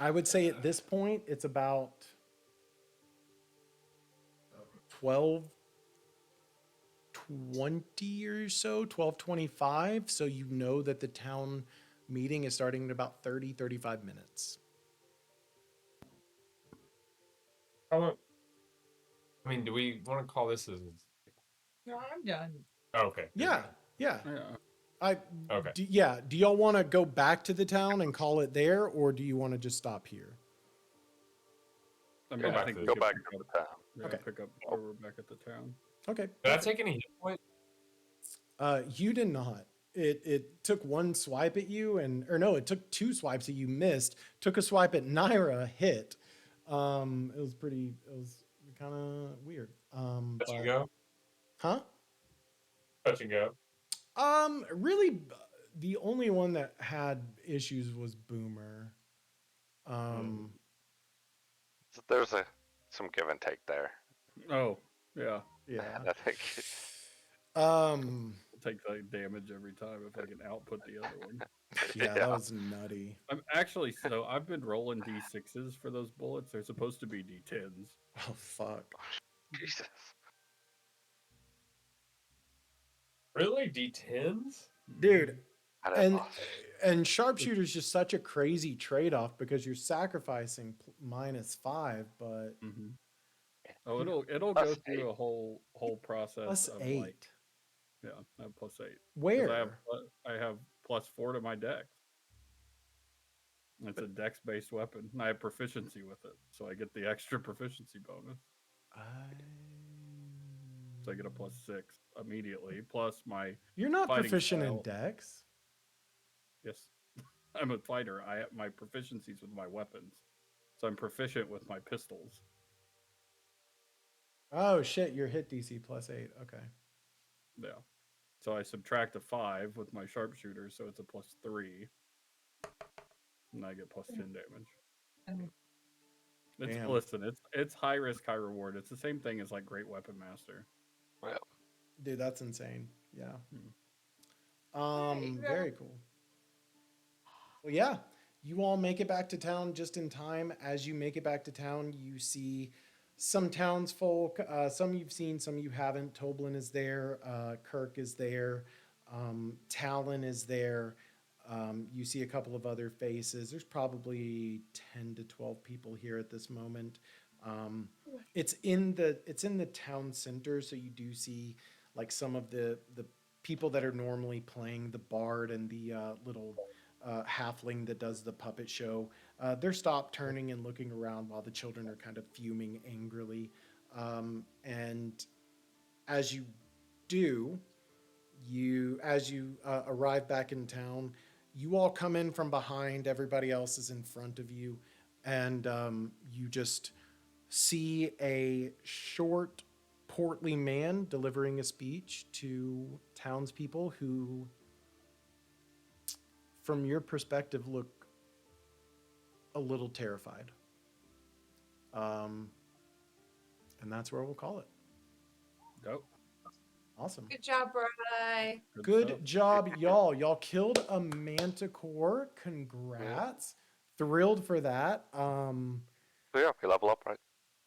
I would say at this point it's about 12:20 or so, 12:25. So you know that the town meeting is starting in about 35 minutes. How long? I mean, do we want to call this as? No, I'm done. Oh, okay. you're Yeah, done. yeah. Yeah. Okay. Do y'all want to go back to the town and call it there, or do you want to just stop here? I mean, Go I back think to we the- should Go back pick to up, the town. yeah, Okay. pick up where we're back at the town. Okay. Did I perfect. take any hit points? You did not. It took one swipe at you, or no, it took 2 swipes that you missed. Took a swipe at Naira, hit. It was kind of weird. Touch and But go. huh? Touch and go. Really, the only one that had issues was Boomer. Um, So there's some give and take there. Oh, yeah. yeah. And I think Um, I'll take the damage every time if I can output the other one. yeah, that was nutty. I'm actually, so I've been rolling D6s for those bullets. They're supposed to be D10s. Oh fuck. Jesus. Really? D10s? Dude, I didn't and know. and sharpshooter's just such a crazy trade-off because you're sacrificing -5, but Mm-hmm. Oh, it'll Plus go through 8. a whole process of +8. like, yeah, I have +8 because Where? I have +4 to my dex. It's a dex based weapon, and I have proficiency with it, so I get the extra proficiency bonus. So I get a +6 immediately, plus my You're not fighting proficient in style. Dex. Yes, I'm a fighter. I have my proficiencies with my weapons, so I'm proficient with my pistols. Oh shit, your hit DC +8. Okay. Yeah. So I subtract a 5 with my sharpshooter, so it's a +3. And I get +10 damage. And Damn. Listen, it's high risk, high reward. It's the same thing as like Great Weapon Master. Well, Dude, that's insane. Yeah. Hmm. Very cool. Well, yeah, you all make it back to town just in time. As you make it back to town, you see some townsfolk. Some you've seen, some you haven't. Toblen is there. Kirk is there. Talon is there. You see a couple of other faces. There's probably 10 to 12 people here at this moment. It's in the town center, so you do see like some of the people that are normally playing the bard and the little halfling that does the puppet show. They're stopped turning and looking around while the children are kind of fuming angrily. And as you do, as you arrive back in town, you all come in from behind. Everybody else is in front of you, and you just see a short, portly man delivering a speech to townspeople who, from your perspective, look a little terrified. And that's where we'll call it. Dope. Awesome. Good job, Bri. Good stuff. job, y'all. Y'all killed a manticore. Congrats. Thrilled for that. So yeah, we level up, right?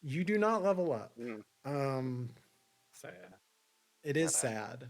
You do not level up. Mm. Um, Sad. it is Okay. sad.